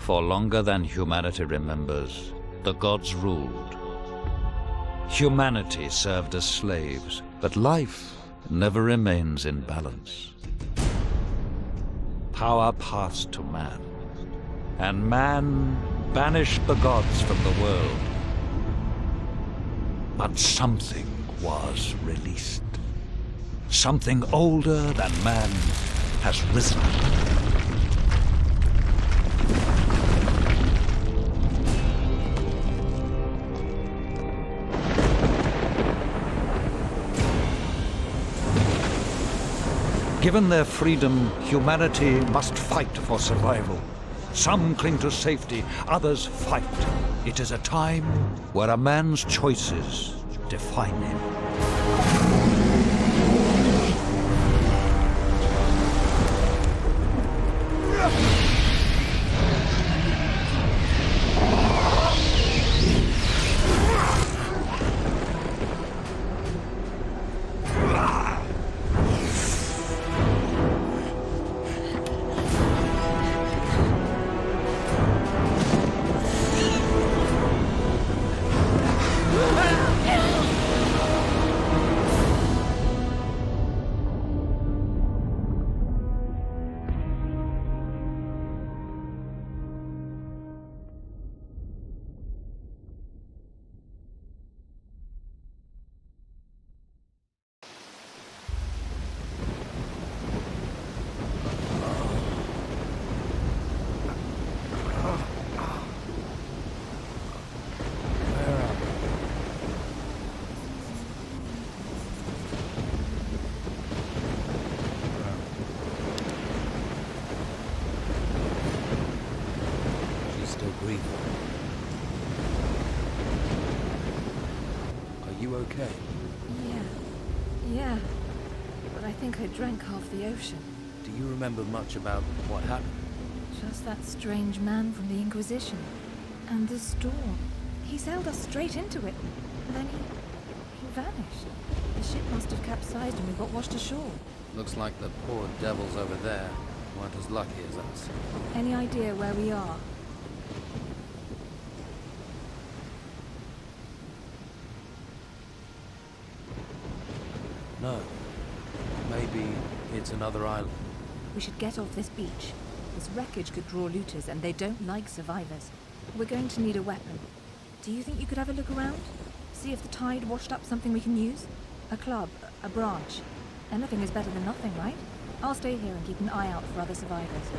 For longer than humanity remembers, the gods ruled. Humanity served as slaves, but life never remains in balance. Power passed to man, and man banished the gods from the world. But something was released. Something older than man has risen. Given their freedom, humanity must fight for survival. Some cling to safety, others fight. It is a time where a man's choices define him. Okay? Yeah. But I think I drank half the ocean. Do you remember much about what happened? Just that strange man from the Inquisition. And the storm. He sailed us straight into it. And then he vanished. The ship must have capsized and we got washed ashore. Looks like the poor devils over there weren't as lucky as us. Any idea where we are? No. Maybe it's another island. We should get off this beach. This wreckage could draw looters, and they don't like survivors. We're going to need a weapon. Do you think you could have a look around? See if the tide washed up something we can use? A club, a branch. Anything is better than nothing, right? I'll stay here and keep an eye out for other survivors.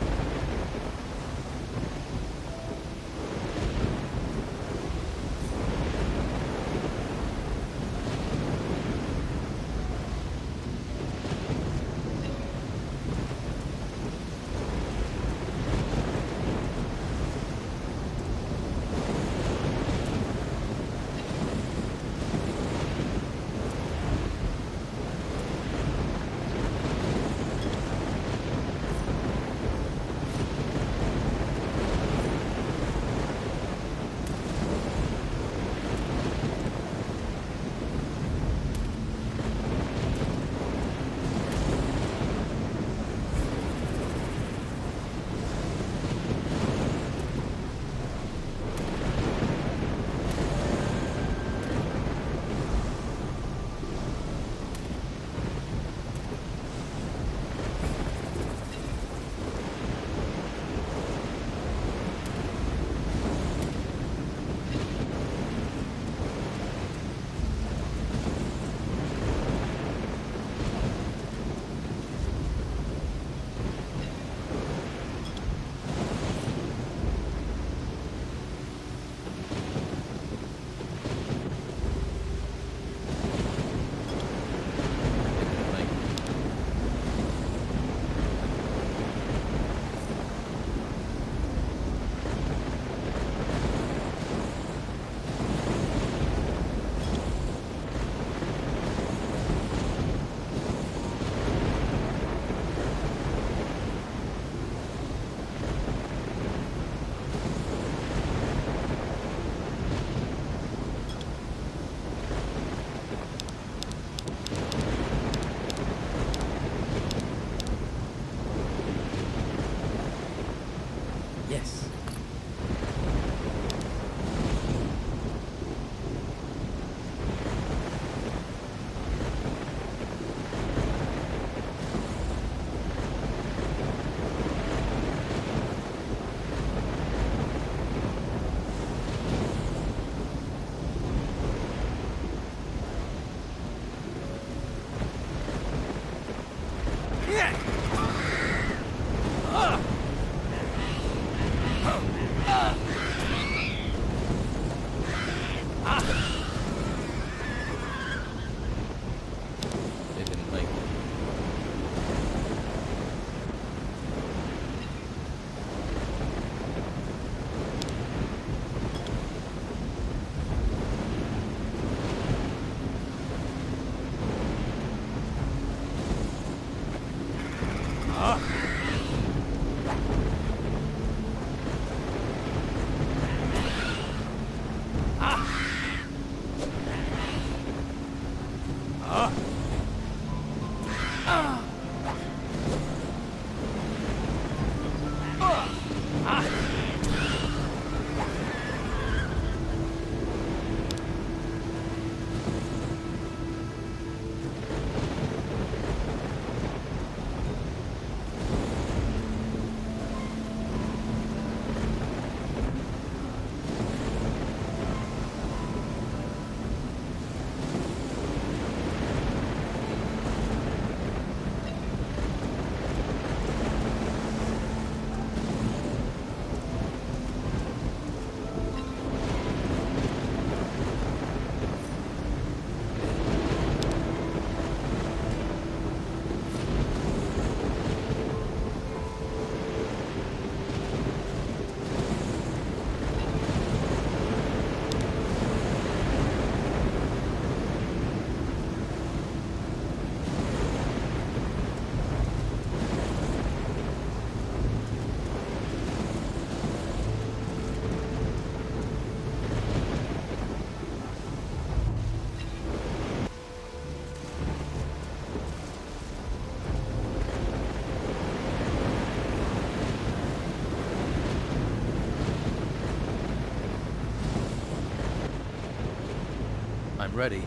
I'm ready.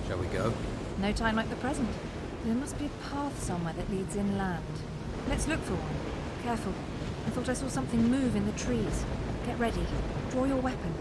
Shall we go? No time like the present. There must be a path somewhere that leads inland. Let's look for one. Careful. I thought I saw something move in the trees. Get ready. Draw your weapon.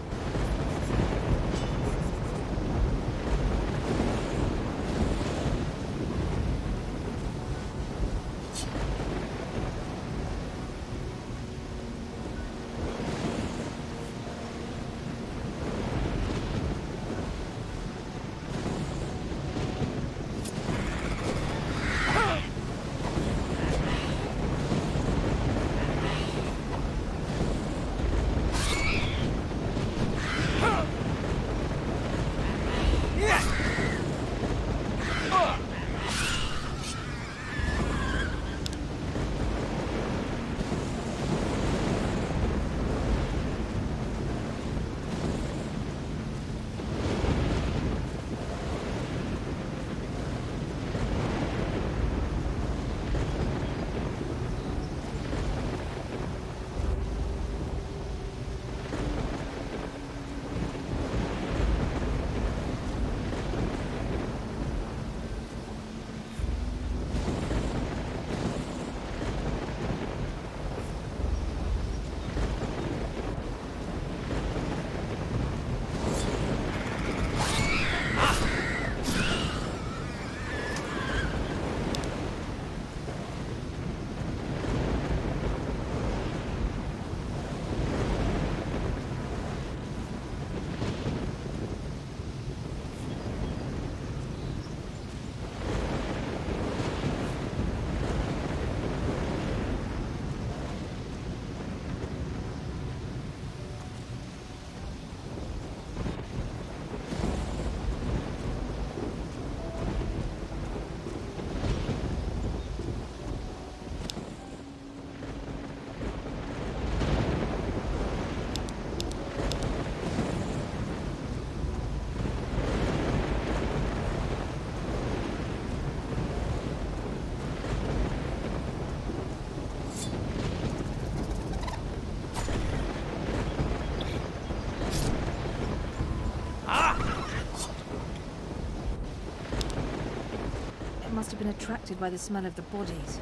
Must have been attracted by the smell of the bodies.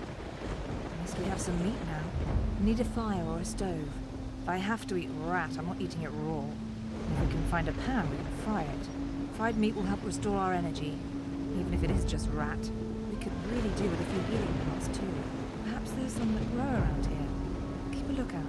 Unless we have some meat now. Need a fire or a stove. If I have to eat rat, I'm not eating it raw. And if we can find a pan, we can fry it. Fried meat will help restore our energy, even if it is just rat. We could really do with a few healing plants too. Perhaps there's some that grow around here. Keep a lookout.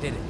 Did it.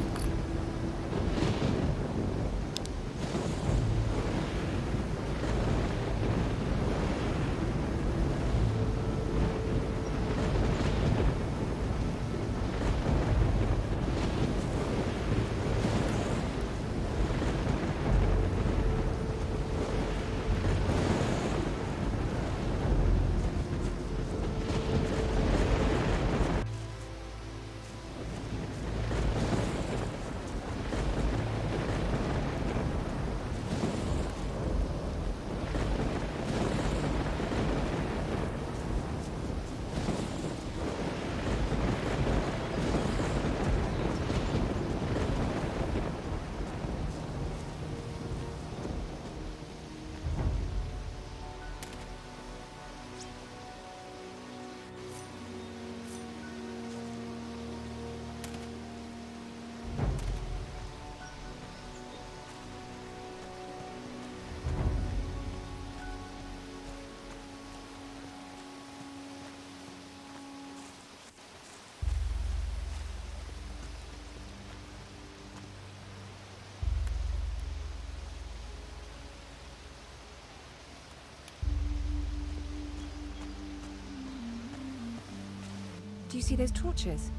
Do you see those torches?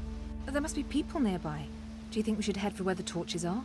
There must be people nearby. Do you think we should head for where the torches are?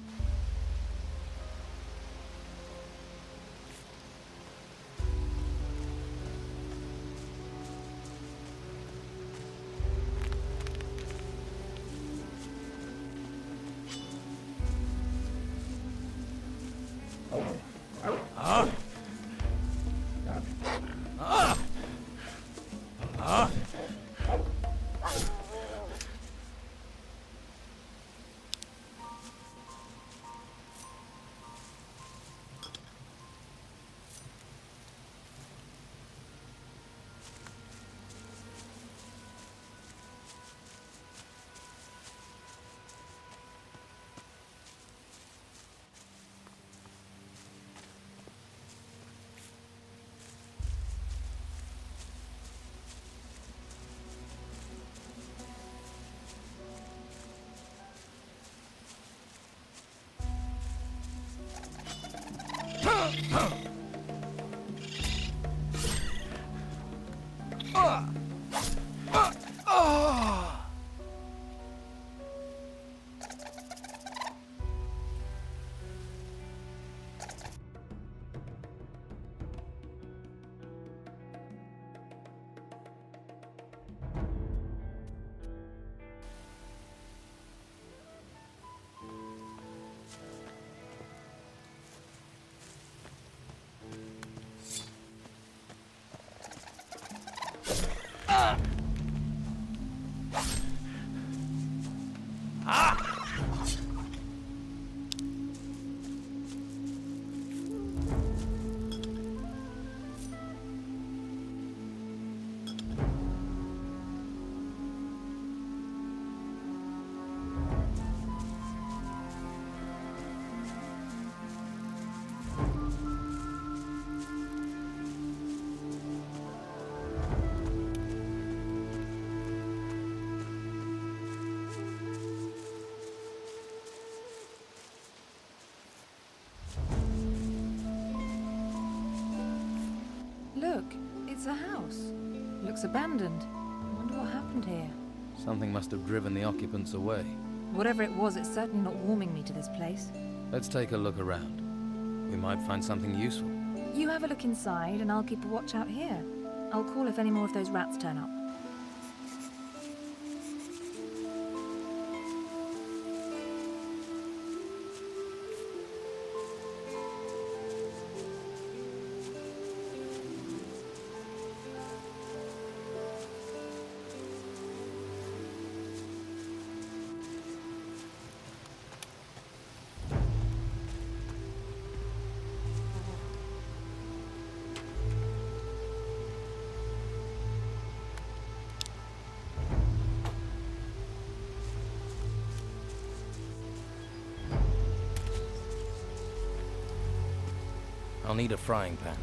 Look, it's a house. Looks abandoned. I wonder what happened here. Something must have driven the occupants away. Whatever it was, it's certainly not warming me to this place. Let's take a look around. We might find something useful. You have a look inside, and I'll keep a watch out here. I'll call if any more of those rats turn up. I'll need a frying pan.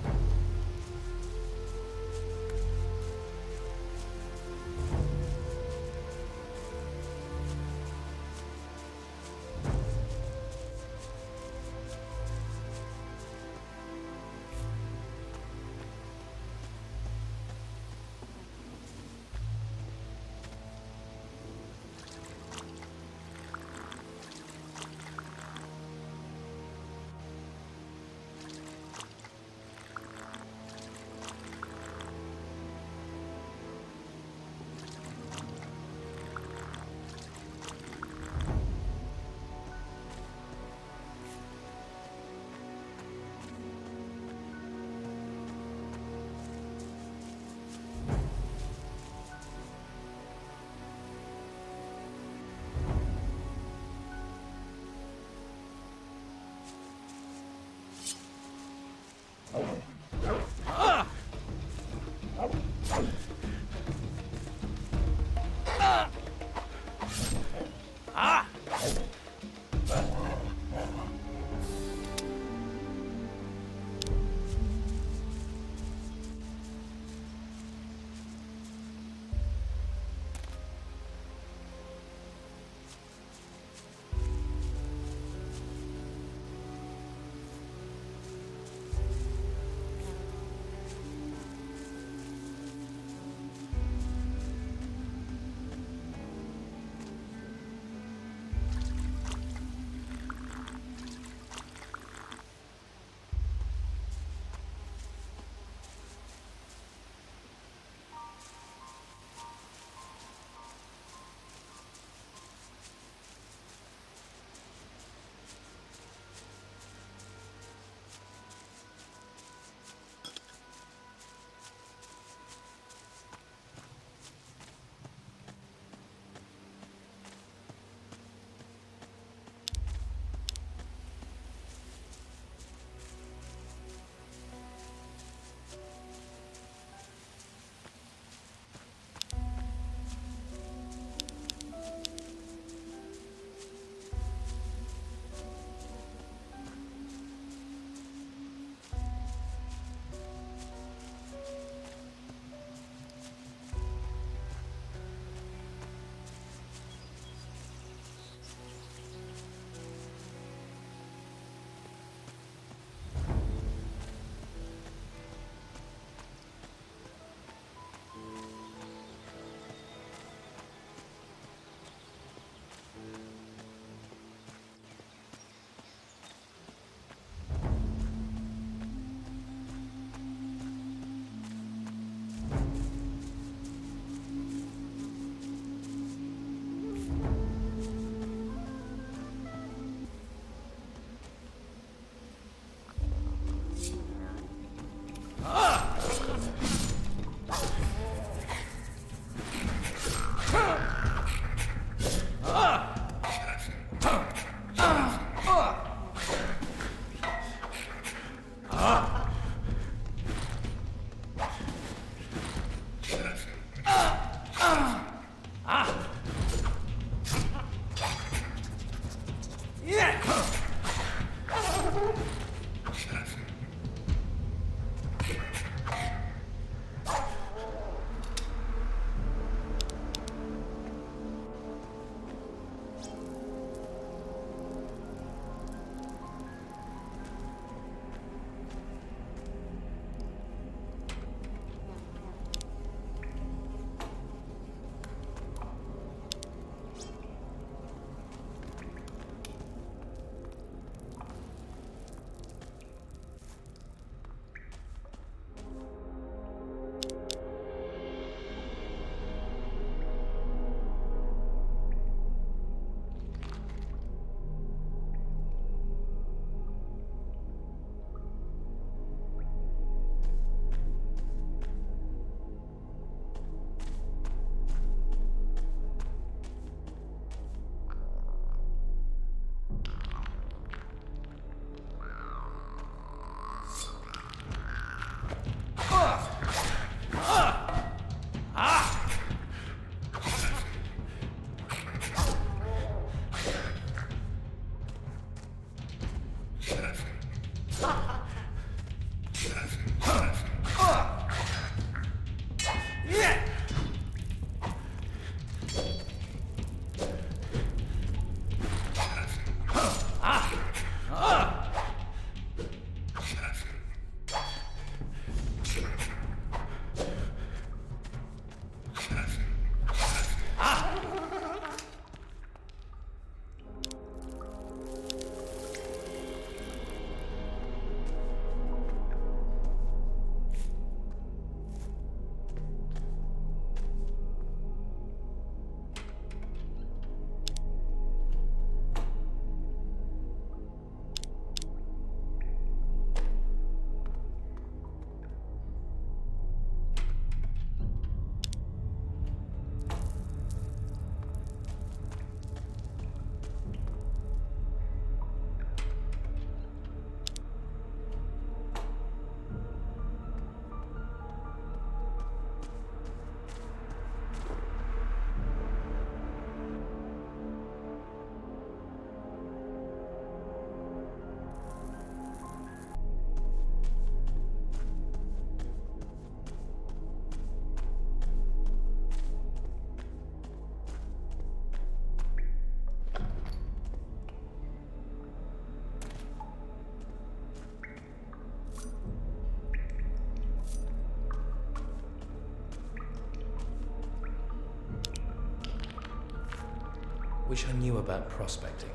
Wish I knew about prospecting.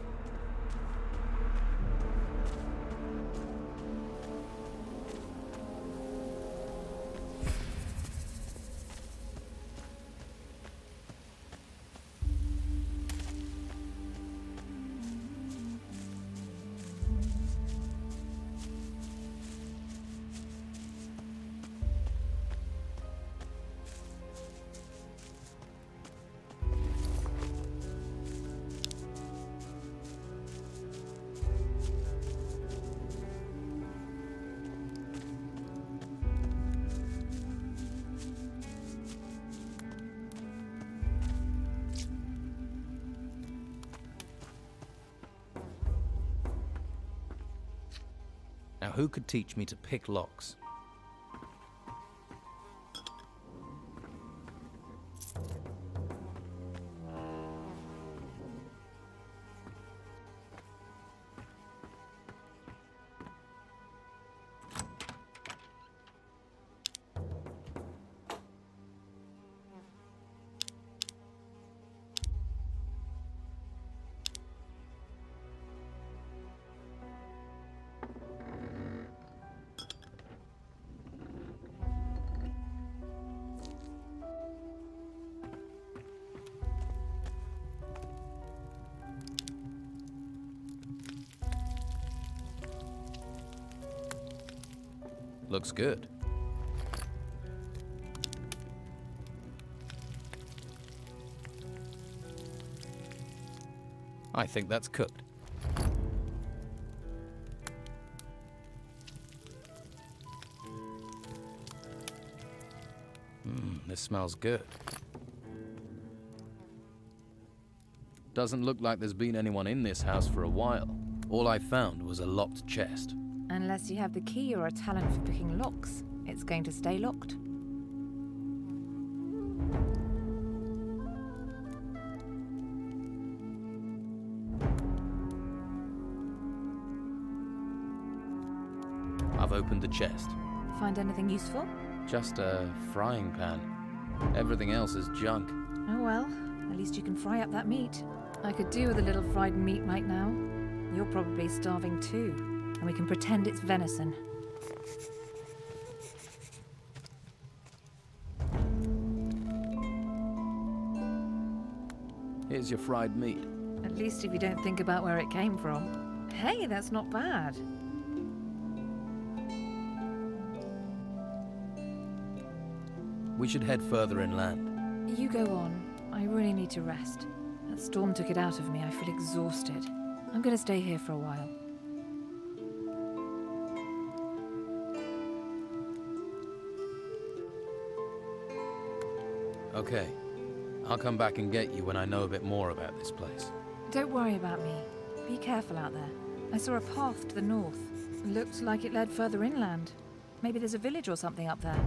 Now, who could teach me to pick locks? Looks good. I think that's cooked. This smells good. Doesn't look like there's been anyone in this house for a while. All I found was a locked chest. Unless you have the key or a talent for picking locks, it's going to stay locked. I've opened the chest. Find anything useful? Just a frying pan. Everything else is junk. Oh well, at least you can fry up that meat. I could do with a little fried meat right now. You're probably starving too, and we can pretend it's venison. Here's your fried meat. At least if you don't think about where it came from. Hey, that's not bad. We should head further inland. You go on. I really need to rest. That storm took it out of me. I feel exhausted. I'm gonna stay here for a while. Okay. I'll come back and get you when I know a bit more about this place. Don't worry about me. Be careful out there. I saw a path to the north. Looked like it led further inland. Maybe there's a village or something up there.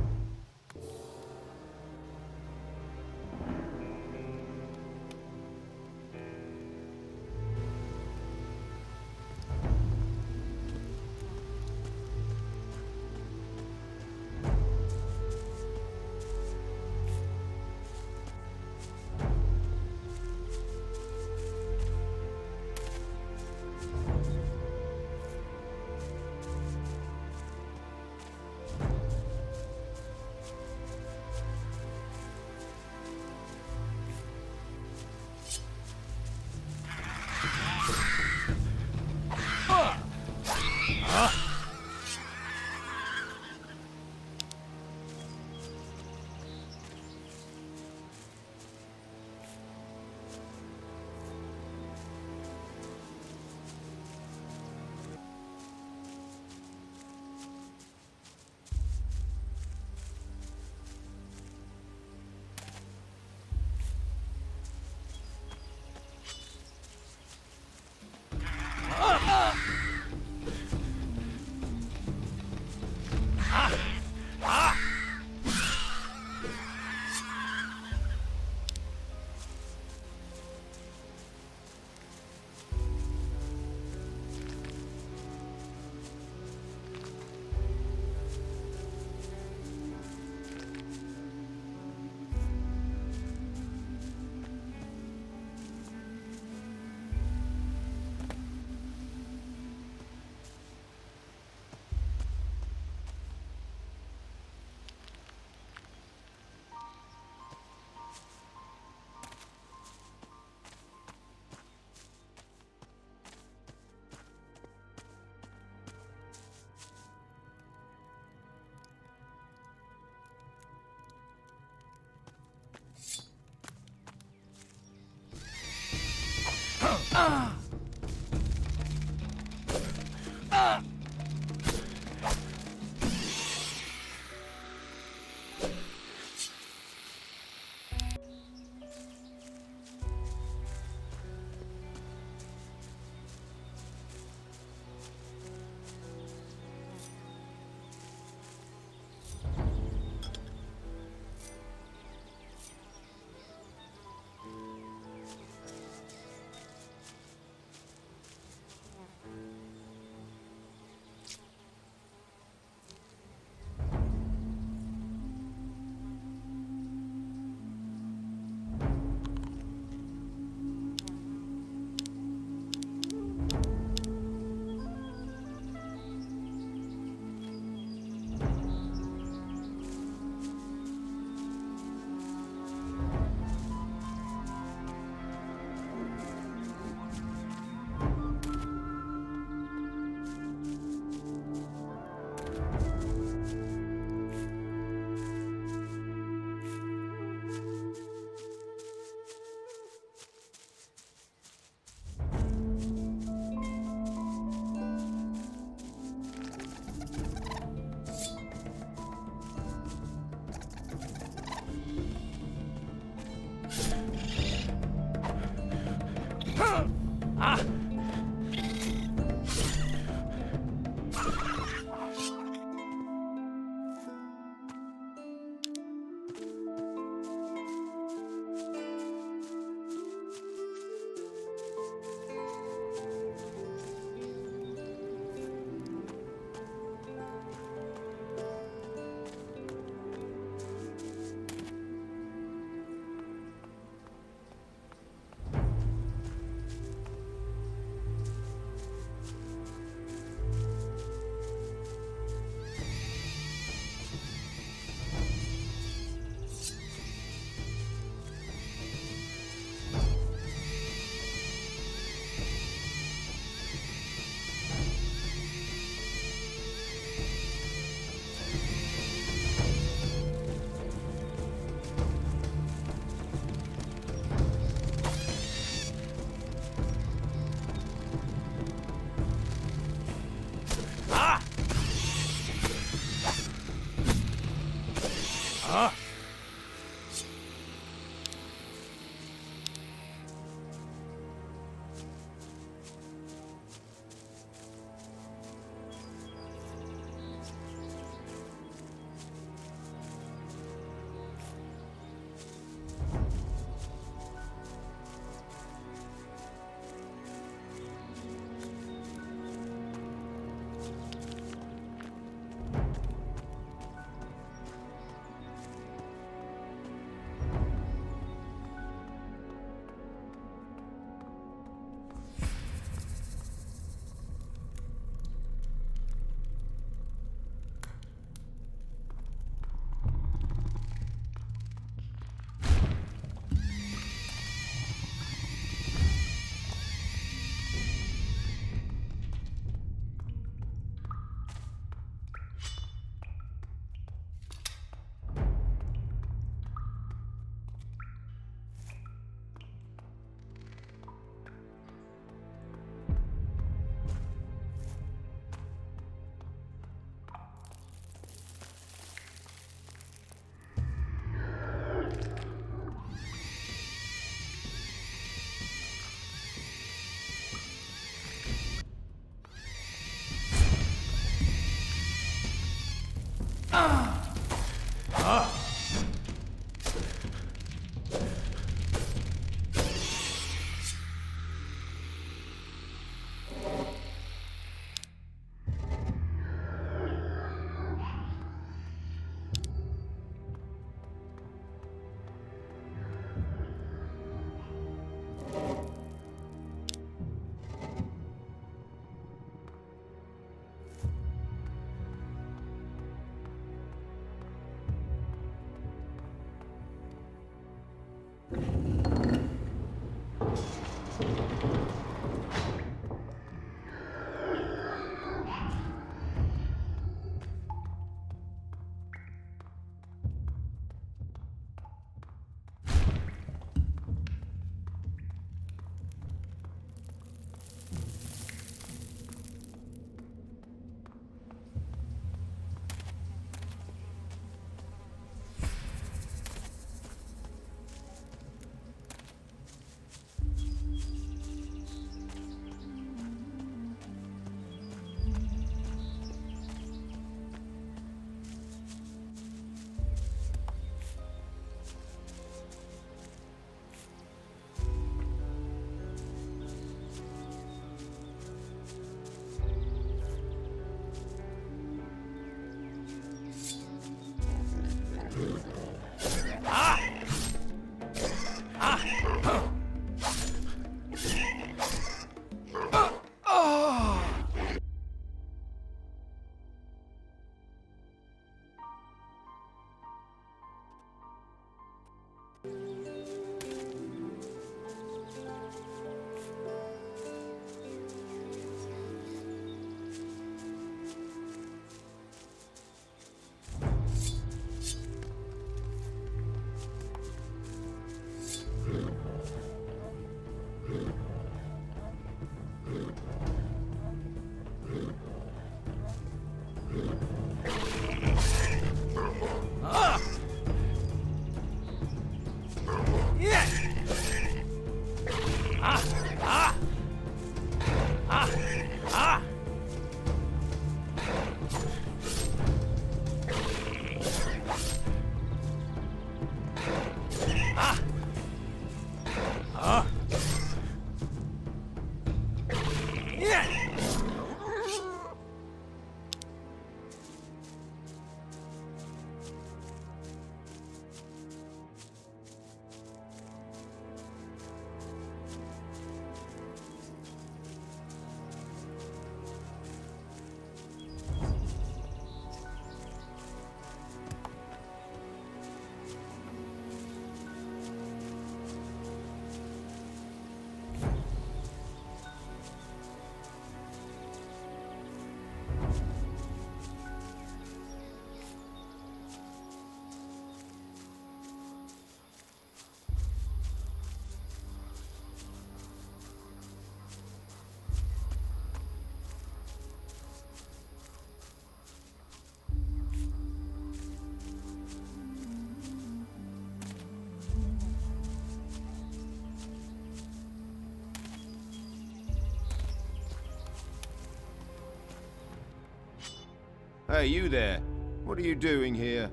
Hey, you there. What are you doing here?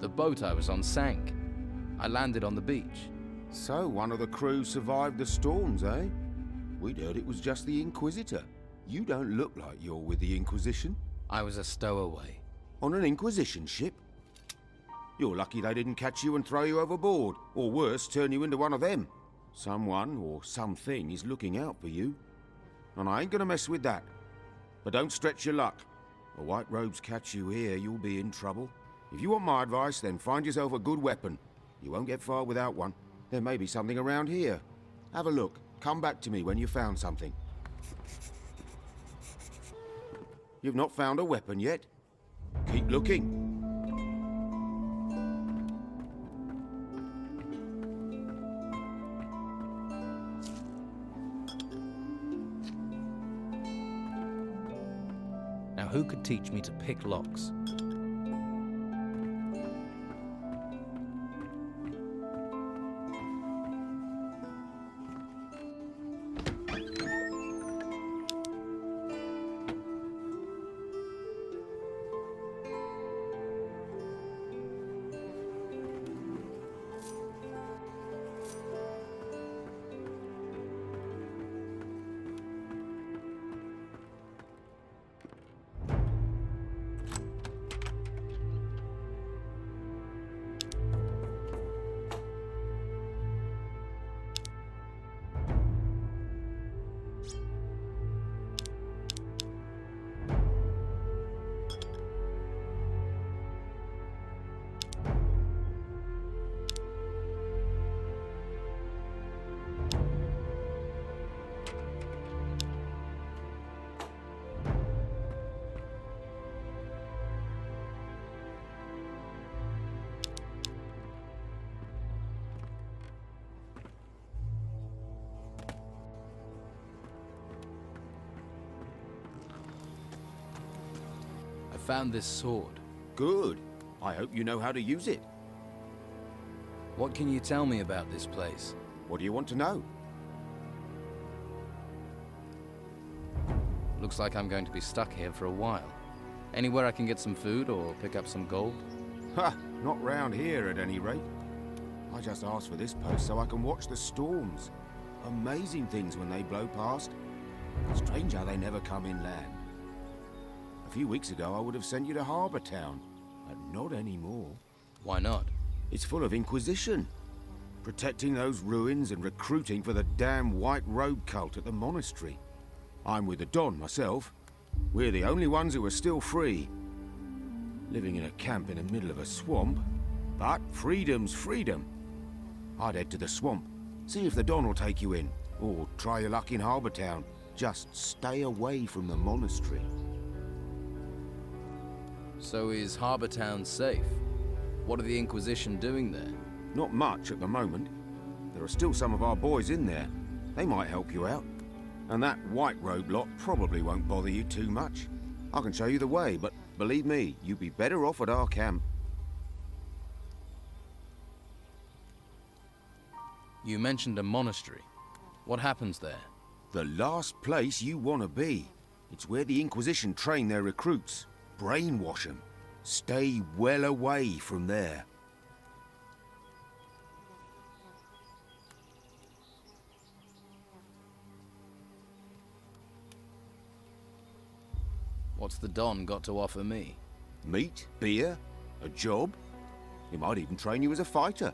The boat I was on sank. I landed on the beach. So, one of the crew survived the storms, eh? We'd heard it was just the Inquisitor. You don't look like you're with the Inquisition. I was a stowaway. On an Inquisition ship? You're lucky they didn't catch you and throw you overboard, or worse, turn you into one of them. Someone, or something, is looking out for you. And I ain't gonna mess with that. But don't stretch your luck. The White Robes catch you here, you'll be in trouble. If you want my advice, then find yourself a good weapon. You won't get far without one. There may be something around here. Have a look. Come back to me when you've found something. You've not found a weapon yet? Keep looking. Now who could teach me to pick locks? I found this sword. Good. I hope you know how to use it. What can you tell me about this place? What do you want to know? Looks like I'm going to be stuck here for a while. Anywhere I can get some food or pick up some gold? Ha! Not round here at any rate. I just asked for this post so I can watch the storms. Amazing things when they blow past. Strange how they never come inland. A few weeks ago I would have sent you to Harbour Town, but not anymore. Why not? It's full of Inquisition. Protecting those ruins and recruiting for the damn White Robe cult at the monastery. I'm with the Don myself. We're the only ones who are still free. Living in a camp in the middle of a swamp. But freedom's freedom. I'd head to the swamp, see if the Don will take you in. Or try your luck in Harbour Town. Just stay away from the monastery. So is Harbour Town safe? What are the Inquisition doing there? Not much at the moment. There are still some of our boys in there. They might help you out. And that White Robe lot probably won't bother you too much. I can show you the way, but believe me, you'd be better off at our camp. You mentioned a monastery. What happens there? The last place you want to be. It's where the Inquisition train their recruits. Brainwash them. Stay well away from there. What's the Don got to offer me? Meat, beer, a job. He might even train you as a fighter.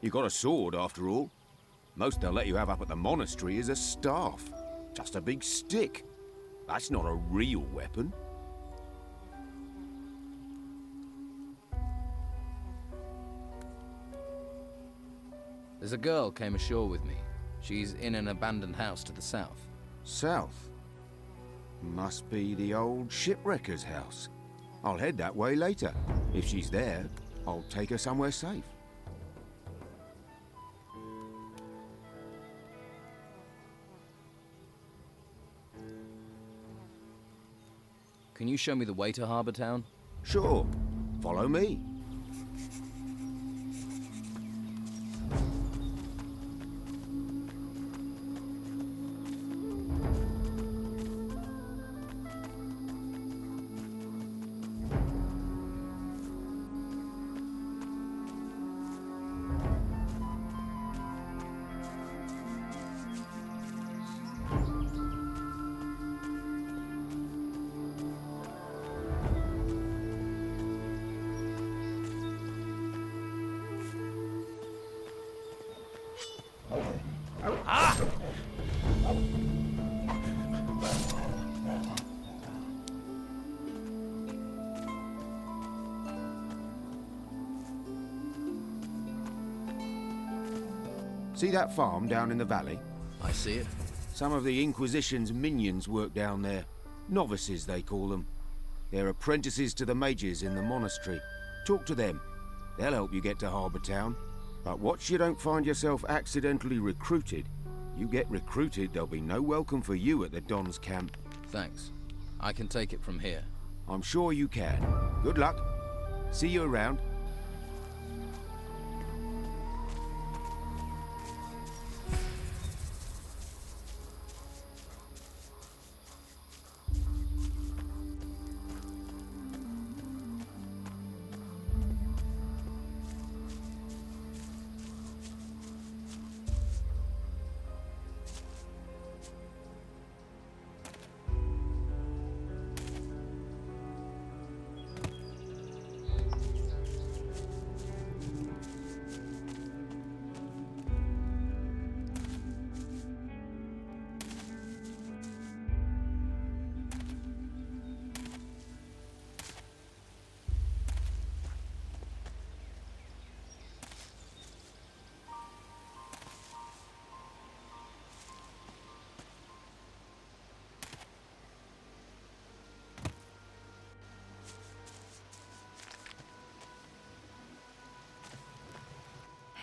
You got a sword, after all. Most they'll let you have up at the monastery is a staff. Just a big stick. That's not a real weapon. There's a girl came ashore with me. She's in an abandoned house to the south. South? Must be the old shipwrecker's house. I'll head that way later. If she's there, I'll take her somewhere safe. Can you show me the way to Harbour Town? Sure. Follow me. See that farm down in the valley? I see it. Some of the Inquisition's minions work down there. Novices, they call them. They're apprentices to the mages in the monastery. Talk to them. They'll help you get to Harbour Town. But watch you don't find yourself accidentally recruited. You get recruited, there'll be no welcome for you at the Don's camp. Thanks. I can take it from here. I'm sure you can. Good luck. See you around.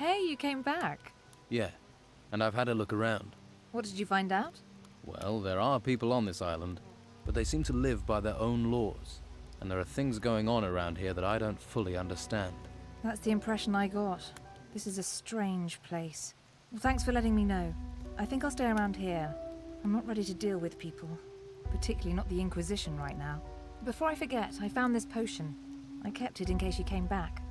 Hey, you came back. Yeah, and I've had a look around. What did you find out? Well, there are people on this island, but they seem to live by their own laws. And there are things going on around here that I don't fully understand. That's the impression I got. This is a strange place. Well, thanks for letting me know. I think I'll stay around here. I'm not ready to deal with people, particularly not the Inquisition right now. Before I forget, I found this potion. I kept it in case you came back.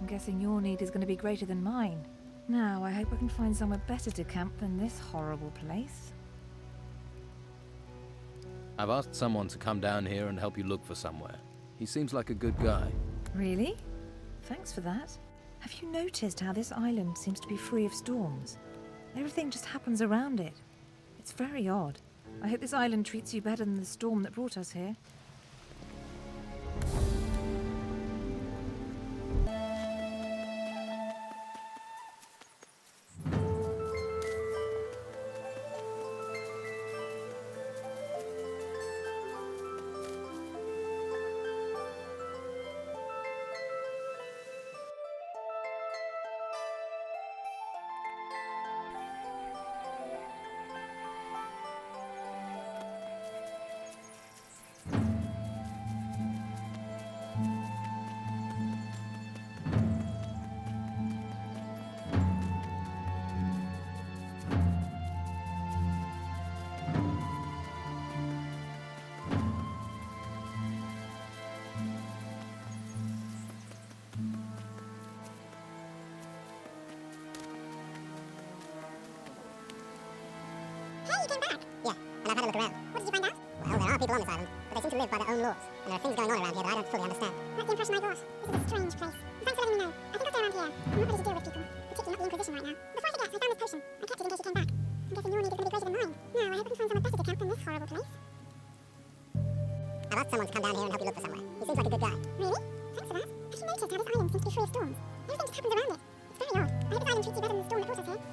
I'm guessing your need is going to be greater than mine. Now, I hope I can find somewhere better to camp than this horrible place. I've asked someone to come down here and help you look for somewhere. He seems like a good guy. Really? Thanks for that. Have you noticed how this island seems to be free of storms? Everything just happens around it. It's very odd. I hope this island treats you better than the storm that brought us here. And I've had a look around. What did you find out? Well, there are people on this island, but they seem to live by their own laws. And there are things going on around here that I don't fully understand. That's the impression I got. This is a strange place. Thanks for letting me know. I think I'll stay around here. I'm not ready to deal with people, particularly not the Inquisition right now. Before I forget, I found this potion. I kept it in case you came back. I'm guessing your need is going to be greater than mine. No, I hope we can find somewhere better to camp than this horrible place. I've asked someone to come down here and help you look for somewhere. He seems like a good guy. Really? Thanks for that. Have you noticed how this island seems to be free of storms? Everything just happens around it. It's very odd. I hope this island treats you better than the storm that brought us here.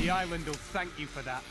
The island will thank you for that.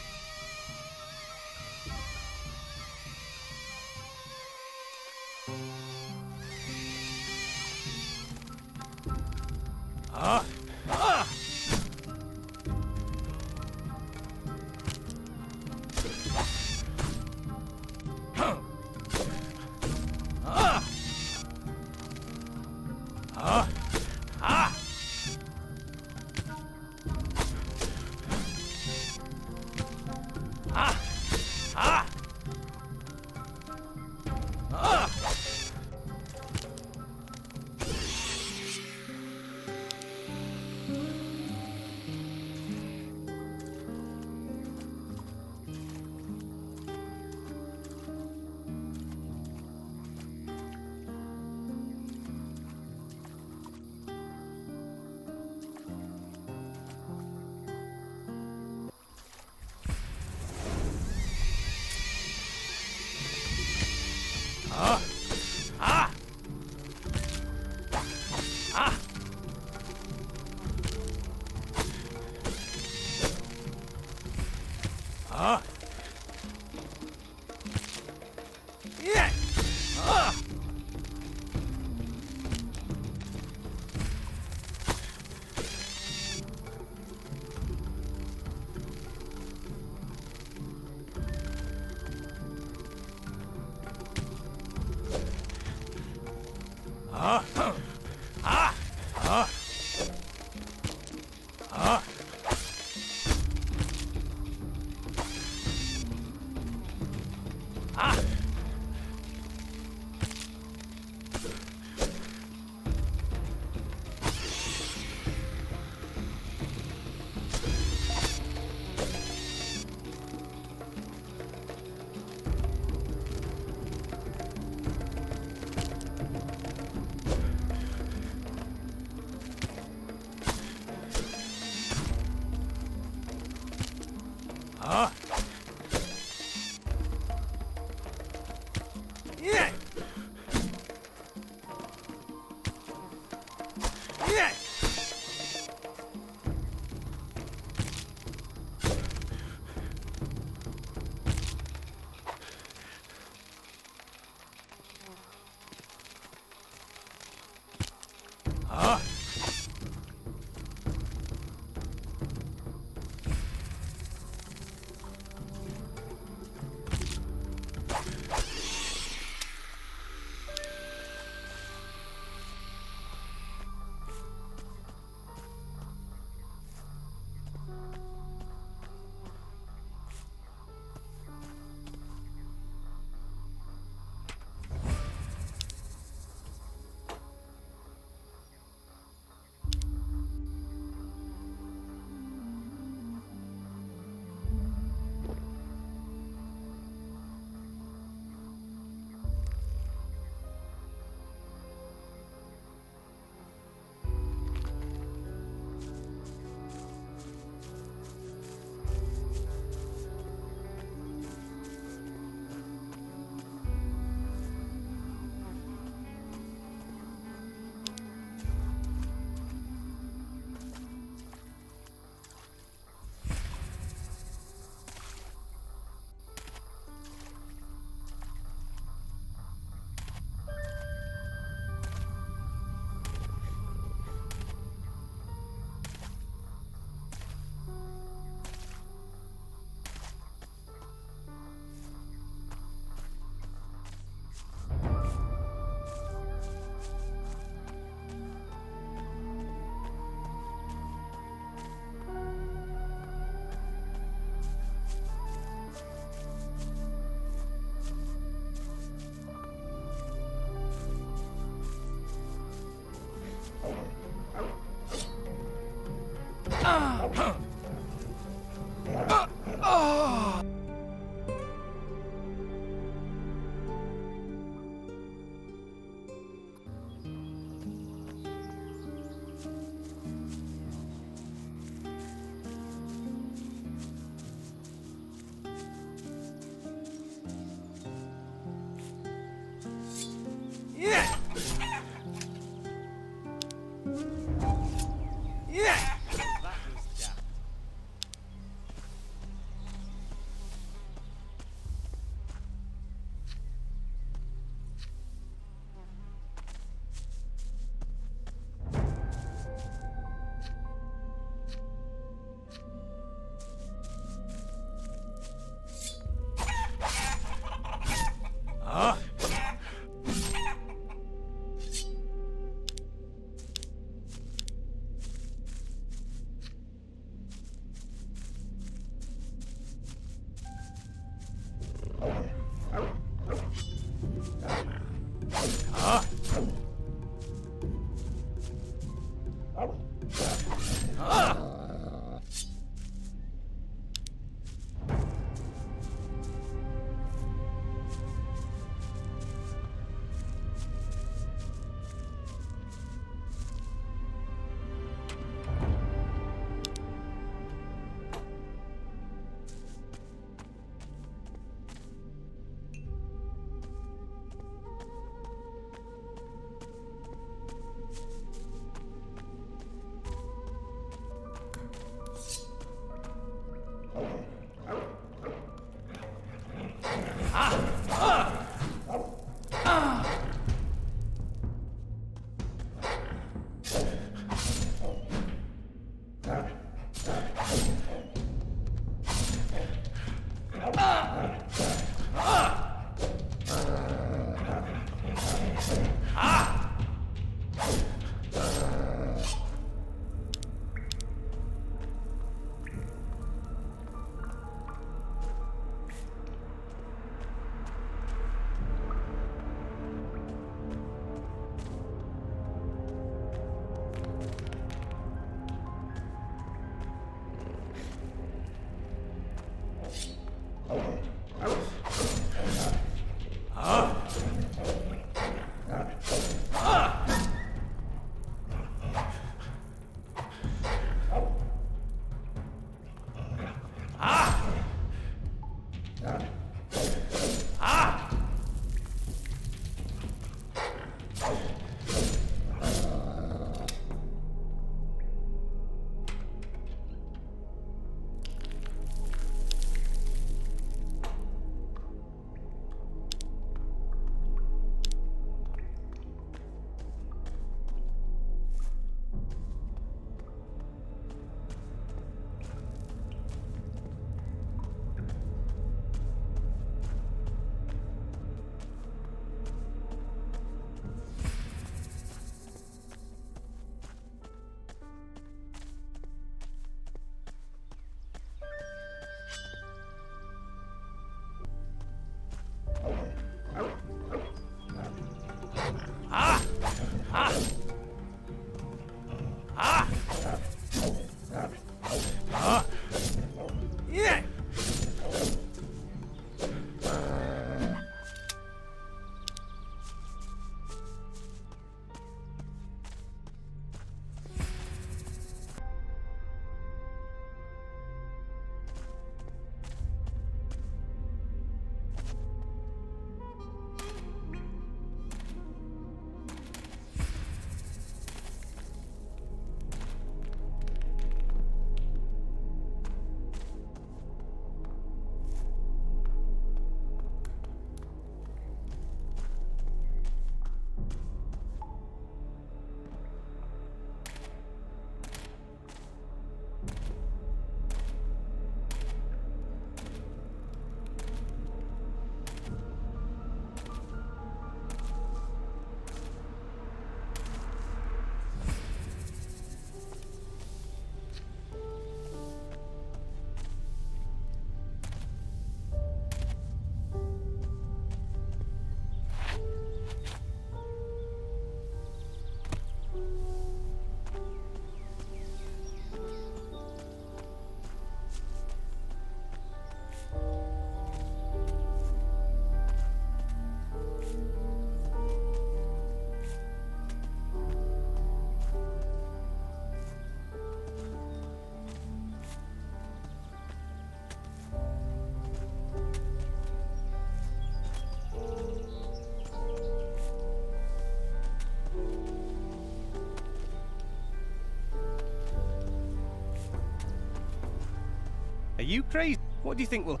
Are you crazy? What do you think will...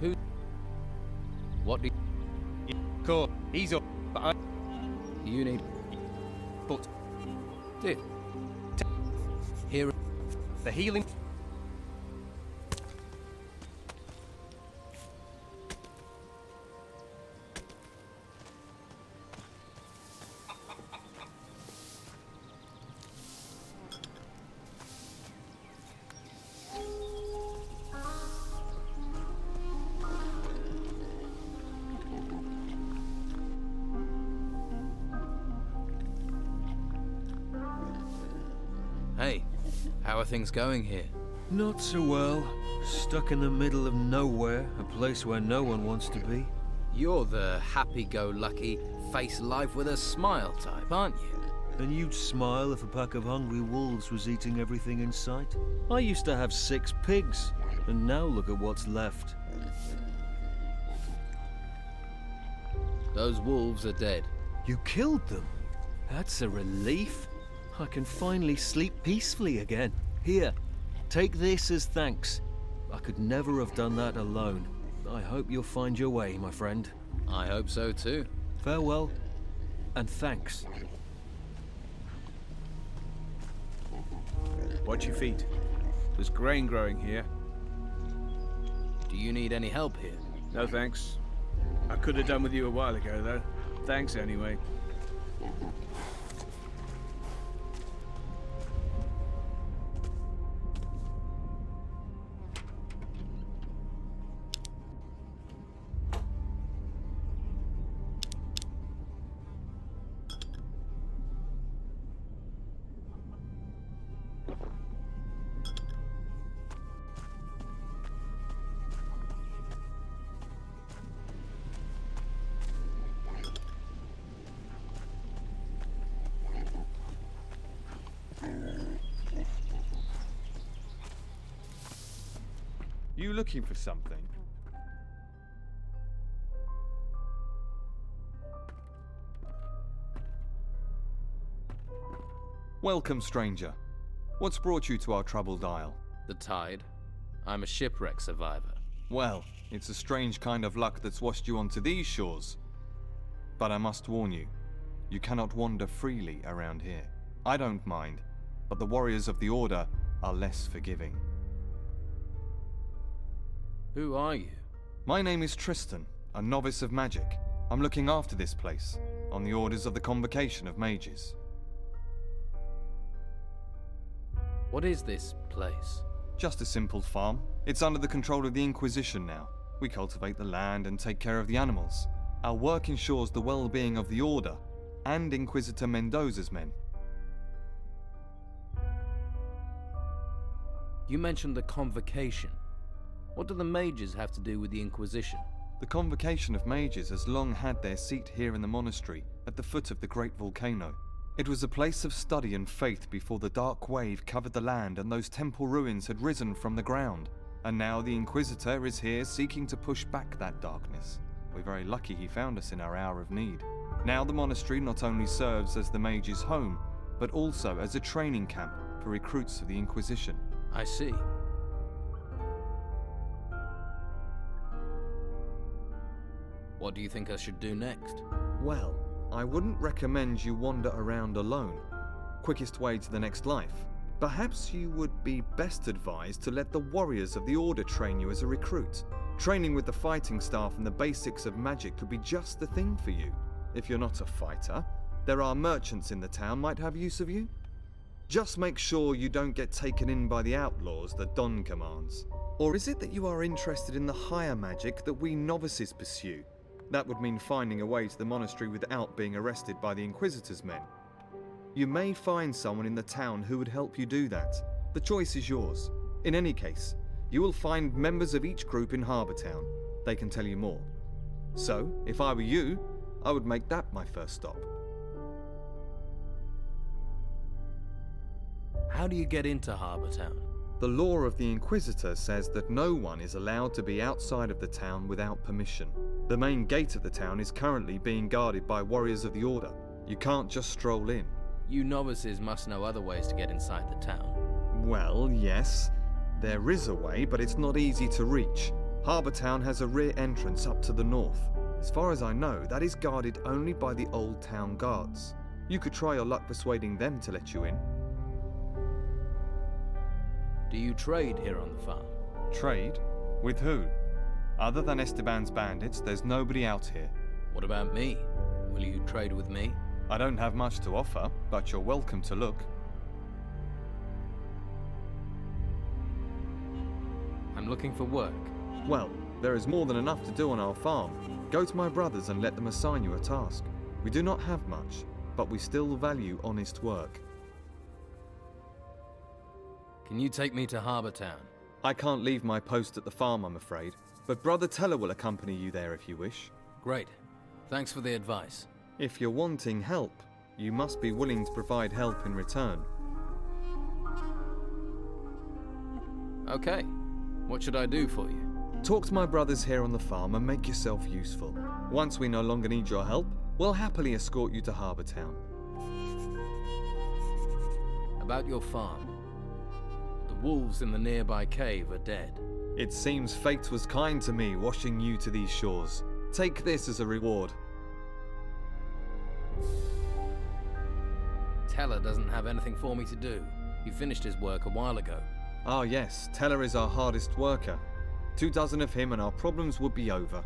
Who? What do Cool. He's up. But you need? But... Did. Here. The healing... Hey, how are things going here? Not so well. Stuck in the middle of nowhere, a place where no one wants to be. You're the happy-go-lucky, face life with a smile type, aren't you? And you'd smile if a pack of hungry wolves was eating everything in sight. I used to have 6 pigs, and now look at what's left. Those wolves are dead. You killed them? That's a relief. I can finally sleep peacefully again. Here, take this as thanks. I could never have done that alone. I hope you'll find your way, my friend. I hope so too. Farewell, and thanks. Watch your feet. There's grain growing here. Do Do you need any help here? No thanks. I could have done with you a while ago, though. Thanks anyway. You looking for something? Welcome, stranger. What's brought you to our troubled isle? The tide. I'm a shipwreck survivor. Well, it's a strange kind of luck that's washed you onto these shores. But I must warn you, you cannot wander freely around here. I don't mind, but the warriors of the Order are less forgiving. Who are you? My name is Tristan, a novice of magic. I'm looking after this place, on the orders of the Convocation of Mages. What is this place? Just a simple farm. It's under the control of the Inquisition now. We cultivate the land and take care of the animals. Our work ensures the well-being of the Order and Inquisitor Mendoza's men. You mentioned the Convocation. What do the Mages have to do with the Inquisition? The Convocation of Mages has long had their seat here in the monastery, at the foot of the great volcano. It was a place of study and faith before the dark wave covered the land and those temple ruins had risen from the ground. And now the Inquisitor is here seeking to push back that darkness. We're very lucky he found us in our hour of need. Now the monastery not only serves as the Mage's home, but also as a training camp for recruits of the Inquisition. I see. What do you think I should do next? Well, I wouldn't recommend you wander around alone. Quickest way to the next life. Perhaps you would be best advised to let the warriors of the Order train you as a recruit. Training with the fighting staff and the basics of magic could be just the thing for you. If you're not a fighter, there are merchants in the town might have use of you. Just make sure you don't get taken in by the outlaws that Don commands. Or is it that you are interested in the higher magic that we novices pursue? That would mean finding a way to the monastery without being arrested by the Inquisitor's men. You may find someone in the town who would help you do that. The choice is yours. In any case, you will find members of each group in Harbour Town. They can tell you more. So, if I were you, I would make that my first stop. How do you get into Harbour Town? The law of the Inquisitor says that no one is allowed to be outside of the town without permission. The main gate of the town is currently being guarded by warriors of the Order. You can't just stroll in. You novices must know other ways to get inside the town. Well, yes. There is a way, but it's not easy to reach. Harbour Town has a rear entrance up to the north. As far as I know, that is guarded only by the Old Town Guards. You could try your luck persuading them to let you in. Do you trade here on the farm? Trade? With who? Other than Esteban's bandits, there's nobody out here. What about me? Will you trade with me? I don't have much to offer, but you're welcome to look. I'm looking for work. Well, there is more than enough to do on our farm. Go to my brothers and let them assign you a task. We do not have much, but we still value honest work. Can you take me to Harbour Town? I can't leave my post at the farm, I'm afraid, but Brother Teller will accompany you there if you wish. Great. Thanks for the advice. If you're wanting help, you must be willing to provide help in return. Okay. What should I do for you? Talk to my brothers here on the farm and make yourself useful. Once we no longer need your help, we'll happily escort you to Harbour Town. About your farm. The wolves in the nearby cave are dead. It seems fate was kind to me, washing you to these shores. Take this as a reward. Teller doesn't have anything for me to do. He finished his work a while ago. Ah yes, Teller is our hardest worker. 24 of him and our problems would be over.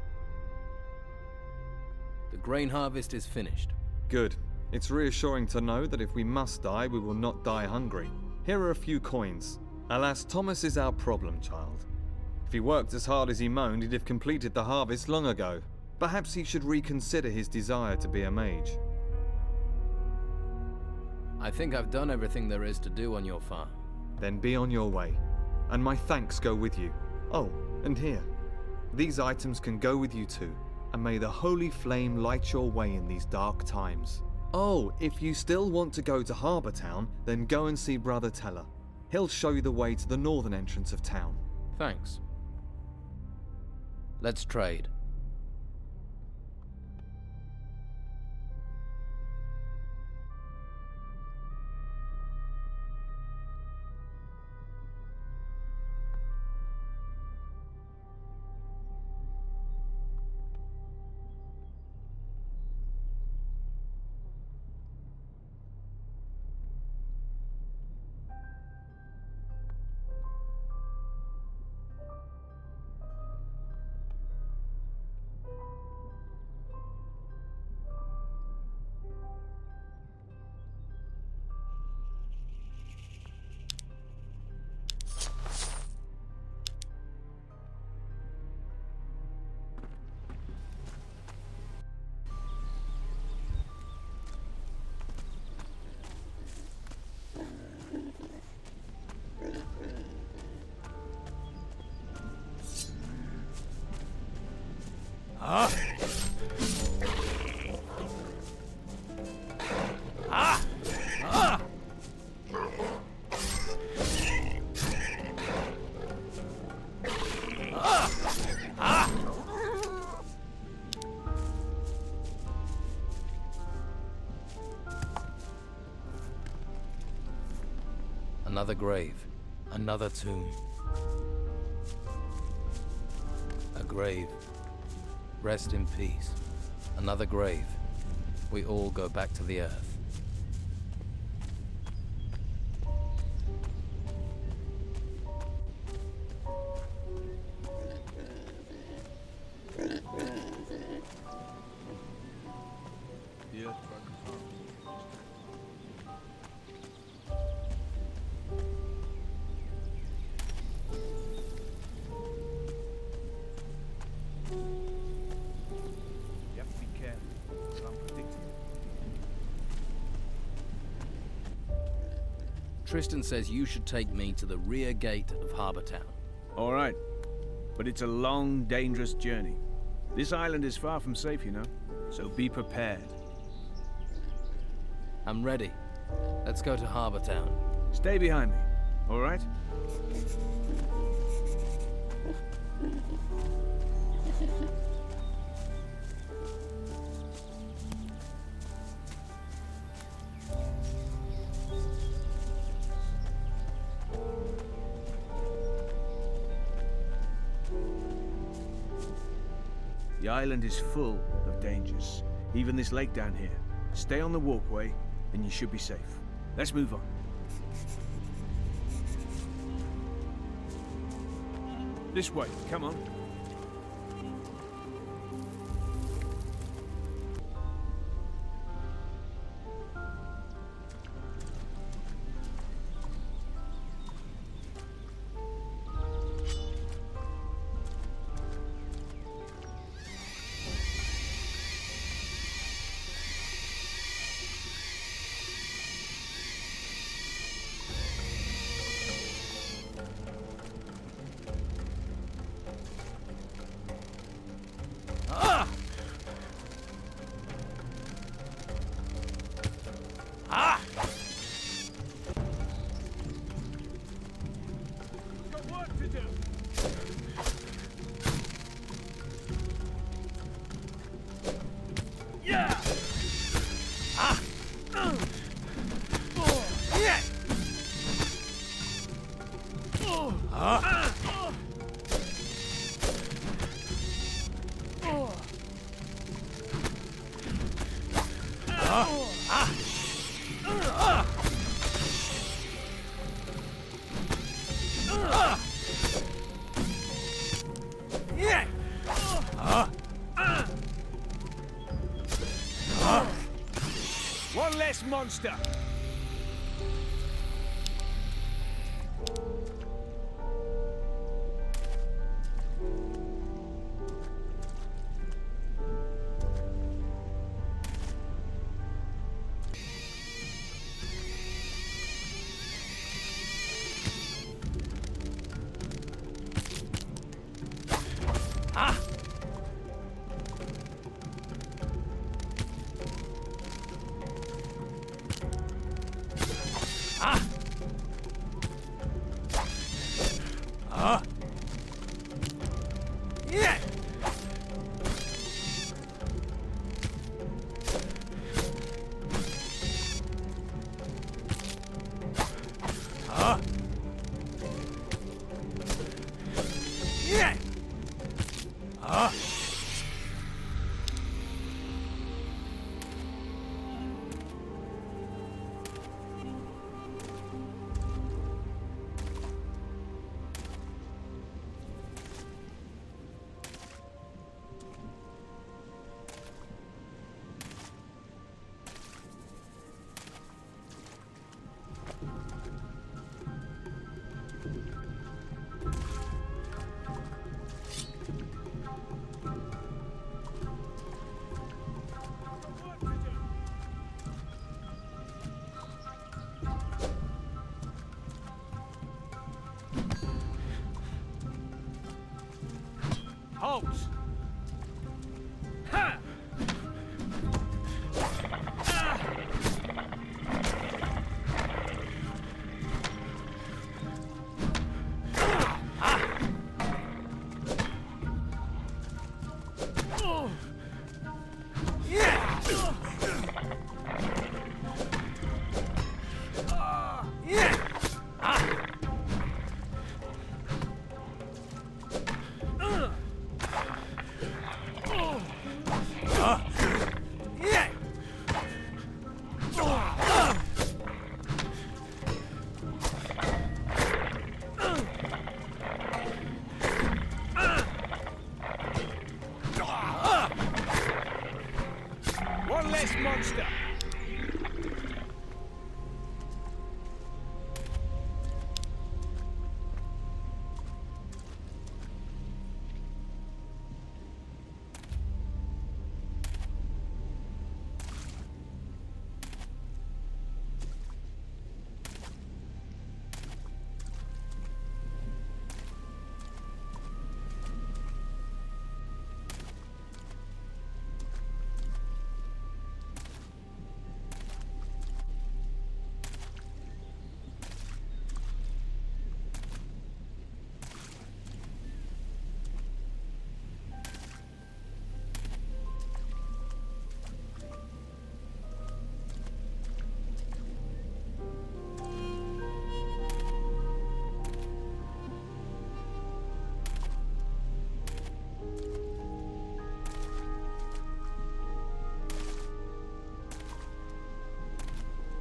The grain harvest is finished. Good. It's reassuring to know that if we must die, we will not die hungry. Here are a few coins. Alas, Thomas is our problem child. If he worked as hard as he moaned, he'd have completed the harvest long ago. Perhaps he should reconsider his desire to be a mage. I think I've done everything there is to do on your farm. Then be on your way. And my thanks go with you. Oh, and here. These items can go with you too. And may the holy flame light your way in these dark times. Oh, if you still want to go to Harbour Town, then go and see Brother Teller. He'll show you the way to the northern entrance of town. Thanks. Let's trade. Another grave, another tomb. A grave. Rest in peace. Another grave. We all go back to the earth. Tristan says you should take me to the rear gate of Harbour Town. All right. But it's a long, dangerous journey. This island is far from safe, you know. So be prepared. I'm ready. Let's go to Harbour Town. Stay behind me, all right? The island is full of dangers. Even this lake down here. Stay on the walkway, and you should be safe. Let's move on. This way, come on. less monster! Halt! Ha! One less monster!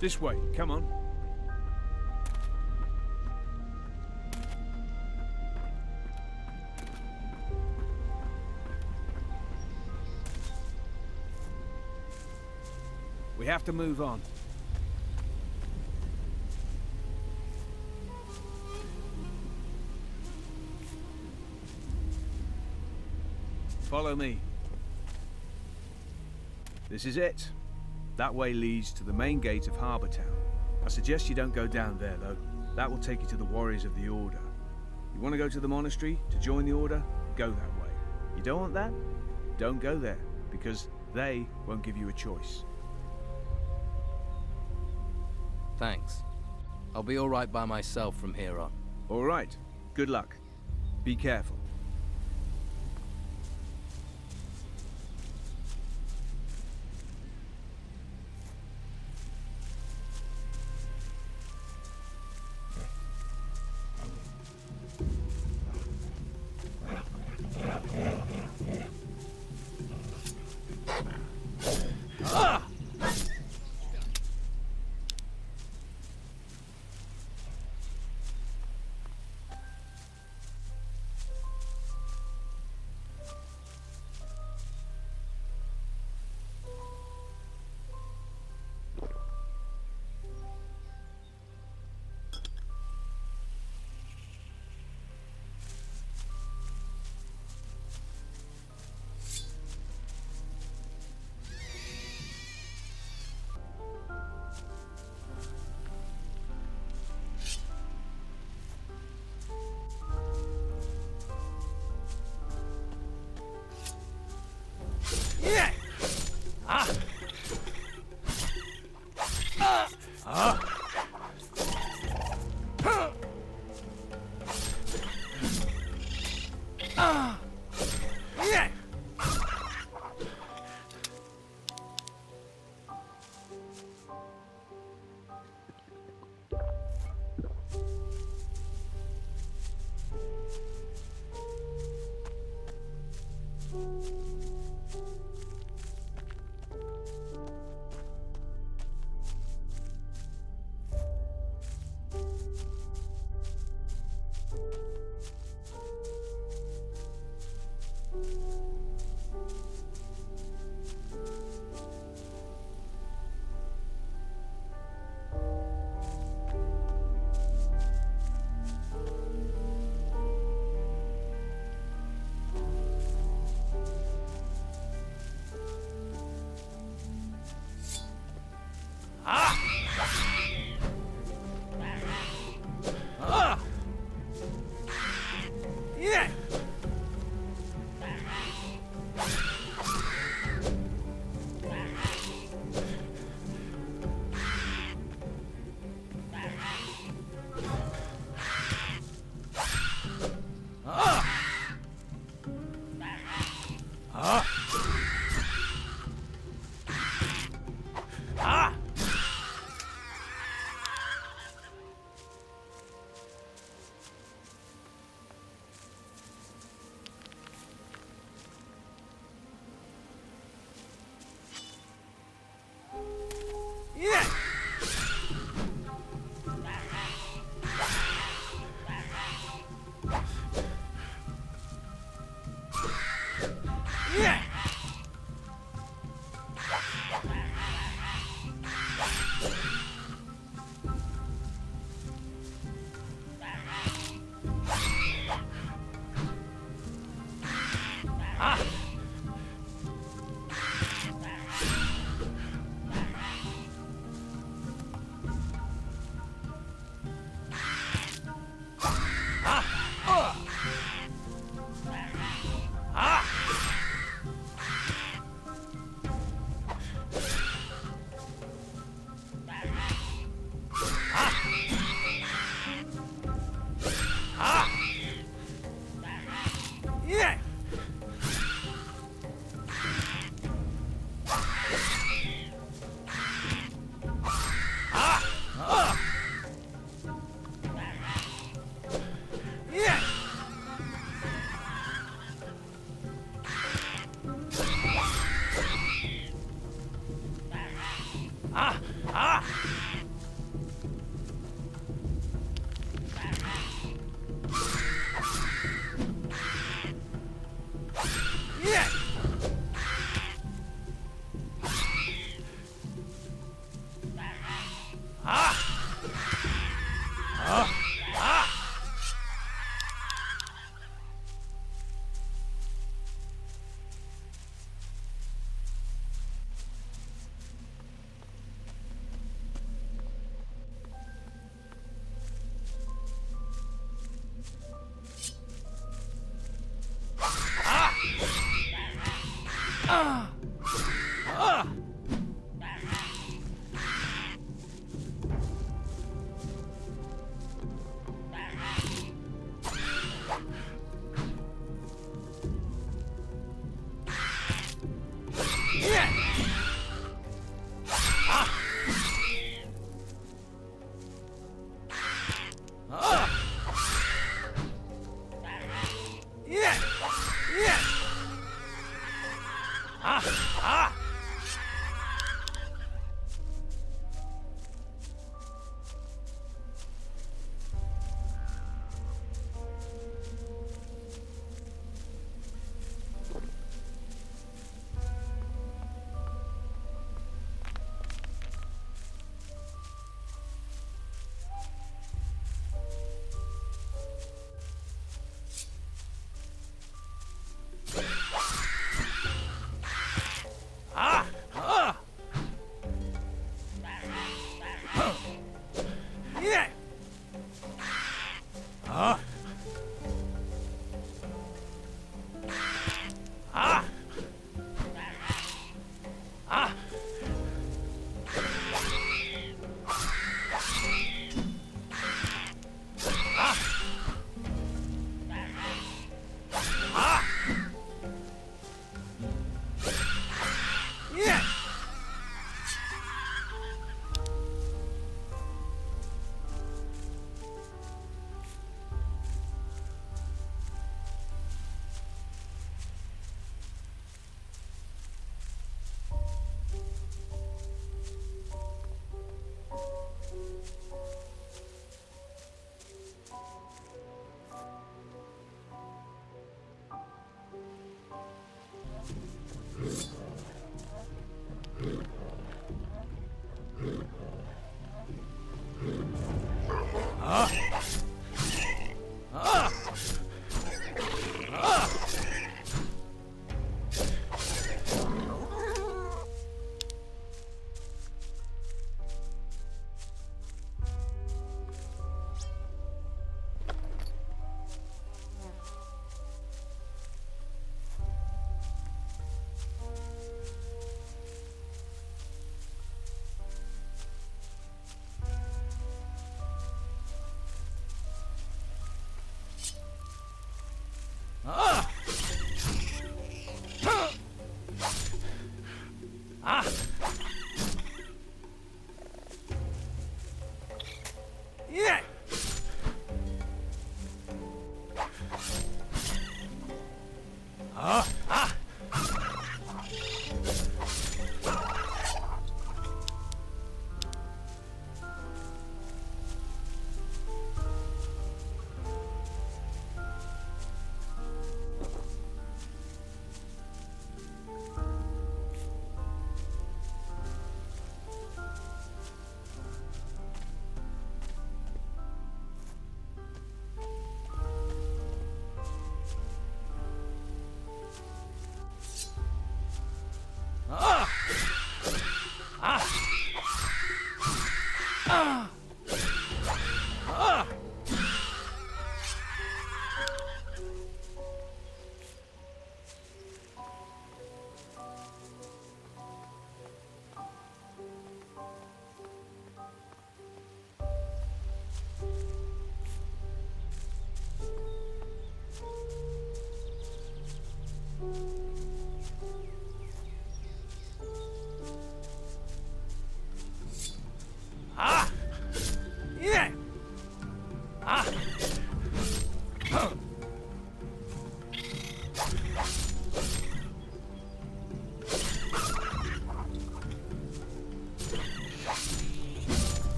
This way, come on. We have to move on. Follow me. This is it. That way leads to the main gate of Harbour Town. I suggest you don't go down there, though. That will take you to the warriors of the Order. You want to go to the monastery to join the Order? Go that way. You don't want that? Don't go there, because they won't give you a choice. Thanks. I'll be all right by myself from here on. All right. Good luck. Be careful.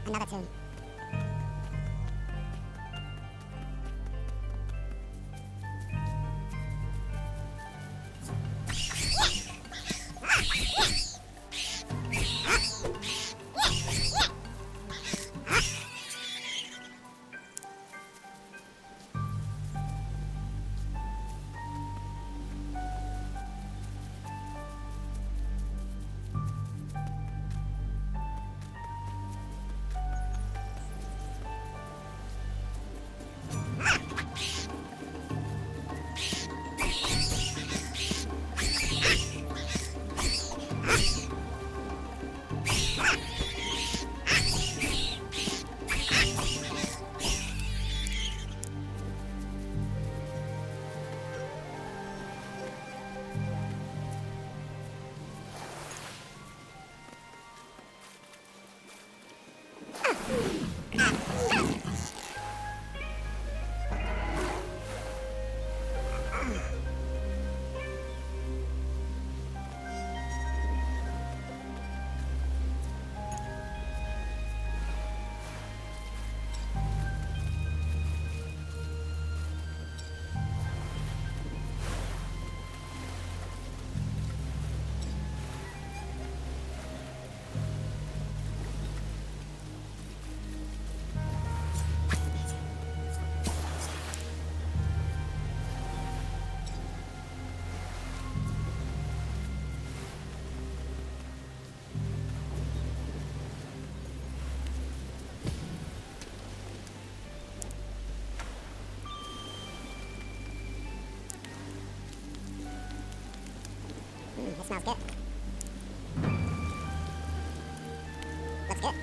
Another tune. Smells good. Looks good.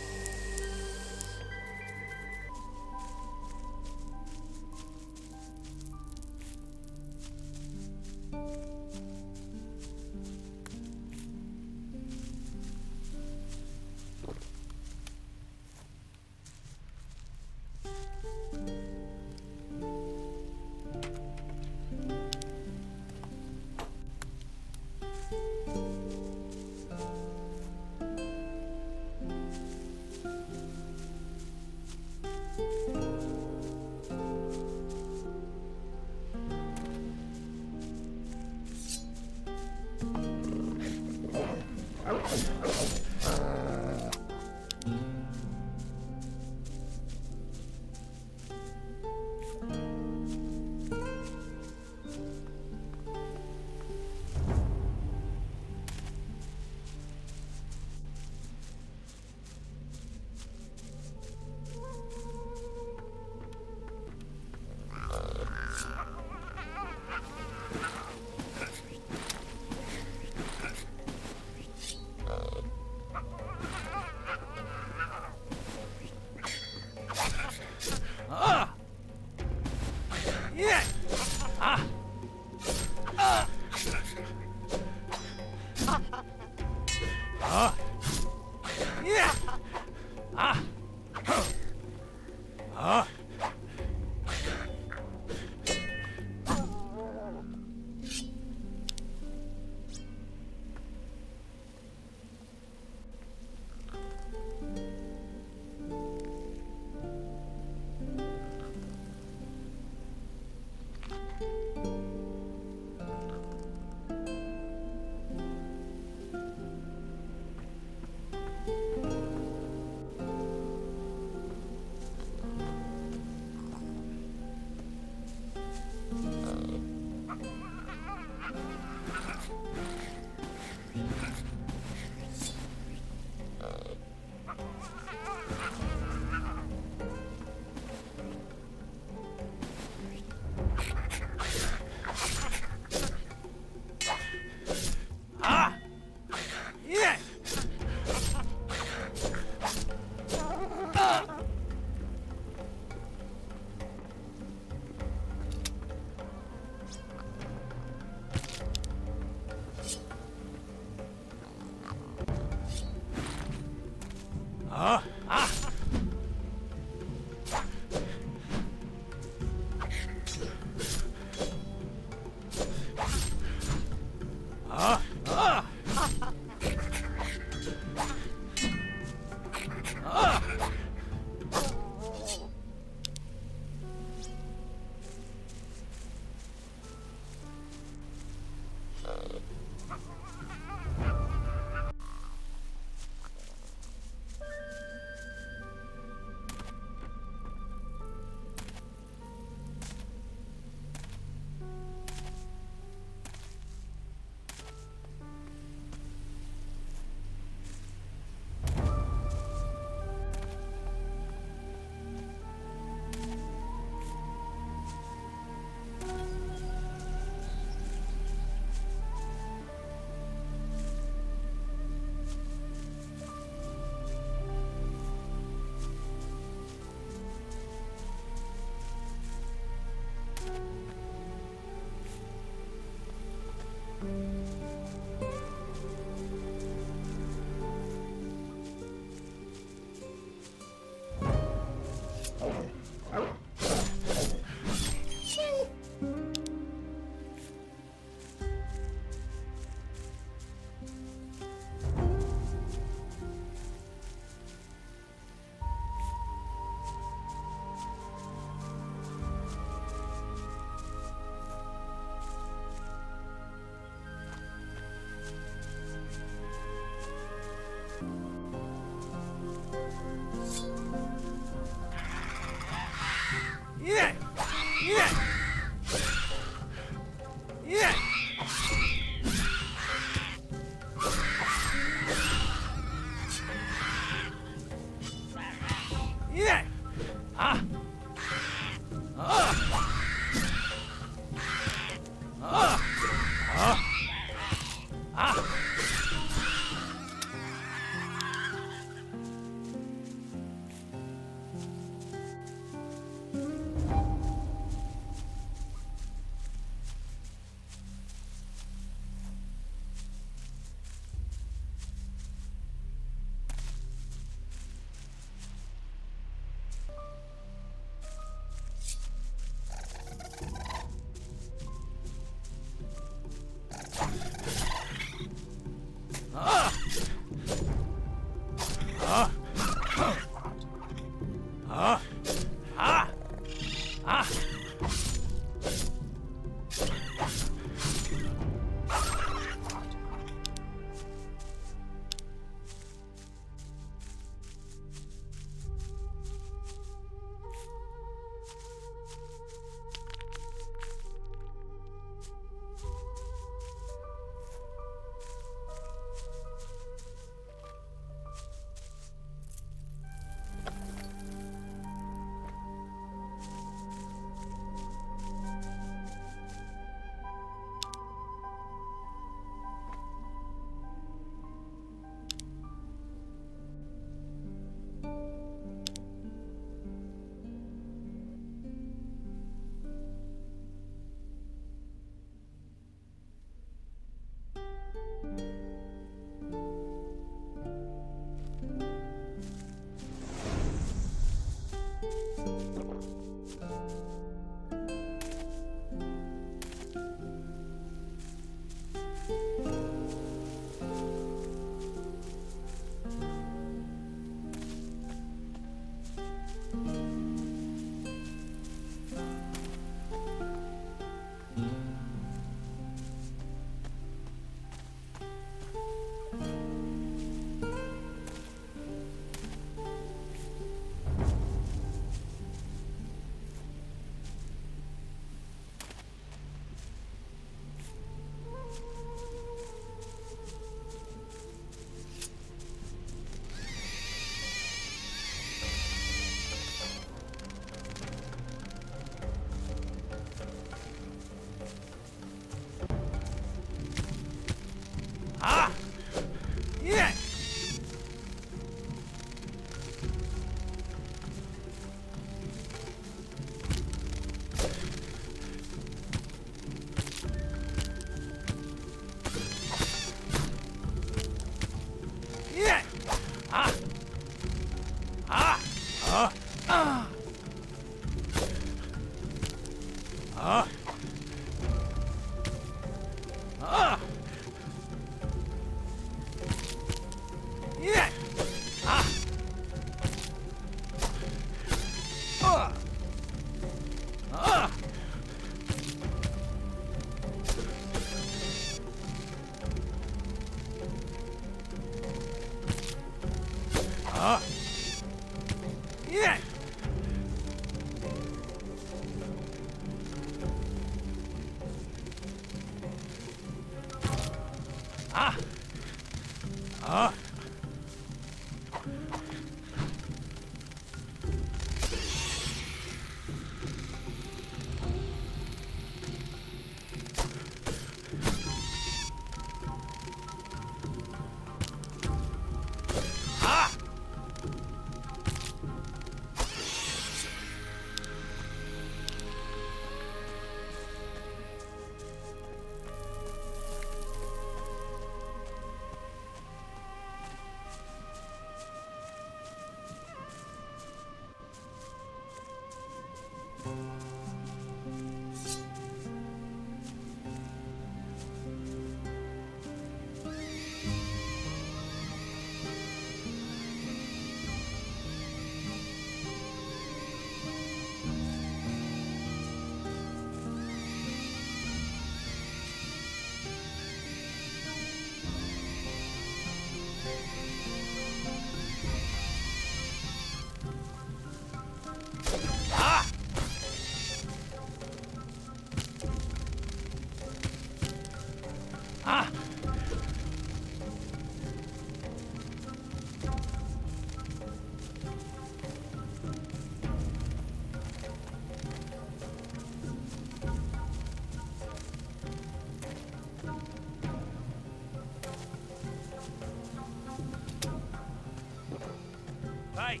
Hey,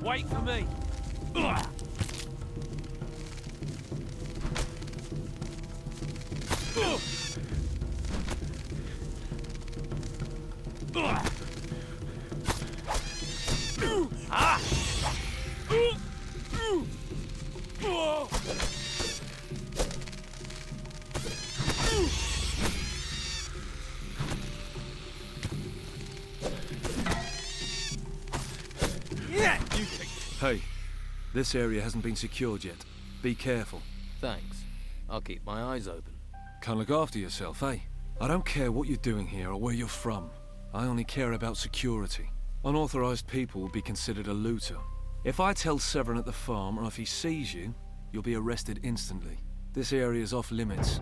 wait for me. Ugh. Ugh. Ugh. Ah! Hey, this area hasn't been secured yet. Be careful. Thanks. I'll keep my eyes open. Can't look after yourself, eh? I don't care what you're doing here or where you're from. I only care about security. Unauthorized people will be considered a looter. If I tell Severin at the farm, or if he sees you, you'll be arrested instantly. This area is off limits.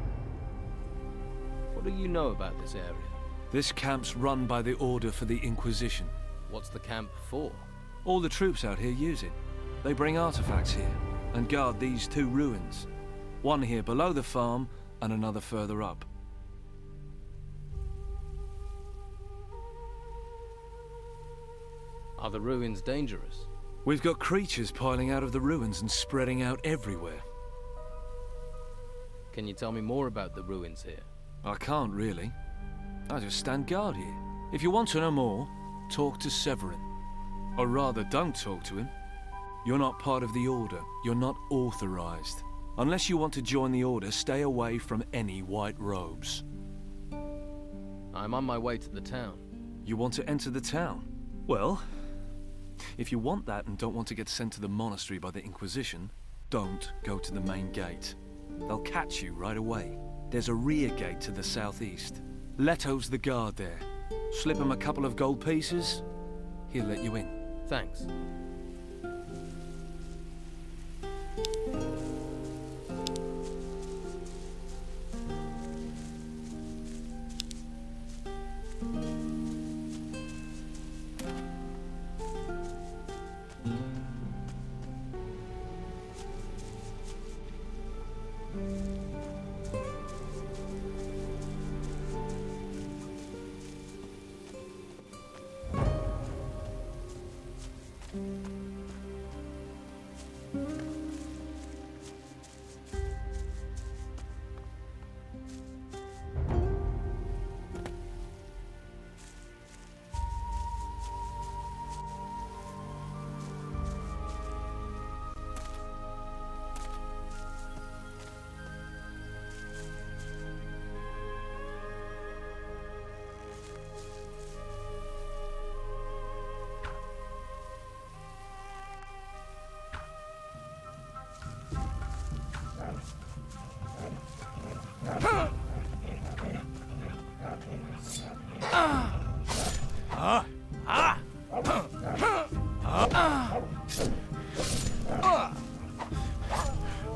What do you know about this area? This camp's run by the Order for the Inquisition. What's the camp for? All the troops out here use it. They bring artifacts here, and guard these two ruins. One here below the farm, and another further up. Are the ruins dangerous? We've got creatures piling out of the ruins and spreading out everywhere. Can you tell me more about the ruins here? I can't really. I just stand guard here. If you want to know more, talk to Severin. Or rather, don't talk to him. You're not part of the Order. You're not authorized. Unless you want to join the Order, stay away from any white robes. I'm on my way to the town. You want to enter the town? Well, if you want that and don't want to get sent to the monastery by the Inquisition, don't go to the main gate. They'll catch you right away. There's a rear gate to the southeast. Leto's the guard there. Slip him a couple of gold pieces, he'll let you in. Thanks.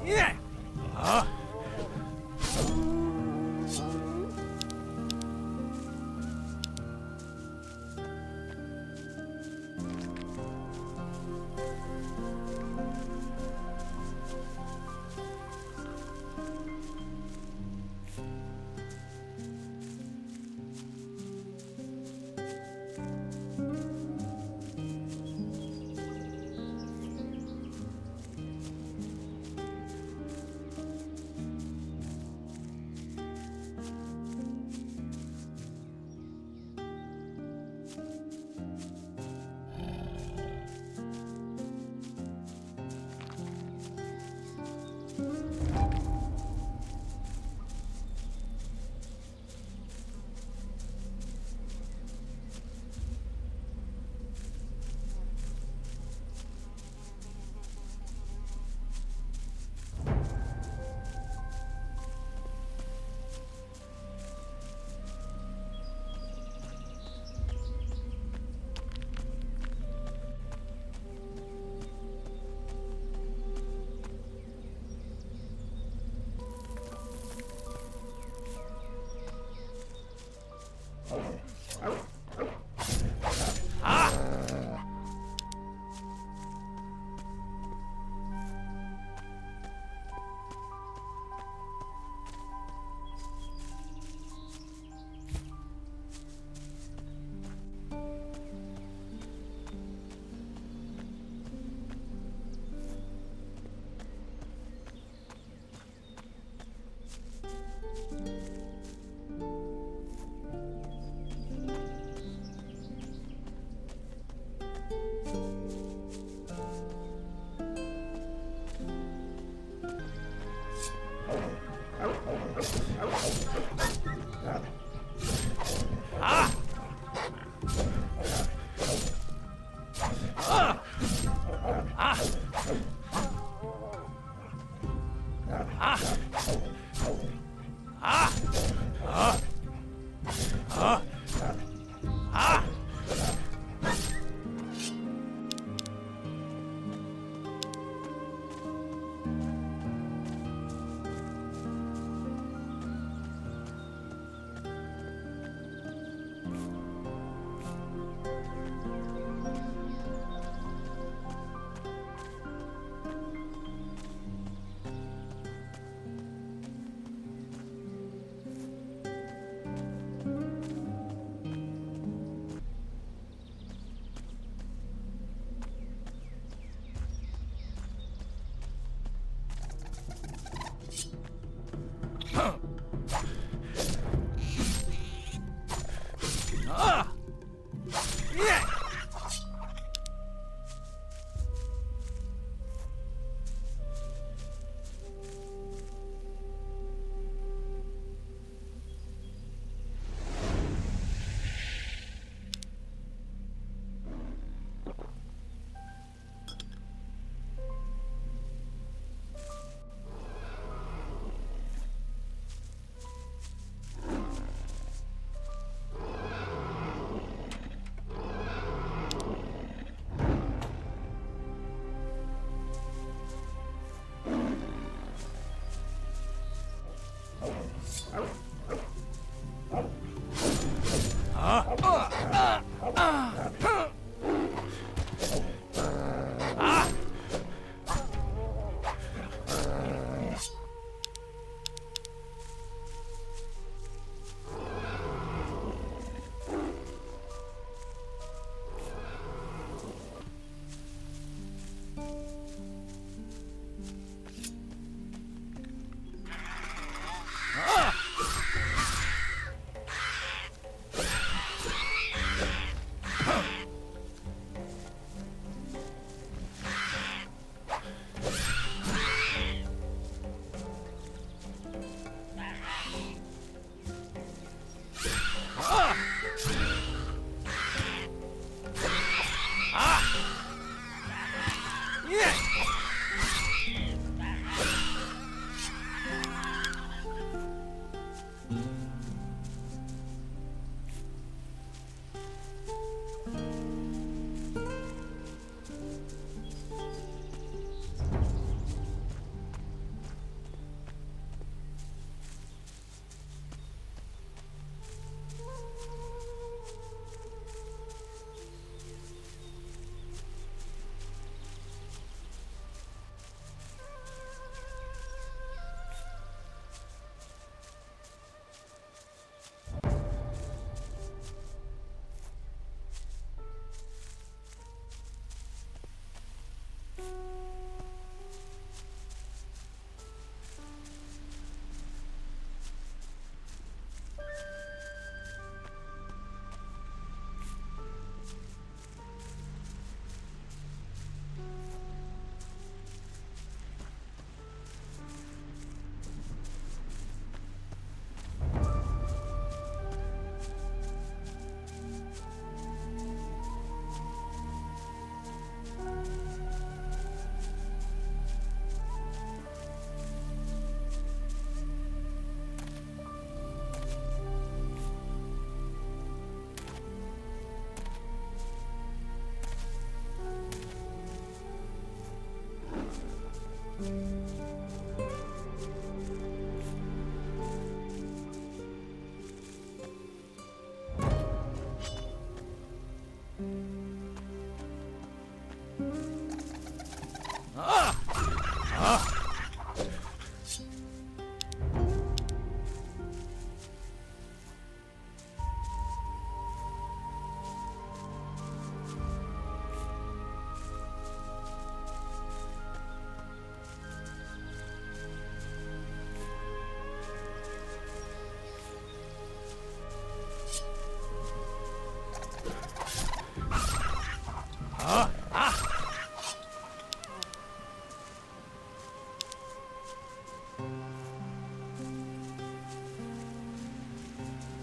Yeah.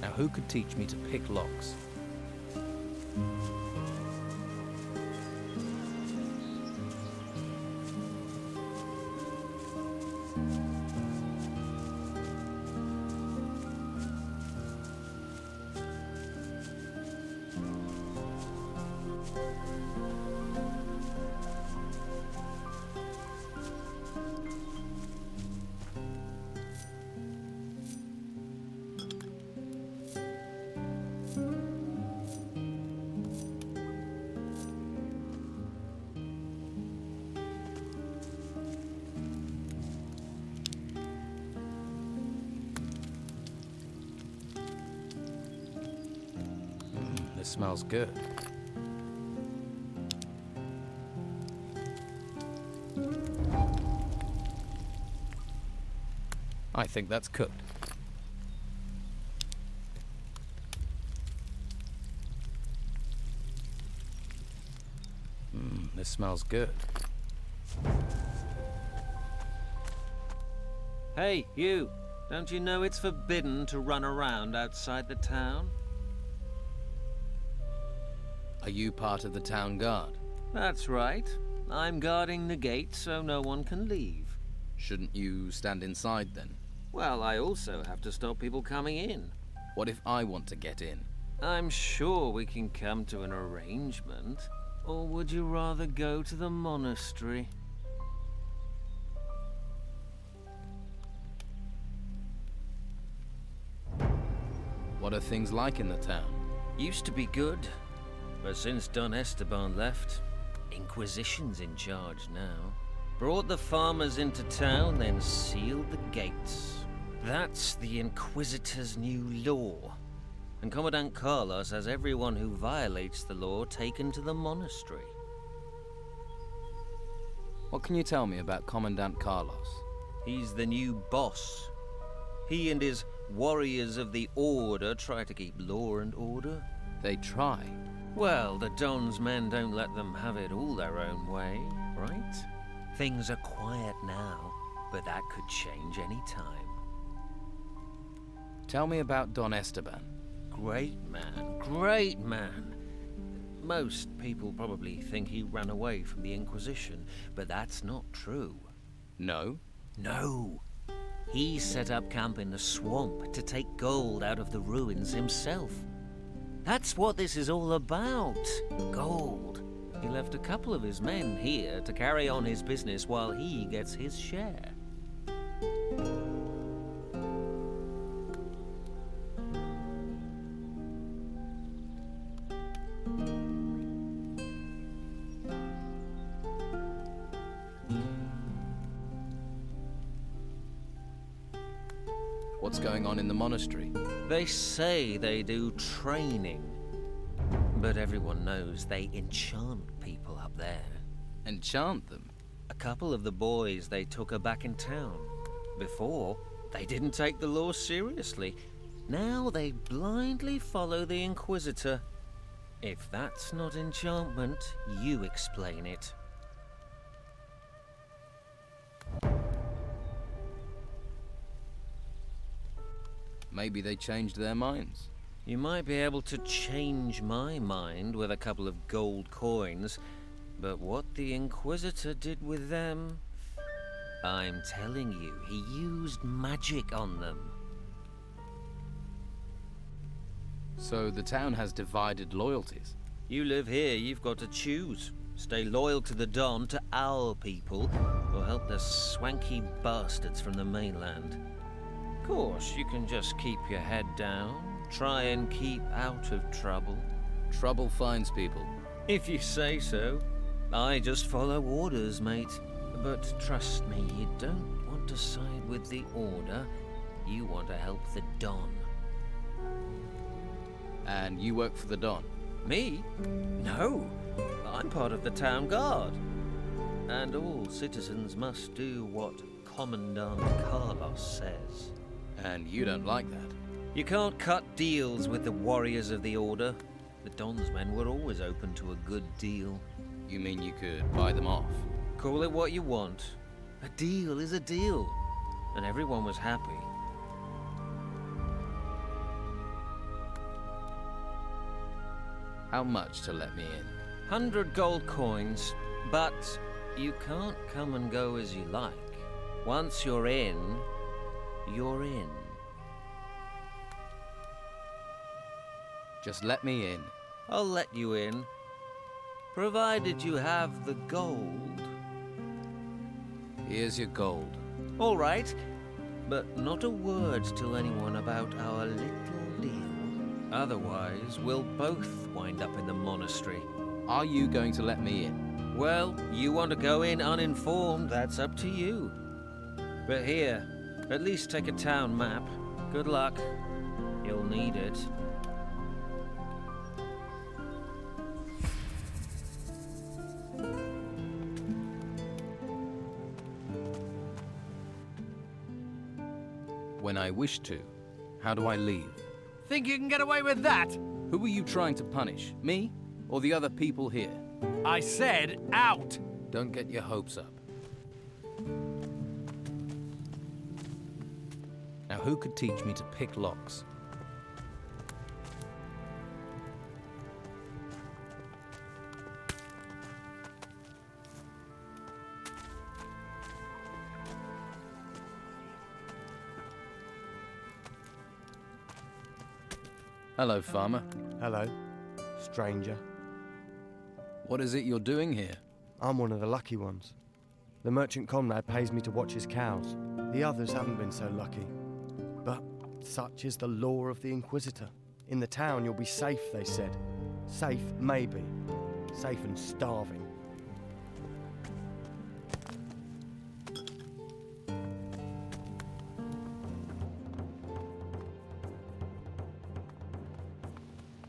Now who could teach me to pick locks? This smells good. I think that's cooked. This smells good. Hey, you! Don't you know it's forbidden to run around outside the town? Are you part of the town guard? That's right. I'm guarding the gate so no one can leave. Shouldn't you stand inside then? Well, I also have to stop people coming in. What if I want to get in? I'm sure we can come to an arrangement. Or would you rather go to the monastery? What are things like in the town? Used to be good. But since Don Esteban left, Inquisition's in charge now. Brought the farmers into town, then sealed the gates. That's the Inquisitor's new law. And Commandant Carlos has everyone who violates the law taken to the monastery. What can you tell me about Commandant Carlos? He's the new boss. He and his warriors of the Order try to keep law and order. They try? Well, the Don's men don't let them have it all their own way, right? Things are quiet now, but that could change any time. Tell me about Don Esteban. Great man. Most people probably think he ran away from the Inquisition, but that's not true. No? No. He set up camp in the swamp to take gold out of the ruins himself. That's what this is all about. Gold. He left a couple of his men here to carry on his business while he gets his share. What's going on in the monastery? They say they do training, but everyone knows they enchant people up there. Enchant them? A couple of the boys they took are back in town. Before, they didn't take the law seriously. Now they blindly follow the Inquisitor. If that's not enchantment, you explain it. Maybe they changed their minds. You might be able to change my mind with a couple of gold coins, but what the Inquisitor did with them... I'm telling you, he used magic on them. So the town has divided loyalties? You live here, you've got to choose. Stay loyal to the Don, to our people, or help the swanky bastards from the mainland. Of course, you can just keep your head down, try and keep out of trouble. Trouble finds people. If you say so. I just follow orders, mate. But trust me, you don't want to side with the Order. You want to help the Don. And you work for the Don? Me? No. I'm part of the town guard. And all citizens must do what Commandant Carlos says. And you don't like that? You can't cut deals with the warriors of the Order. The Don's men were always open to a good deal. You mean you could buy them off? Call it what you want. A deal is a deal. And everyone was happy. How much to let me in? 100 gold coins, but you can't come and go as you like. Once you're in, you're in. Just let me in. I'll let you in, provided you have the gold. Here's your gold. All right, but not a word to anyone about our little deal. Otherwise, we'll both wind up in the monastery. Are you going to let me in? Well, you want to go in uninformed, that's up to you. But here, at least take a town map. Good luck. You'll need it. When I wish to. How do I leave? Think you can get away with that? Who are you trying to punish? Me? Or the other people here? I said out! Don't get your hopes up. Now who could teach me to pick locks? Hello, farmer. Hello, stranger. What is it you're doing here? I'm one of the lucky ones. The merchant comrade pays me to watch his cows. The others haven't been so lucky. But such is the law of the Inquisitor. In the town you'll be safe, they said. Safe, maybe. Safe and starving.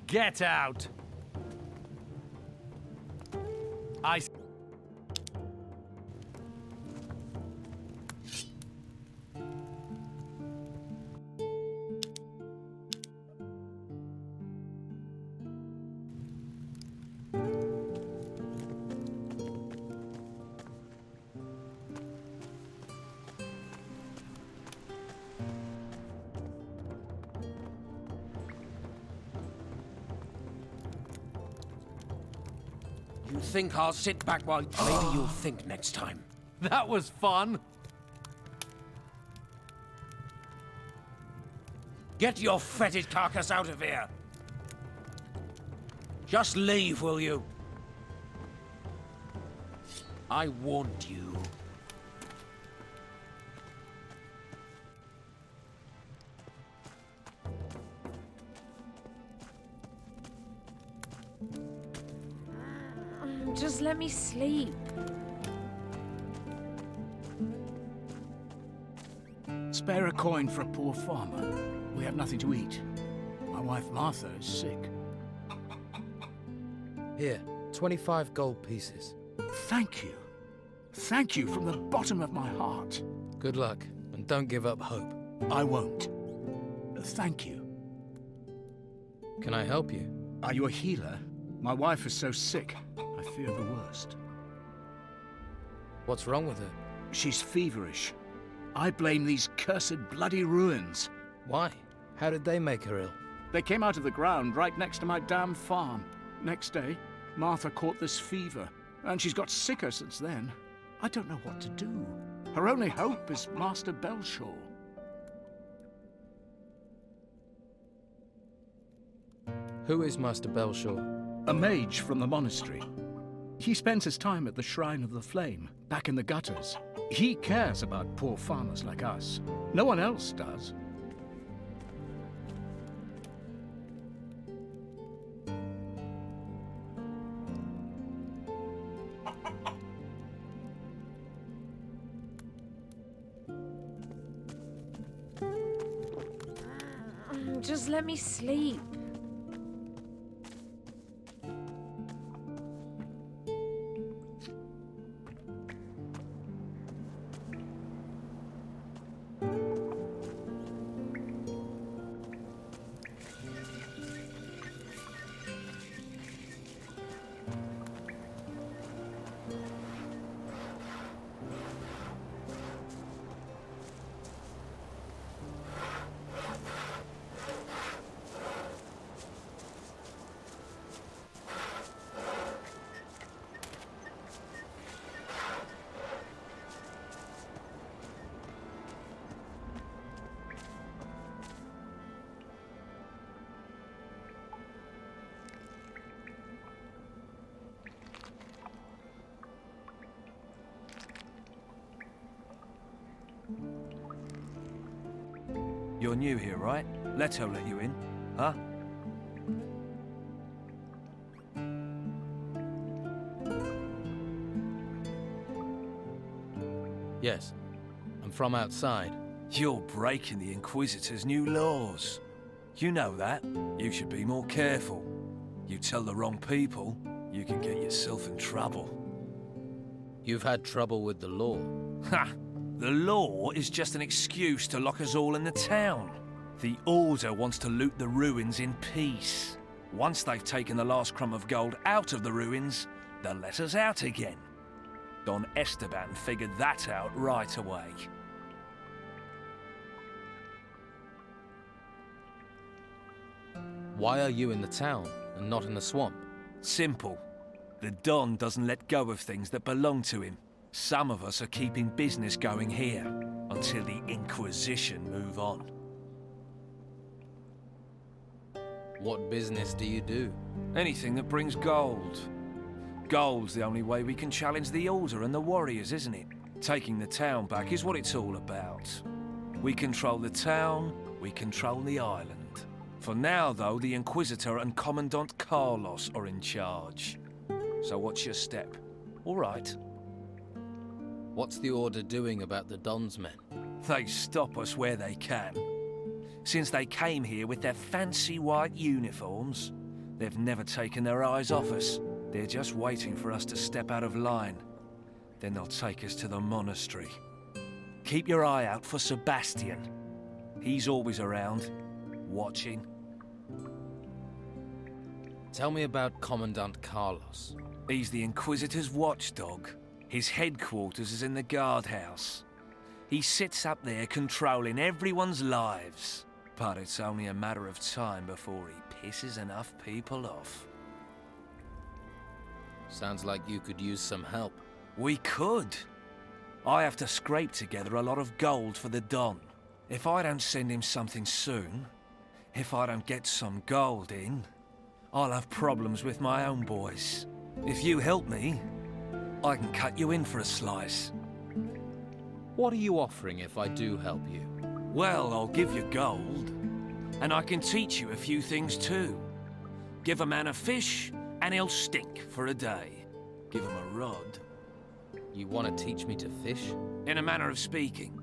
Get out! You think I'll sit back while... Maybe you'll think next time. That was fun! Get your fetid carcass out of here! Just leave, will you? I warned you. Just let me sleep. Spare a coin for a poor farmer. We have nothing to eat. My wife Martha is sick. Here, 25 gold pieces. Thank you. Thank you from the bottom of my heart. Good luck, and don't give up hope. I won't. Thank you. Can I help you? Are you a healer? My wife is so sick. I fear the worst. What's wrong with her? She's feverish. I blame these cursed bloody ruins. Why? How did they make her ill? They came out of the ground right next to my damn farm. Next day, Martha caught this fever, and she's got sicker since then. I don't know what to do. Her only hope is Master Belshore. Who is Master Belshore? A mage from the monastery. He spends his time at the Shrine of the Flame, back in the gutters. He cares about poor farmers like us. No one else does. Just let me sleep. You're new here, right? Leto let you in, huh? Yes. I'm from outside. You're breaking the Inquisitor's new laws. You know that. You should be more careful. You tell the wrong people, you can get yourself in trouble. You've had trouble with the law. Ha! The law is just an excuse to lock us all in the town. The Order wants to loot the ruins in peace. Once they've taken the last crumb of gold out of the ruins, they'll let us out again. Don Esteban figured that out right away. Why are you in the town and not in the swamp? Simple. The Don doesn't let go of things that belong to him. Some of us are keeping business going here until the Inquisition move on. What business do you do? Anything that brings gold. Gold's the only way we can challenge the Order and the warriors, isn't it? Taking the town back is what it's all about. We control the town, we control the island. For now, though, the Inquisitor and Commandant Carlos are in charge. So what's your step? All right. What's the Order doing about the Don's men? They stop us where they can. Since they came here with their fancy white uniforms, they've never taken their eyes off us. They're just waiting for us to step out of line. Then they'll take us to the monastery. Keep your eye out for Sebastian. He's always around, watching. Tell me about Commandant Carlos. He's the Inquisitor's watchdog. His headquarters is in the guardhouse. He sits up there controlling everyone's lives. But it's only a matter of time before he pisses enough people off. Sounds like you could use some help. We could. I have to scrape together a lot of gold for the Don. If I don't send him something soon, if I don't get some gold in, I'll have problems with my own boys. If you help me, I can cut you in for a slice. What are you offering if I do help you? Well, I'll give you gold, and I can teach you a few things too. Give a man a fish, and he'll stink for a day. Give him a rod. You want to teach me to fish? In a manner of speaking.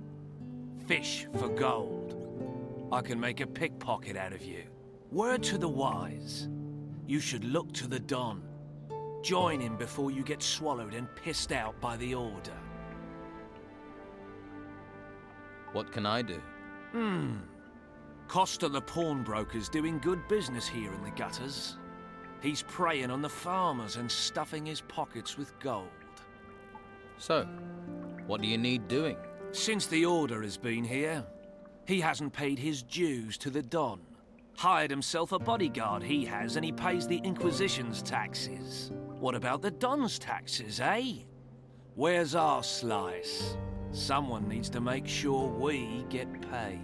Fish for gold. I can make a pickpocket out of you. Word to the wise. You should look to the Don. Join him before you get swallowed and pissed out by the Order. What can I do? Costa the pawnbroker's doing good business here in the gutters. He's preying on the farmers and stuffing his pockets with gold. So, what do you need doing? Since the Order has been here, he hasn't paid his dues to the Don. Hired himself a bodyguard, he has, and he pays the Inquisition's taxes. What about the Don's taxes, eh? Where's our slice? Someone needs to make sure we get paid.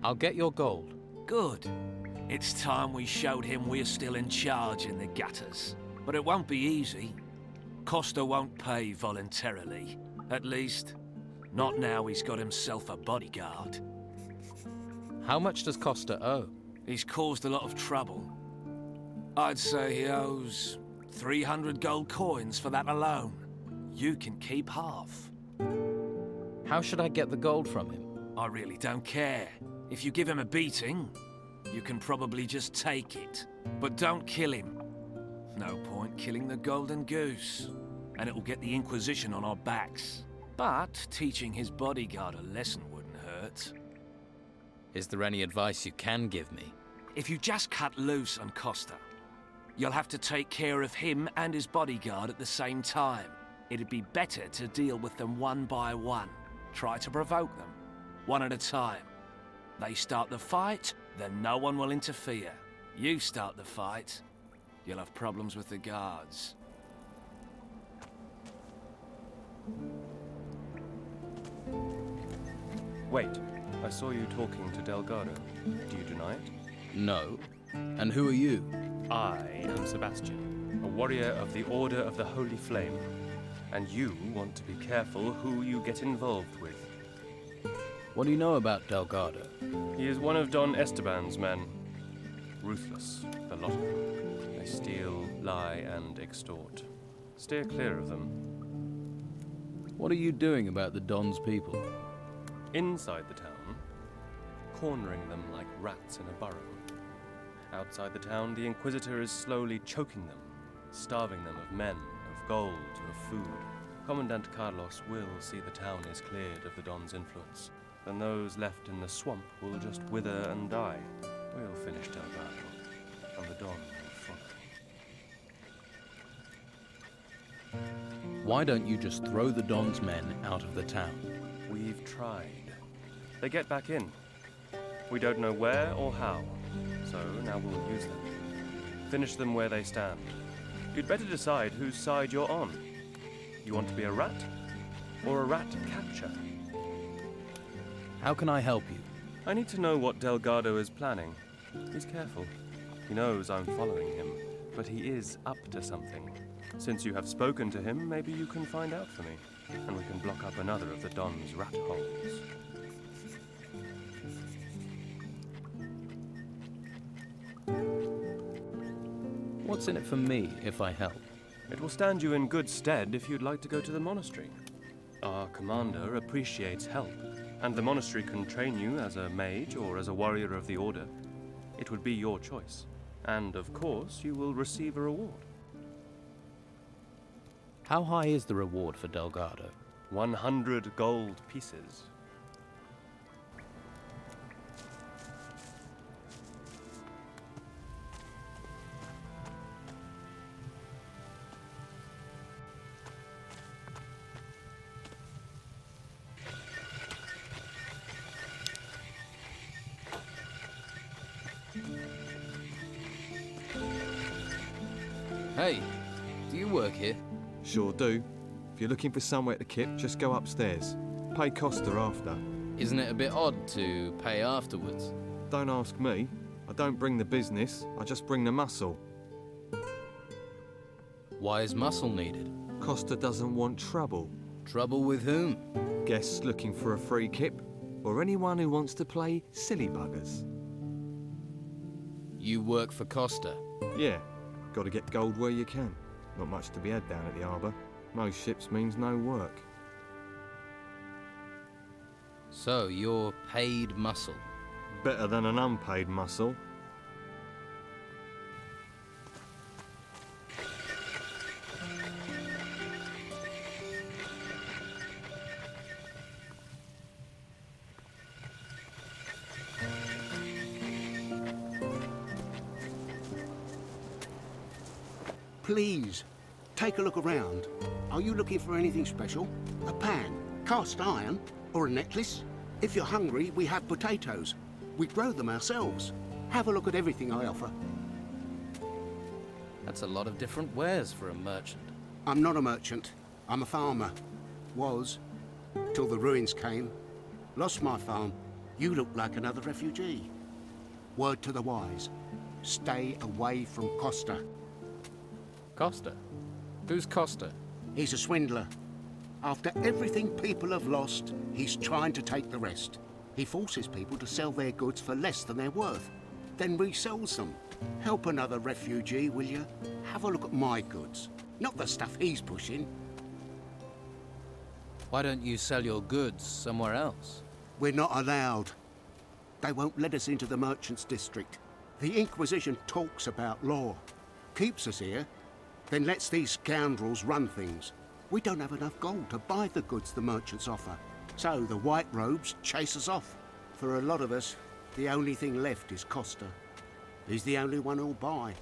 I'll get your gold. Good. It's time we showed him we're still in charge in the gutters. But it won't be easy. Costa won't pay voluntarily. At least, not now he's got himself a bodyguard. How much does Costa owe? He's caused a lot of trouble. I'd say he owes 300 gold coins for that alone. You can keep half. How should I get the gold from him? I really don't care. If you give him a beating, you can probably just take it. But don't kill him. No point killing the golden goose. And it will get the Inquisition on our backs. But teaching his bodyguard a lesson wouldn't hurt. Is there any advice you can give me? If you just cut loose on Costa, you'll have to take care of him and his bodyguard at the same time. It'd be better to deal with them one by one. Try to provoke them, one at a time. They start the fight, then no one will interfere. You start the fight, you'll have problems with the guards. Wait, I saw you talking to Delgado. Do you deny it? No. And who are you? I am Sebastian, a warrior of the Order of the Holy Flame. And you want to be careful who you get involved with. What do you know about Delgado? He is one of Don Esteban's men. Ruthless, the lot of them. They steal, lie, and extort. Steer clear of them. What are you doing about the Don's people? Inside the town, cornering them like rats in a burrow. Outside the town, the Inquisitor is slowly choking them, starving them of men, of gold, of food. Commandant Carlos will see the town is cleared of the Don's influence. Then those left in the swamp will just wither and die. We'll finish Delgado, and the Don will follow. Why don't you just throw the Don's men out of the town? We've tried. They get back in. We don't know where or how, so now we'll use them. Finish them where they stand. You'd better decide whose side you're on. You want to be a rat, or a rat catcher? How can I help you? I need to know what Delgado is planning. He's careful. He knows I'm following him, but he is up to something. Since you have spoken to him, maybe you can find out for me, and we can block up another of the Don's rat holes. What's in it for me if I help? It will stand you in good stead if you'd like to go to the monastery. Our commander appreciates help, and the monastery can train you as a mage or as a warrior of the Order. It would be your choice. And, of course, you will receive a reward. How high is the reward for Delgado? 100 gold pieces. Hey, do you work here? Sure do. If you're looking for somewhere to kip, just go upstairs. Pay Costa after. Isn't it a bit odd to pay afterwards? Don't ask me. I don't bring the business, I just bring the muscle. Why is muscle needed? Costa doesn't want trouble. Trouble with whom? Guests looking for a free kip, or anyone who wants to play silly buggers. You work for Costa? Yeah. Got to get gold where you can. Not much to be had down at the harbour. No ships means no work. So, you're paid muscle? Better than an unpaid muscle. Please, take a look around. Are you looking for anything special? A pan, cast iron, or a necklace? If you're hungry, we have potatoes. We grow them ourselves. Have a look at everything I offer. That's a lot of different wares for a merchant. I'm not a merchant. I'm a farmer. Was, till the ruins came. Lost my farm. You look like another refugee. Word to the wise. Stay away from Costa. Costa? Who's Costa? He's a swindler. After everything people have lost, he's trying to take the rest. He forces people to sell their goods for less than they're worth, then resells them. Help another refugee, will you? Have a look at my goods, not the stuff he's pushing. Why don't you sell your goods somewhere else? We're not allowed. They won't let us into the merchants' district. The Inquisition talks about law, keeps us here, then lets these scoundrels run things. We don't have enough gold to buy the goods the merchants offer, so the white robes chase us off. For a lot of us, the only thing left is Costa. He's the only one who'll buy.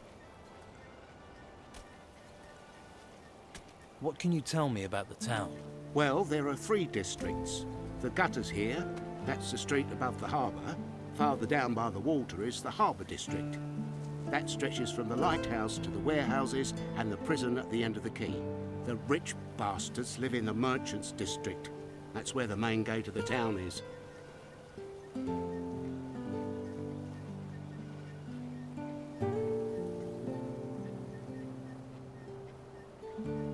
What can you tell me about the town? Well, there are 3 districts. The gutters here, that's the street above the harbour. Farther down by the water is the harbour district. That stretches from the lighthouse to the warehouses and the prison at the end of the quay. The rich bastards live in the merchants' district. That's where the main gate of the town is.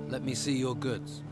Let me see your goods.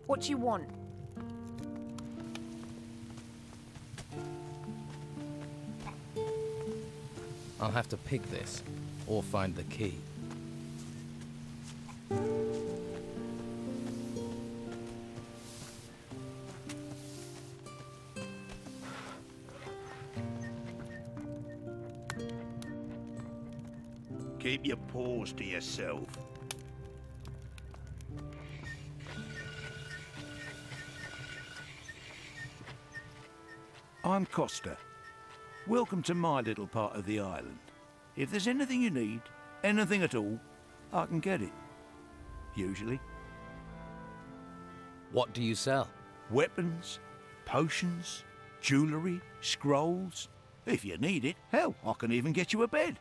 What do you want? I'll have to pick this, or find the key. Keep your paws to yourself. I'm Costa. Welcome to my little part of the island. If there's anything you need, anything at all, I can get it. Usually. What do you sell? Weapons, potions, jewellery, scrolls. If you need it, hell, I can even get you a bed.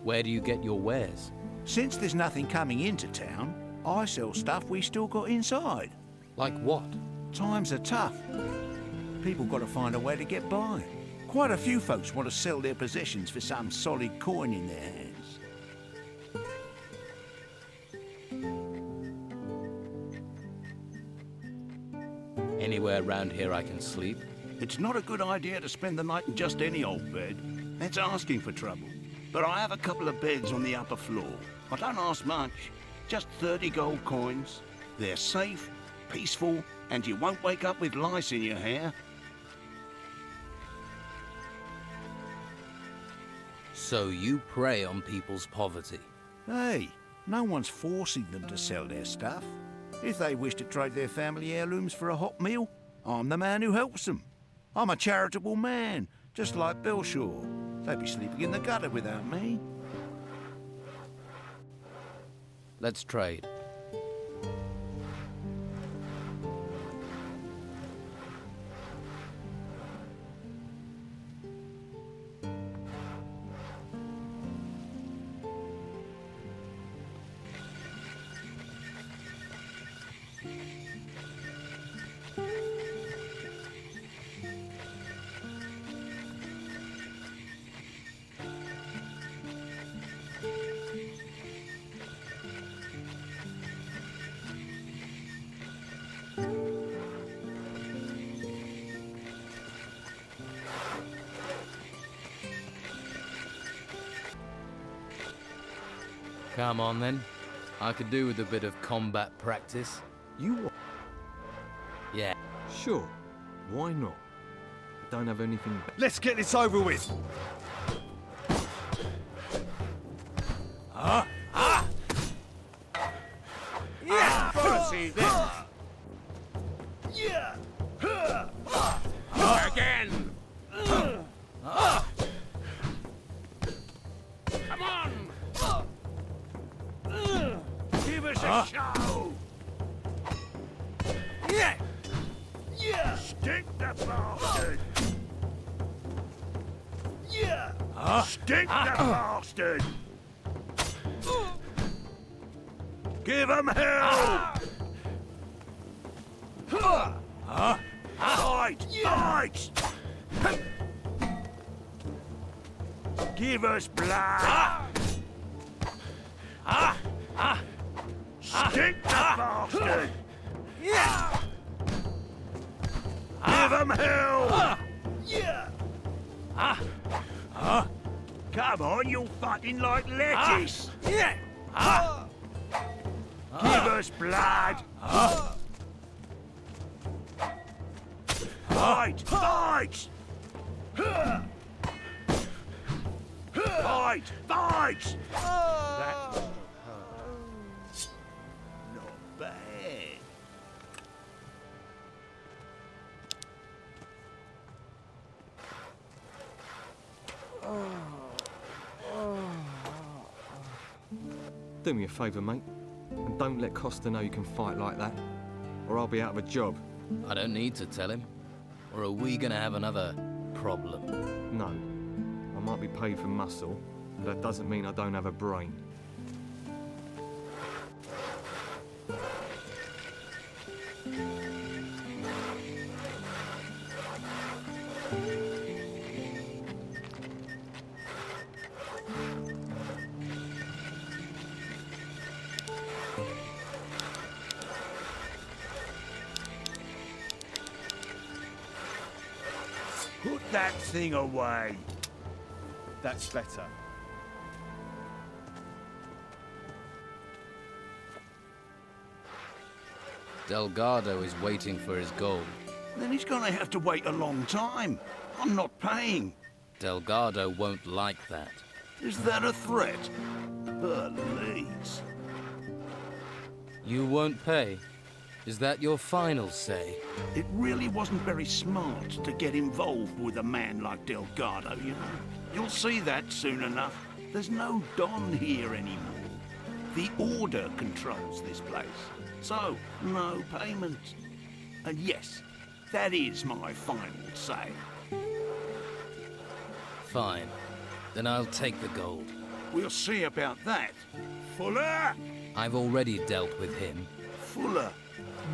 Where do you get your wares? Since there's nothing coming into town, I sell stuff we still got inside. Like what? Times are tough. People got to find a way to get by. Quite a few folks want to sell their possessions for some solid coin in their hands. Anywhere around here I can sleep? It's not a good idea to spend the night in just any old bed. That's asking for trouble. But I have a couple of beds on the upper floor. I don't ask much. Just 30 gold coins. They're safe, peaceful, and you won't wake up with lice in your hair. So you prey on people's poverty? Hey, no one's forcing them to sell their stuff. If they wish to trade their family heirlooms for a hot meal, I'm the man who helps them. I'm a charitable man, just like Belshore. They'd be sleeping in the gutter without me. Let's trade. Come on then. I could do with a bit of combat practice. You? Yeah. Sure. Why not? I don't have anything. Let's get this over with. Yeah! Fancy this! Yeah! Again! Come on! Give us a show! Yeah! Yeah! Stick the bastard! Yeah! Stick the bastard! Give him hell! Fight! Fight! Give us blood! Stick the bastard! Yeah! Give him hell! Yeah! Come on, you're fighting like lettuce! Yeah! Give us blood! Fight! Fight! Fight! Fight! That's not bad. Do me a favour, mate, and don't let Costa know you can fight like that, or I'll be out of a job. I don't need to tell him. Or are we gonna have another problem? No. I might be paid for muscle, but that doesn't mean I don't have a brain. Put that thing away. That's better. Delgado is waiting for his gold. Then he's gonna have to wait a long time. I'm not paying. Delgado won't like that. Is that a threat? Please. You won't pay? Is that your final say? It really wasn't very smart to get involved with a man like Delgado, you know. You'll see that soon enough. There's no Don here anymore. The Order controls this place. So, no payment. And yes, that is my final say. Fine. Then I'll take the gold. We'll see about that. Fuller! I've already dealt with him. Fuller,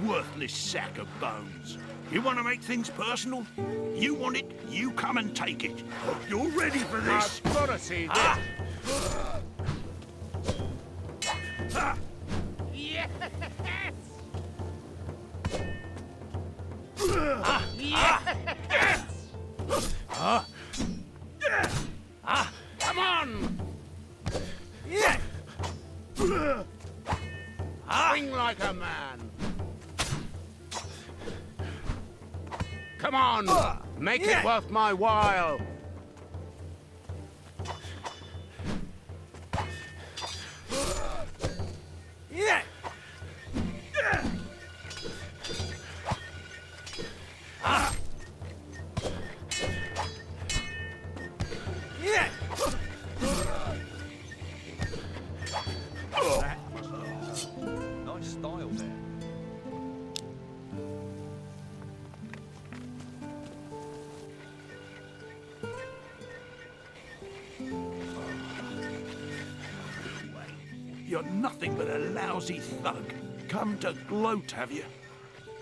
worthless sack of bones. You want to make things personal? You want it, you come and take it. Hope you're ready for this. I've got to see this. Yes! Come on! Yeah! Swing like a man. Come on! Make it worth my while. Yeah! Yeah! Nice style there. You're nothing but a lousy thug. Come to gloat, have you?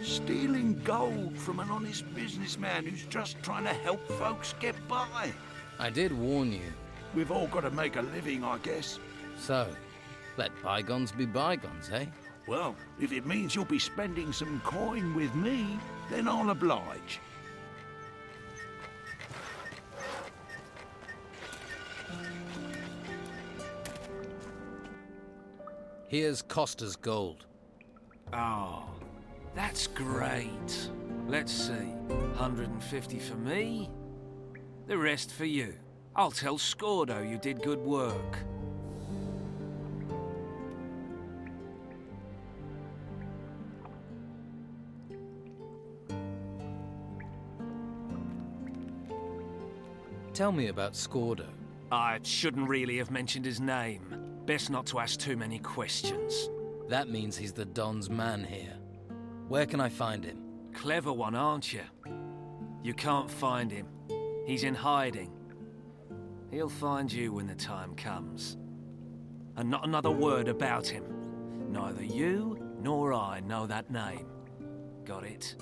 Stealing gold from an honest businessman who's just trying to help folks get by. I did warn you. We've all got to make a living, I guess. So, let bygones be bygones, eh? Well, if it means you'll be spending some coin with me, then I'll oblige. Here's Costa's gold. Oh, that's great. Let's see. 150 for me, the rest for you. I'll tell Scordo you did good work. Tell me about Scordo. I shouldn't really have mentioned his name. Best not to ask too many questions. That means he's the Don's man here. Where can I find him? Clever one, aren't you? You can't find him. He's in hiding. He'll find you when the time comes. And not another word about him. Neither you nor I know that name. Got it?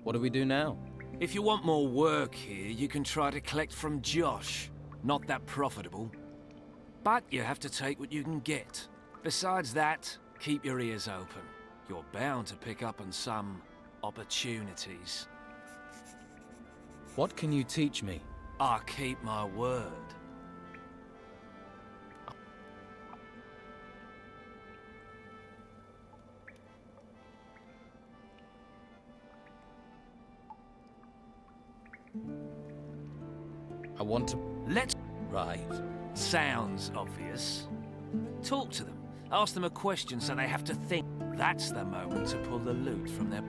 What do we do now? If you want more work here, you can try to collect from Josh. Not that profitable. But you have to take what you can get. Besides that, keep your ears open. You're bound to pick up on some opportunities. What can you teach me? I keep my word. I want to... Let's... Right. Sounds obvious. Talk to them. Ask them a question so they have to think. That's the moment to pull the loot from their...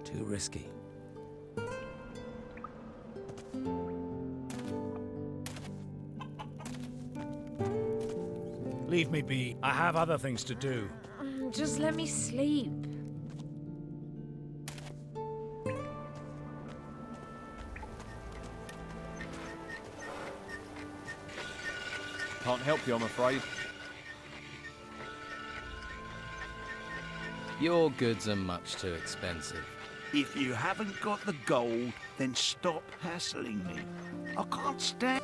Too risky. Leave me be. I have other things to do. Just let me sleep. Can't help you, I'm afraid. Your goods are much too expensive. If you haven't got the gold, then stop hassling me. I can't stand...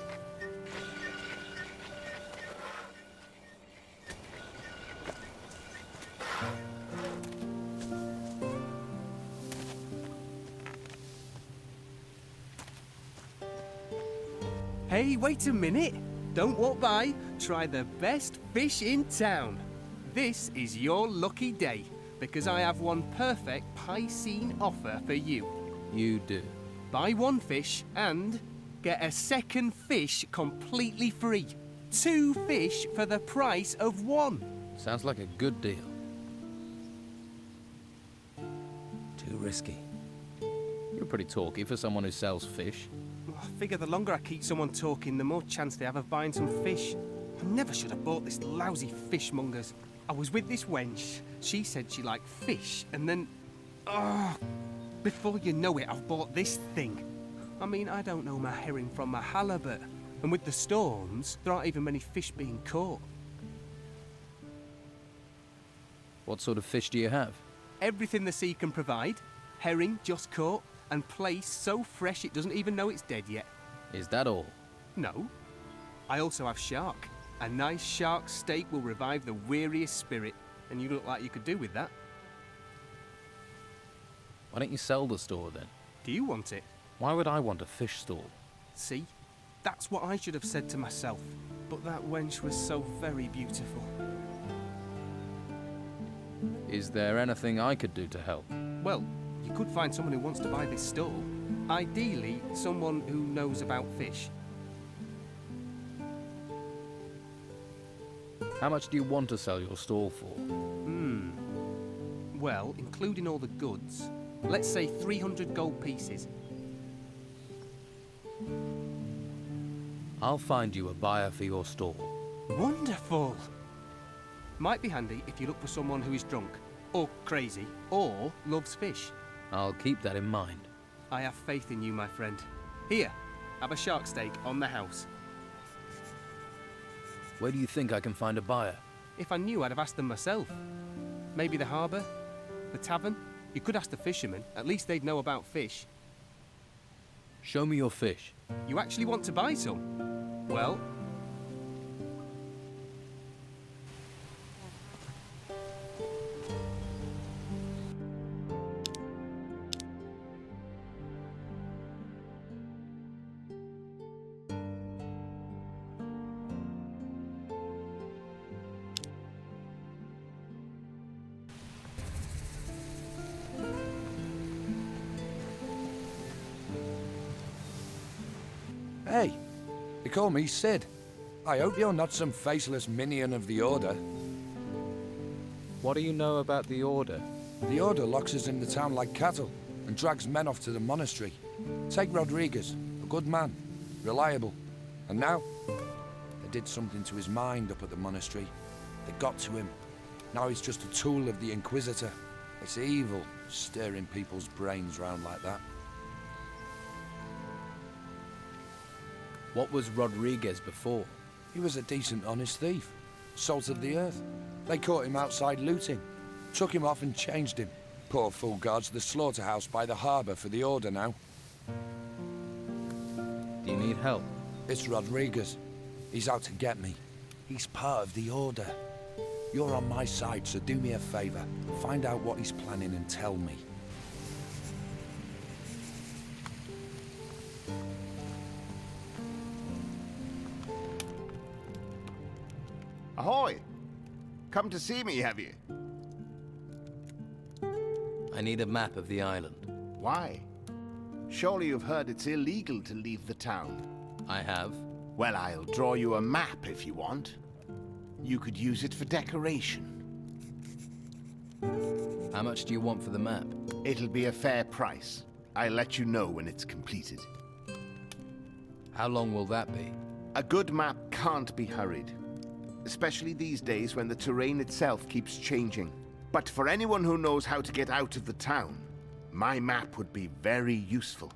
Hey, wait a minute. Don't walk by. Try the best fish in town. This is your lucky day, because I have one perfect Piscine offer for you. You do. Buy one fish and get a second fish completely free. 2 fish for the price of 1. Sounds like a good deal. Too risky. You're pretty talky for someone who sells fish. I figure the longer I keep someone talking, the more chance they have of buying some fish. I never should have bought this lousy fishmonger's. I was with this wench. She said she liked fish, and then... before you know it, I've bought this thing. I mean, I don't know my herring from my halibut. And with the storms, there aren't even many fish being caught. What sort of fish do you have? Everything the sea can provide. Herring just caught, and plaice so fresh it doesn't even know it's dead yet. Is that all? No. I also have shark. A nice shark steak will revive the weariest spirit, and you look like you could do with that. Why don't you sell the store then? Do you want it? Why would I want a fish stall? See? That's what I should have said to myself. But that wench was so very beautiful. Is there anything I could do to help? Well, you could find someone who wants to buy this stall. Ideally, someone who knows about fish. How much do you want to sell your stall for? Well, including all the goods, let's say 300 gold pieces. I'll find you a buyer for your stall. Wonderful! Might be handy if you look for someone who is drunk, or crazy, or loves fish. I'll keep that in mind. I have faith in you, my friend. Here, have a shark steak on the house. Where do you think I can find a buyer? If I knew, I'd have asked them myself. Maybe the harbour? The tavern? You could ask the fishermen. At least they'd know about fish. Show me your fish. You actually want to buy some? Well... Hey, they call me Sid. I hope you're not some faceless minion of the Order. What do you know about the Order? The Order locks us in the town like cattle and drags men off to the monastery. Take Rodriguez, a good man, reliable. And now, they did something to his mind up at the monastery. They got to him. Now he's just a tool of the Inquisitor. It's evil, stirring people's brains round like that. What was Rodriguez before? He was a decent, honest thief. Salt of the earth. They caught him outside looting. Took him off and changed him. Poor fool guards the slaughterhouse by the harbour for the Order now. Do you need help? It's Rodriguez. He's out to get me. He's part of the Order. You're on my side, so do me a favour. Find out what he's planning and tell me. Ahoy! Come to see me, have you? I need a map of the island. Why? Surely you've heard it's illegal to leave the town. I have. Well, I'll draw you a map if you want. You could use it for decoration. How much do you want for the map? It'll be a fair price. I'll let you know when it's completed. How long will that be? A good map can't be hurried. Especially these days when the terrain itself keeps changing. But for anyone who knows how to get out of the town, my map would be very useful.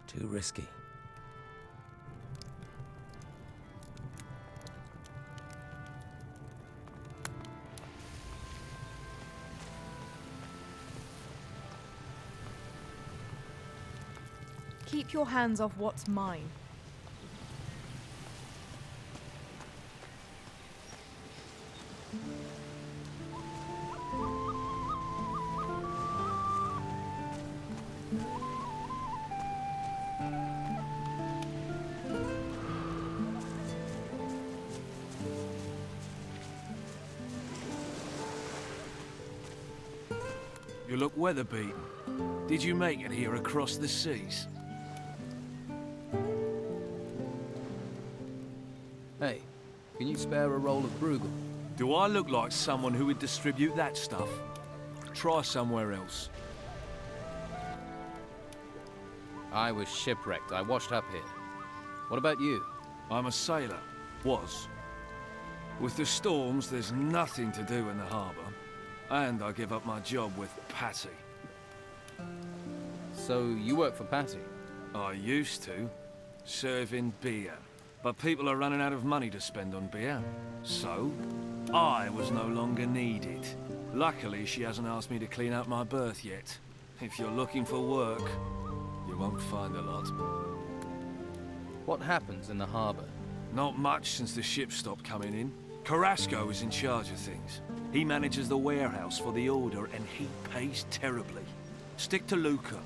Too risky. Keep your hands off what's mine. You look weather-beaten. Did you make it here across the seas? Hey, can you spare a roll of Bruegel? Do I look like someone who would distribute that stuff? Try somewhere else. I was shipwrecked. I washed up here. What about you? I'm a sailor. Was. With the storms, there's nothing to do in the harbour. And I give up my job with Patty. So you work for Patty? I used to. Serving beer. But people are running out of money to spend on beer. So, I was no longer needed. Luckily, she hasn't asked me to clean out my berth yet. If you're looking for work, you won't find a lot. What happens in the harbour? Not much since the ships stopped coming in. Carrasco is in charge of things. He manages the warehouse for the Order, and he pays terribly. Stick to Luca.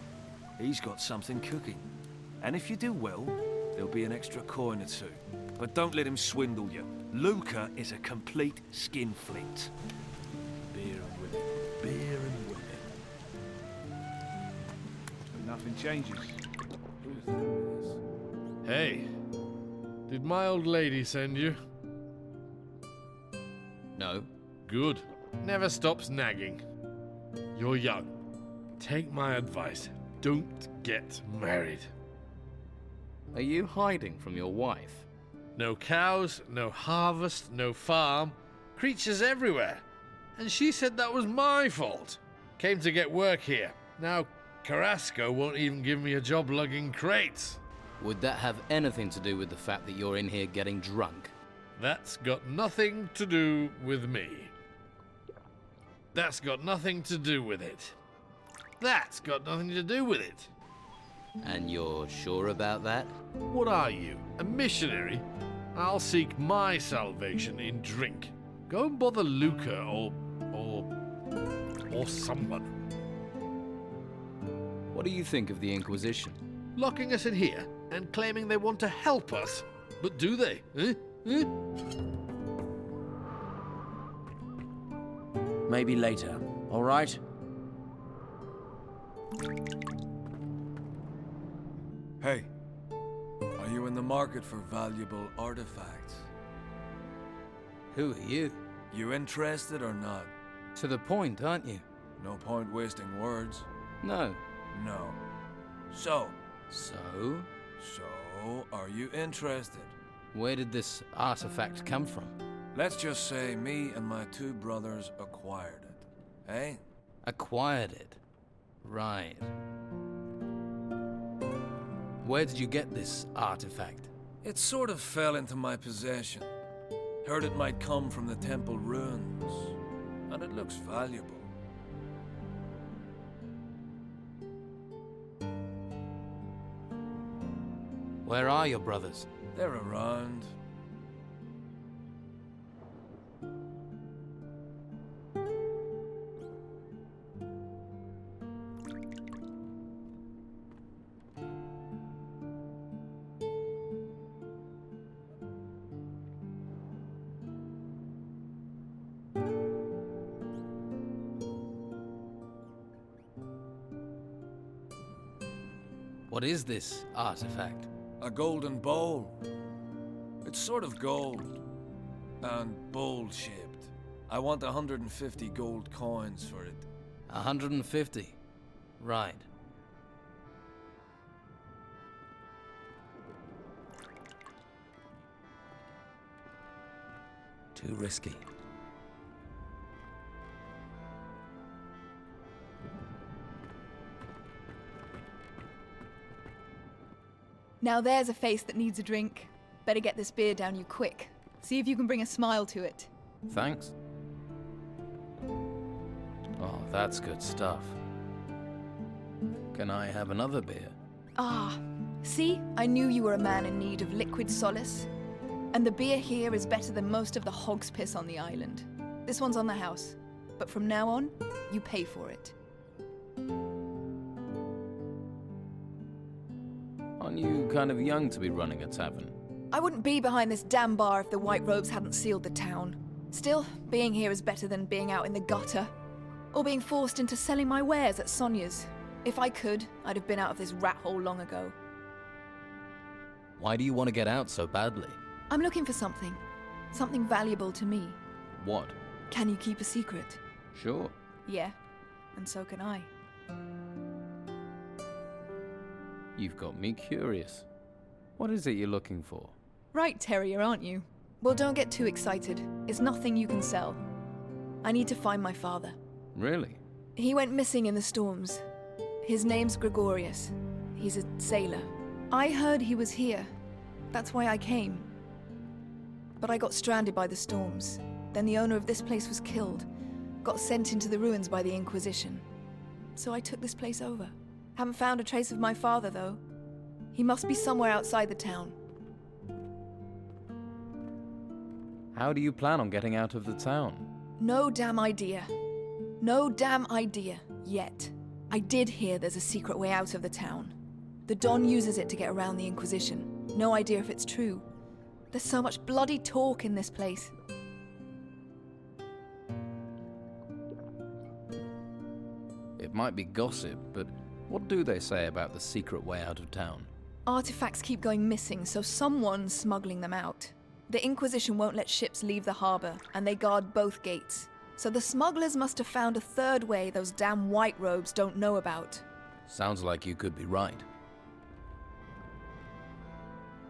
He's got something cooking. And if you do well, there'll be an extra coin or two. But don't let him swindle you. Luca is a complete skinflint. Beer and women. Beer and women. But nothing changes. Hey, did my old lady send you? No. Good. Never stops nagging. You're young. Take my advice. Don't get married. Are you hiding from your wife? No cows, no harvest, no farm. Creatures everywhere. And she said that was my fault. Came to get work here. Now, Carrasco won't even give me a job lugging crates. Would that have anything to do with the fact that you're in here getting drunk? That's got nothing to do with me. That's got nothing to do with it. That's got nothing to do with it. And you're sure about that? What are you, a missionary? I'll seek my salvation in drink. Go and bother Luca or someone. What do you think of the Inquisition? Locking us in here and claiming they want to help us. But do they? Maybe later, all right? Hey, are you in the market for valuable artifacts? Who are you? You interested or not? To the point, aren't you? No point wasting words. No. No. So? So, are you interested? where did this artifact come from? Let's just say me and my two brothers acquired it, eh? Acquired it? Right. Where did you get this artifact? It sort of fell into my possession. Heard it might come from the temple ruins, and it looks valuable. Where are your brothers? They're around. What is this artifact? A golden bowl. It's sort of gold. And bowl-shaped. I want 150 gold coins for it. 150? Right. Too risky. Now there's a face that needs a drink. Better get this beer down you quick. See if you can bring a smile to it. Thanks. Oh, that's good stuff. Can I have another beer? Ah, see? I knew you were a man in need of liquid solace. And the beer here is better than most of the hog's piss on the island. This one's on the house. But from now on, you pay for it. Aren't you kind of young to be running a tavern? I wouldn't be behind this damn bar if the White Robes hadn't sealed the town. Still, being here is better than being out in the gutter. Or being forced into selling my wares at Sonia's. If I could, I'd have been out of this rat hole long ago. Why do you want to get out so badly? I'm looking for something. Something valuable to me. What? Can you keep a secret? Sure. Yeah, and so can I. You've got me curious. What is it you're looking for? Right, Terrier, aren't you? Well, don't get too excited. It's nothing you can sell. I need to find my father. Really? He went missing in the storms. His name's Gregorius. He's a sailor. I heard he was here. That's why I came. But I got stranded by the storms. Then the owner of this place was killed. Got sent into the ruins by the Inquisition. So I took this place over. Haven't found a trace of my father, though. He must be somewhere outside the town. How do you plan on getting out of the town? No damn idea. No damn idea. Yet. I did hear there's a secret way out of the town. The Don uses it to get around the Inquisition. No idea if it's true. There's so much bloody talk in this place. It might be gossip, but what do they say about the secret way out of town? Artifacts keep going missing, so someone's smuggling them out. The Inquisition won't let ships leave the harbor, and they guard both gates. So the smugglers must have found a third way those damn white robes don't know about. Sounds like you could be right.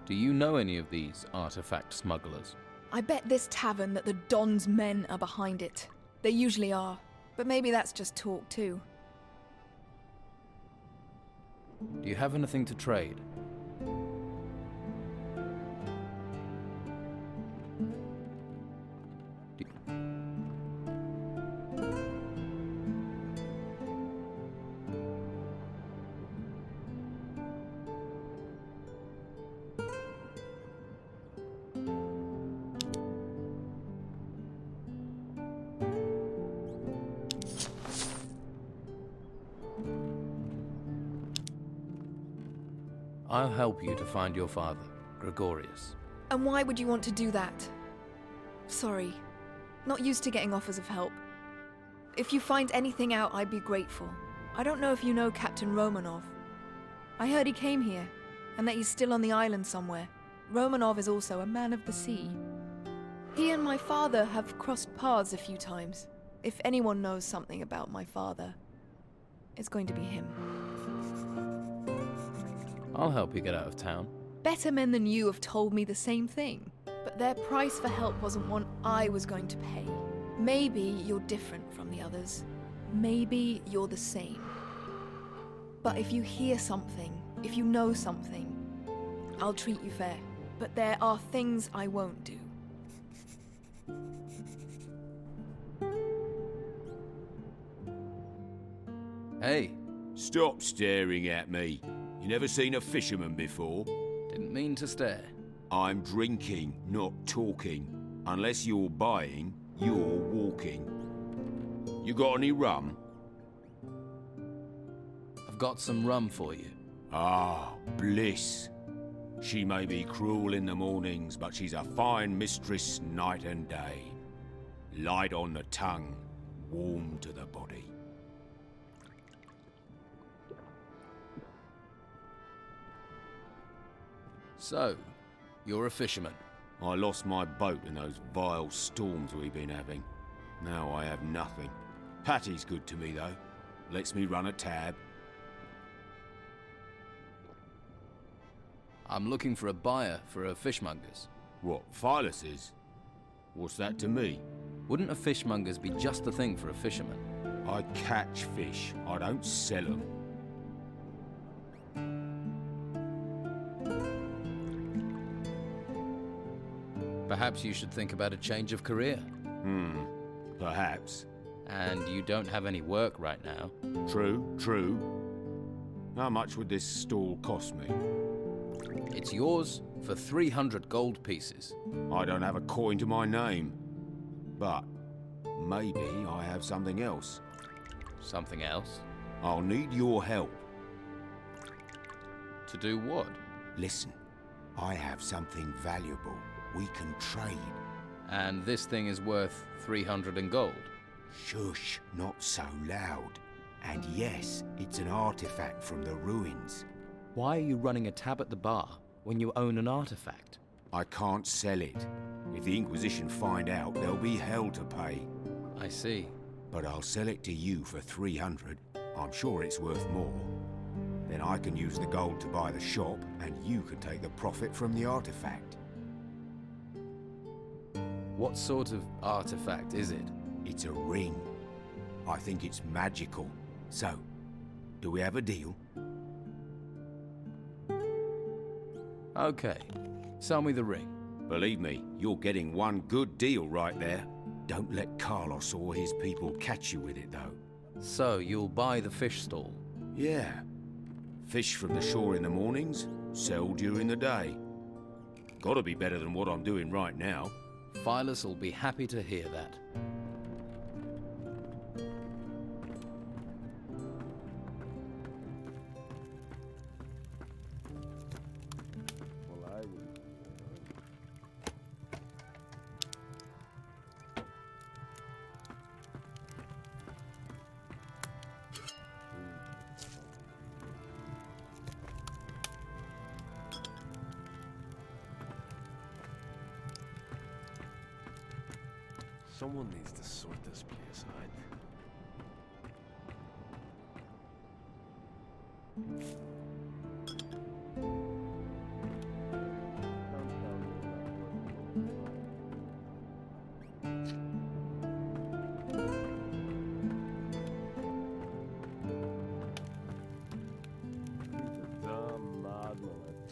Do you know any of these artifact smugglers? I bet this tavern that the Don's men are behind it. They usually are, but maybe that's just talk too. Do you have anything to trade? I'll help you to find your father, Gregorius. And why would you want to do that? Sorry. Not used to getting offers of help. If you find anything out, I'd be grateful. I don't know if you know Captain Romanov. I heard he came here, and that he's still on the island somewhere. Romanov is also a man of the sea. He and my father have crossed paths a few times. If anyone knows something about my father, it's going to be him. I'll help you get out of town. Better men than you have told me the same thing, but their price for help wasn't one I was going to pay. Maybe you're different from the others. Maybe you're the same. But if you hear something, if you know something, I'll treat you fair. But there are things I won't do. Hey. Stop staring at me. You never seen a fisherman before? Didn't mean to stare. I'm drinking, not talking. Unless you're buying, you're walking. You got any rum? I've got some rum for you. Ah, bliss. She may be cruel in the mornings, but she's a fine mistress night and day. Light on the tongue, warm to the body. So, you're a fisherman? I lost my boat in those vile storms we've been having. Now I have nothing. Patty's good to me, though. Lets me run a tab. I'm looking for a buyer for a fishmonger's. What, Philus's? What's that to me? Wouldn't a fishmonger's be just the thing for a fisherman? I catch fish. I don't sell them. Perhaps you should think about a change of career. Perhaps. And you don't have any work right now. True. How much would this stall cost me? It's yours for 300 gold pieces. I don't have a coin to my name. But maybe I have something else. Something else? I'll need your help. To do what? Listen, I have something valuable. We can trade. And this thing is worth 300 in gold? Shush, not so loud. And yes, it's an artifact from the ruins. Why are you running a tab at the bar when you own an artifact? I can't sell it. If the Inquisition find out, there'll be hell to pay. I see. But I'll sell it to you for 300. I'm sure it's worth more. Then I can use the gold to buy the shop, and you can take the profit from the artifact. What sort of artifact is it? It's a ring. I think it's magical. So, do we have a deal? Okay. Sell me the ring. Believe me, you're getting one good deal right there. Don't let Carlos or his people catch you with it, though. So, you'll buy the fish stall? Yeah. Fish from the shore in the mornings, sell during the day. Gotta be better than what I'm doing right now. Phyllis will be happy to hear that. Someone needs to sort this place out.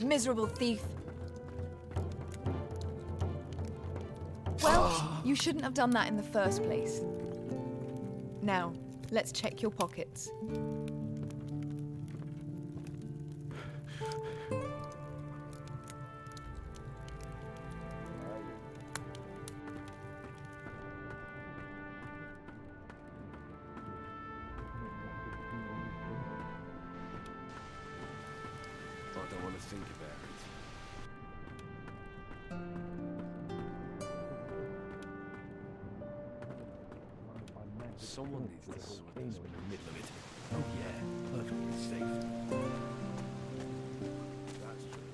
Miserable thief. Well, you shouldn't have done that in the first place. Now, let's check your pockets. I don't want to think about it. Someone needs to sort this in the middle of it. Oh yeah, perfectly safe. That's true.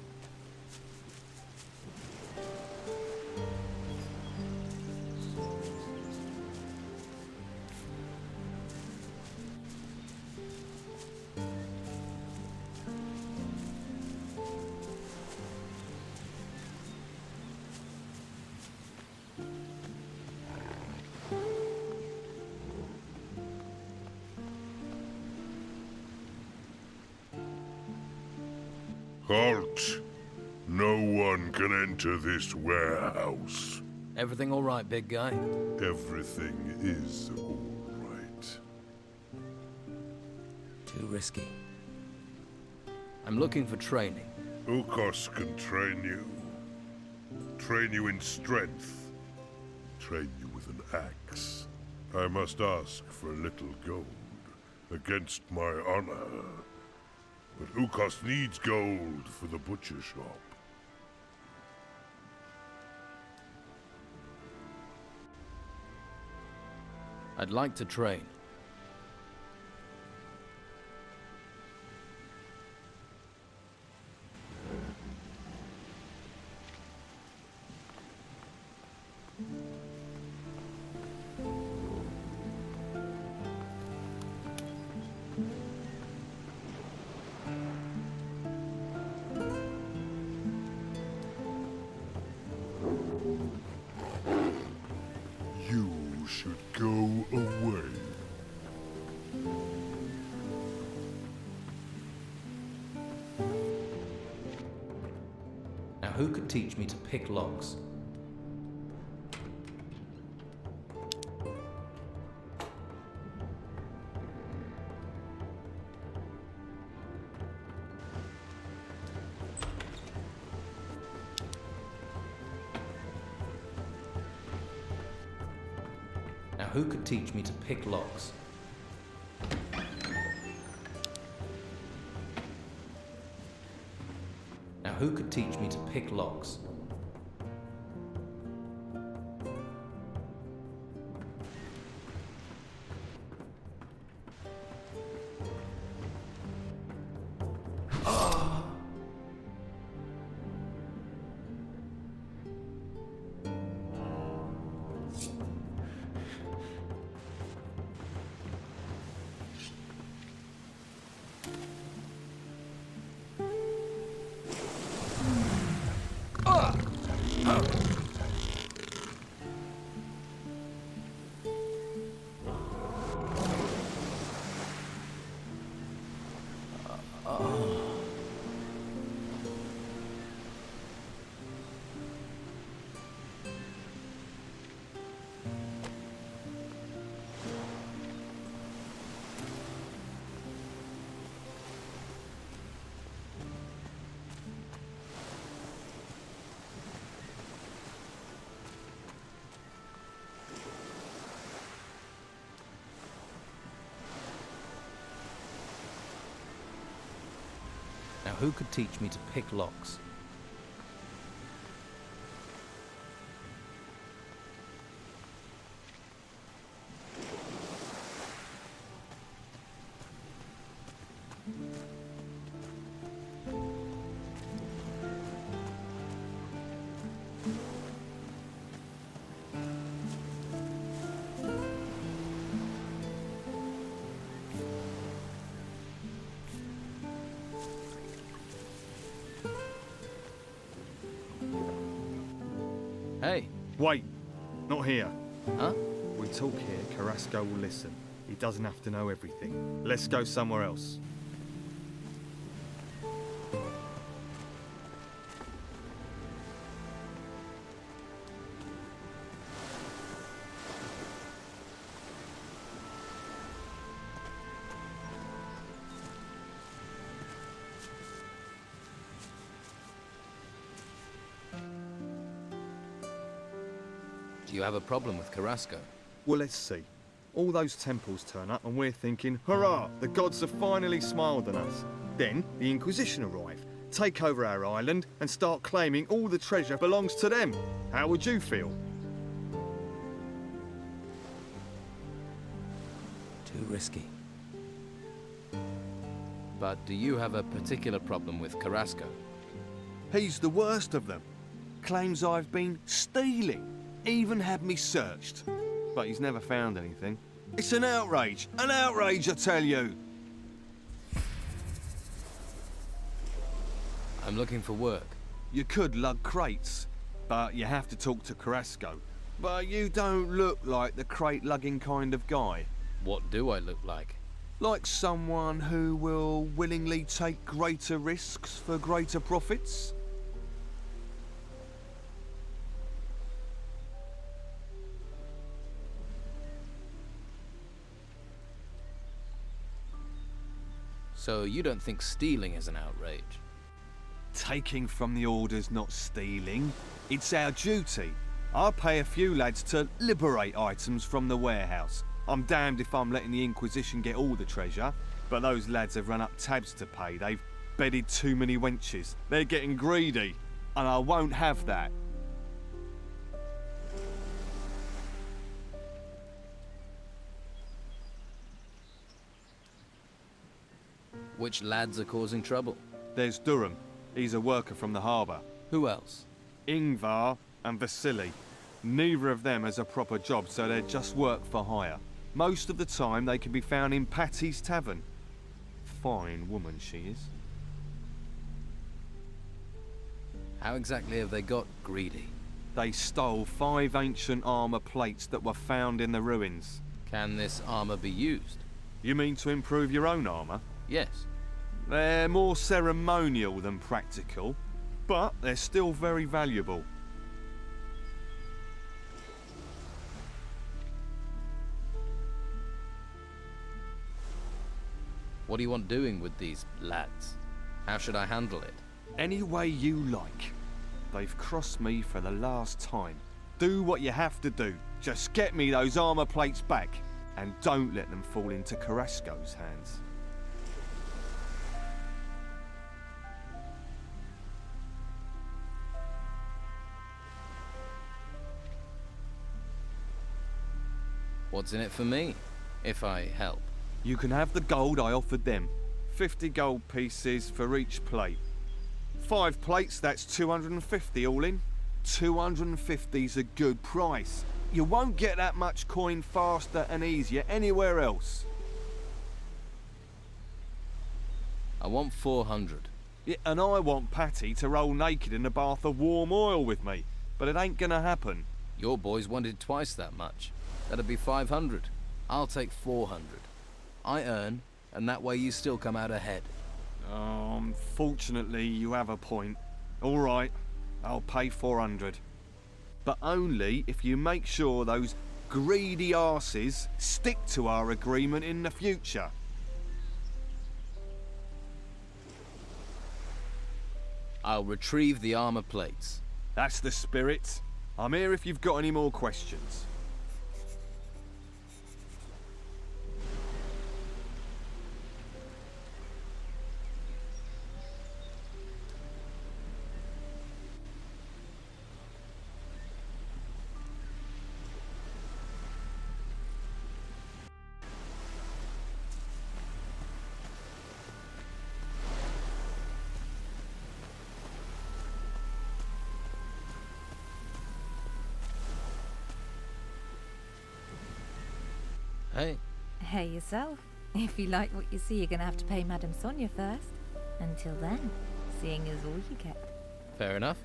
Halt! No one can enter this warehouse. Everything all right, big guy? Everything is all right. Too risky. I'm looking for training. Ukos can train you. Train you in strength. Train you with an axe. I must ask for a little gold, against my honor. But Ukos needs gold for the butcher shop. I'd like to train. You should go away. Now who could teach me to pick locks? Now who could teach me to pick locks? Now who could teach me to pick locks? Now, who could teach me to pick locks? Hey. Wait. Not here. Huh? We talk here, Carrasco will listen. He doesn't have to know everything. Let's go somewhere else. Do you have a problem with Carrasco? Well, let's see. All those temples turn up and we're thinking, hurrah, the gods have finally smiled on us. Then the Inquisition arrive, take over our island and start claiming all the treasure belongs to them. How would you feel? Too risky. But do you have a particular problem with Carrasco? He's the worst of them. Claims I've been stealing. Even had me searched. But he's never found anything. It's an outrage! An outrage, I tell you! I'm looking for work. You could lug crates, but you have to talk to Carrasco. But you don't look like the crate-lugging kind of guy. What do I look like? Like someone who will willingly take greater risks for greater profits? So you don't think stealing is an outrage? Taking from the Order's not stealing. It's our duty. I'll pay a few lads to liberate items from the warehouse. I'm damned if I'm letting the Inquisition get all the treasure, but those lads have run up tabs to pay. They've bedded too many wenches. They're getting greedy, and I won't have that. Which lads are causing trouble? There's Durham. He's a worker from the harbour. Who else? Ingvar and Vasily. Neither of them has a proper job, so they're just work for hire. Most of the time they can be found in Patty's Tavern. Fine woman she is. How exactly have they got greedy? They stole 5 ancient armour plates that were found in the ruins. Can this armour be used? You mean to improve your own armour? Yes. They're more ceremonial than practical, but they're still very valuable. What do you want doing with these lads? How should I handle it? Any way you like. They've crossed me for the last time. Do what you have to do. Just get me those armour plates back, and don't let them fall into Carrasco's hands. What's in it for me, if I help? You can have the gold I offered them. 50 gold pieces for each plate. 5 plates, that's 250 all in. 250's a good price. You won't get that much coin faster and easier anywhere else. I want 400. Yeah, and I want Patty to roll naked in a bath of warm oil with me. but it ain't gonna happen. Your boys wanted twice that much. That'd be 500. I'll take 400. I earn, and that way you still come out ahead. Fortunately, you have a point. All right, I'll pay 400. But only if you make sure those greedy arses stick to our agreement in the future. I'll retrieve the armor plates. That's the spirit. I'm here if you've got any more questions. Hey. Hey yourself. If you like what you see, you're gonna have to pay Madame Sonia first. Until then, seeing is all you get. Fair enough.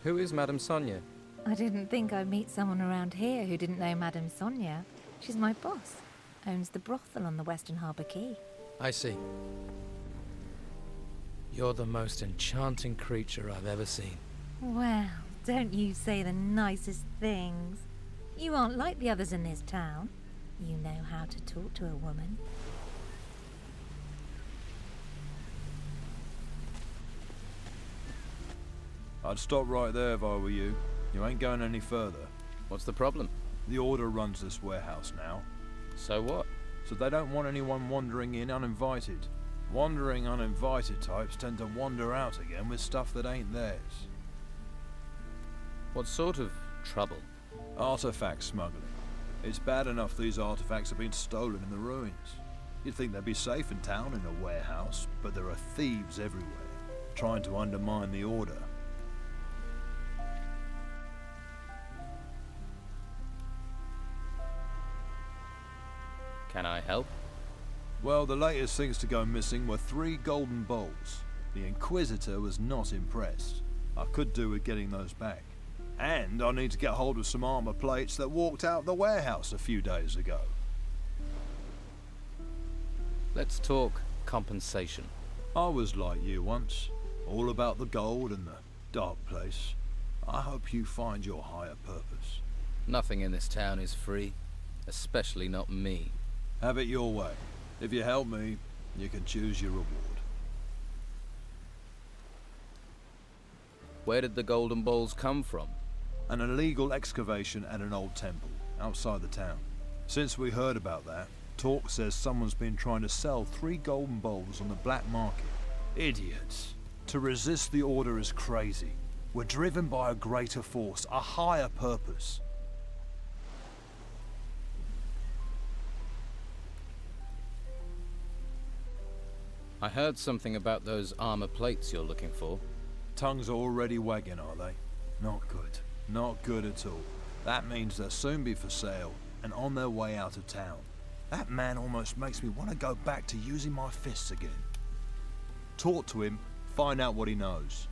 Who is Madame Sonia? I didn't think I'd meet someone around here who didn't know Madame Sonia. She's my boss. Owns the brothel on the Western Harbour Quay. I see. You're the most enchanting creature I've ever seen. Well, don't you say the nicest things. You aren't like the others in this town. You know how to talk to a woman. I'd stop right there if I were you. You ain't going any further. What's the problem? The Order runs this warehouse now. So what? So they don't want anyone wandering in uninvited. Wandering uninvited types tend to wander out again with stuff that ain't theirs. What sort of trouble? Artifact smuggling. It's bad enough these artifacts have been stolen in the ruins. You'd think they'd be safe in town in a warehouse, but there are thieves everywhere, trying to undermine the Order. Can I help? Well, the latest things to go missing were 3 golden bowls. The Inquisitor was not impressed. I could do with getting those back. And I need to get hold of some armor plates that walked out the warehouse a few days ago. Let's talk compensation. I was like you once, all about the gold and the dark place. I hope you find your higher purpose. Nothing in this town is free, especially not me. Have it your way. If you help me, you can choose your reward. Where did the golden balls come from? An illegal excavation at an old temple, outside the town. Since we heard about that, talk says someone's been trying to sell 3 golden bowls on the black market. Idiots. To resist the Order is crazy. We're driven by a greater force, a higher purpose. I heard something about those armor plates you're looking for. Tongues are already wagging, are they? Not good. Not good at all. That means they'll soon be for sale and on their way out of town. That man almost makes me want to go back to using my fists again. Talk to him, find out what he knows.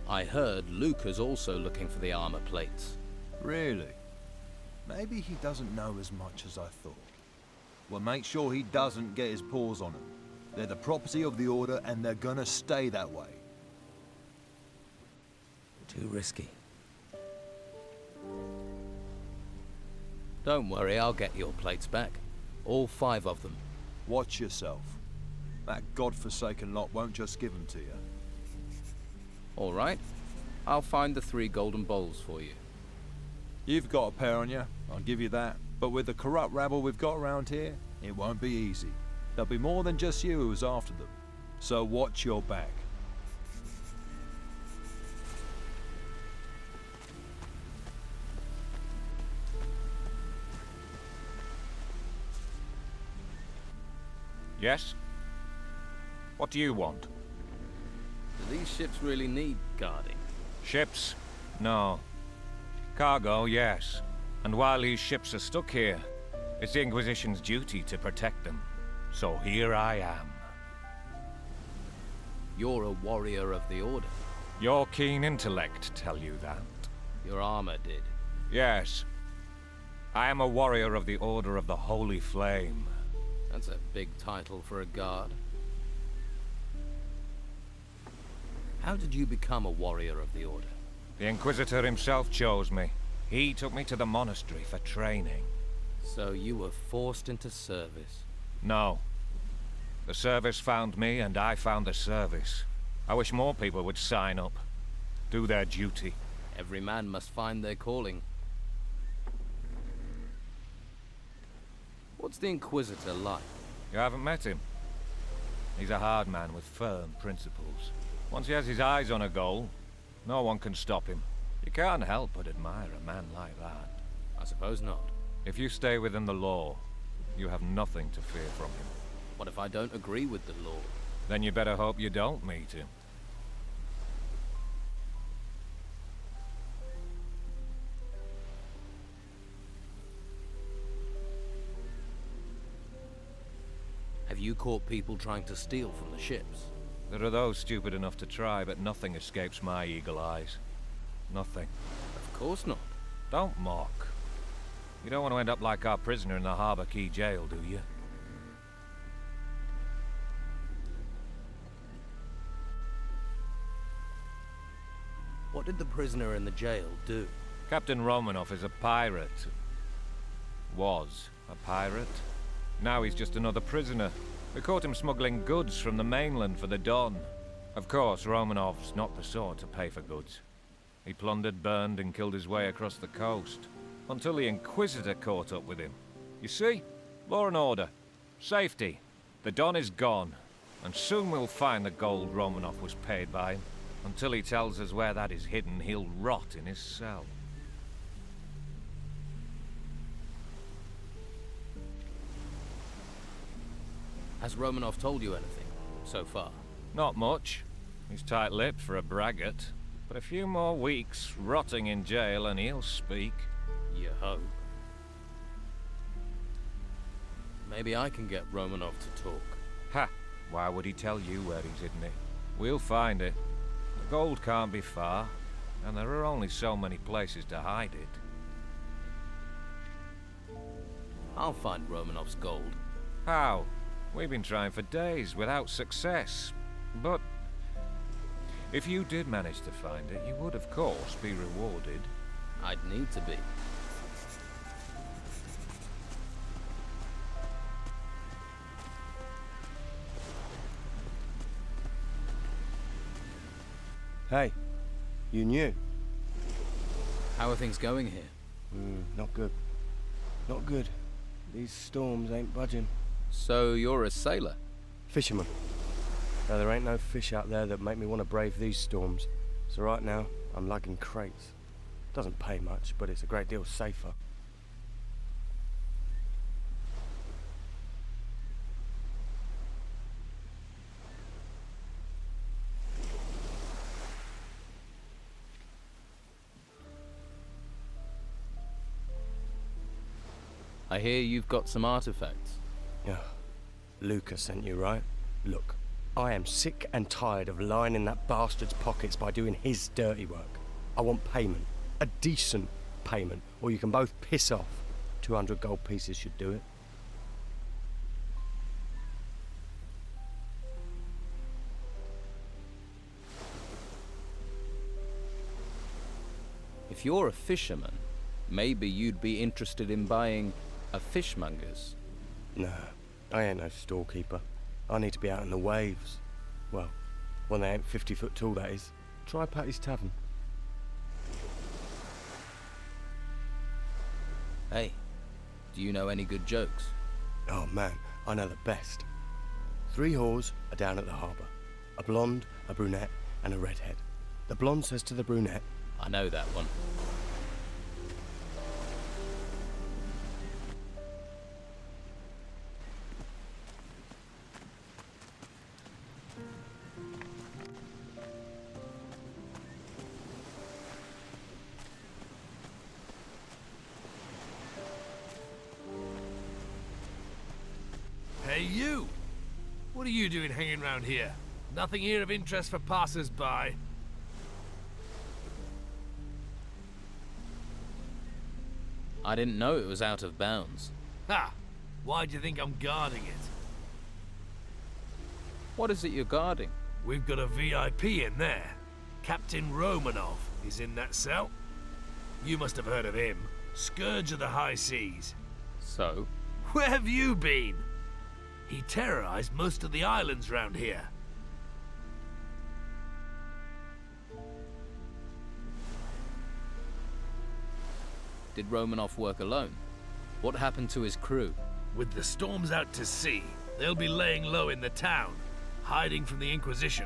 I heard Luca's also looking for the armor plates. Really? Maybe he doesn't know as much as I thought. Well, make sure he doesn't get his paws on them. They're the property of the Order, and they're gonna stay that way. Too risky. Don't worry, I'll get your plates back. All 5 of them. Watch yourself. That godforsaken lot won't just give them to you. All right. I'll find the 3 golden bowls for you. You've got a pair on you, I'll give you that. But with the corrupt rabble we've got around here, it won't be easy. There'll be more than just you who's after them. So watch your back. Yes? What do you want? Do these ships really need guarding? Ships? No. Cargo, yes. And while these ships are stuck here, it's the Inquisition's duty to protect them. So here I am. You're a warrior of the Order. Your keen intellect tell you that. Your armor did. Yes. I am a warrior of the Order of the Holy Flame. That's a big title for a guard. How did you become a warrior of the Order? The Inquisitor himself chose me. He took me to the monastery for training. So you were forced into service? No. The service found me, and I found the service. I wish more people would sign up. Do their duty. Every man must find their calling. What's the Inquisitor like? You haven't met him? He's a hard man with firm principles. Once he has his eyes on a goal, no one can stop him. You can't help but admire a man like that. I suppose not. If you stay within the law, you have nothing to fear from him. What if I don't agree with the law? Then you better hope you don't meet him. Have you caught people trying to steal from the ships? There are those stupid enough to try, but nothing escapes my eagle eyes. Nothing. Of course not. Don't mock. You don't want to end up like our prisoner in the Harbor Key jail, do you? What did the prisoner in the jail do? Captain Romanov is a pirate. Was a pirate. Now he's just another prisoner. We caught him smuggling goods from the mainland for the Don. Of course, Romanov's not the sort to pay for goods. He plundered, burned, and killed his way across the coast. Until the Inquisitor caught up with him. You see? Law and order. Safety. The Don is gone. And soon we'll find the gold Romanov was paid by him. Until he tells us where that is hidden, he'll rot in his cell. Has Romanov told you anything, so far? Not much. He's tight-lipped for a braggart. But a few more weeks rotting in jail and he'll speak. You hope. Maybe I can get Romanov to talk. Ha! Why would he tell you where he's hidden it? We'll find it. The gold can't be far, and there are only so many places to hide it. I'll find Romanov's gold. How? We've been trying for days without success. But if you did manage to find it, you would of course be rewarded. I'd need to be. Hey, you knew. How are things going here? Not good. Not good. These storms ain't budging. So you're a sailor? Fisherman. Now, there ain't no fish out there that make me want to brave these storms. So right now, I'm lugging crates. Doesn't pay much, but it's a great deal safer. I hear you've got some artifacts. Yeah. Luca sent you, right? Look, I am sick and tired of lying in that bastard's pockets by doing his dirty work. I want payment. A decent payment. Or you can both piss off. 200 gold pieces should do it. If you're a fisherman, maybe you'd be interested in buying a fishmonger's. Nah, I ain't no storekeeper. I need to be out in the waves. Well, when they ain't 50 foot tall, that is. Try Patty's Tavern. Hey, do you know any good jokes? Oh man, I know the best. 3 whores are down at the harbour. A blonde, a brunette, and a redhead. The blonde says to the brunette, I know that one. What are you doing hanging around here? Nothing here of interest for passers-by. I didn't know it was out of bounds. Ha! Why do you think I'm guarding it? What is it you're guarding? We've got a VIP in there. Captain Romanov is in that cell. You must have heard of him. Scourge of the high seas. So? Where have you been? He terrorized most of the islands round here. Did Romanov work alone? What happened to his crew? With the storms out to sea, they'll be laying low in the town, hiding from the Inquisition.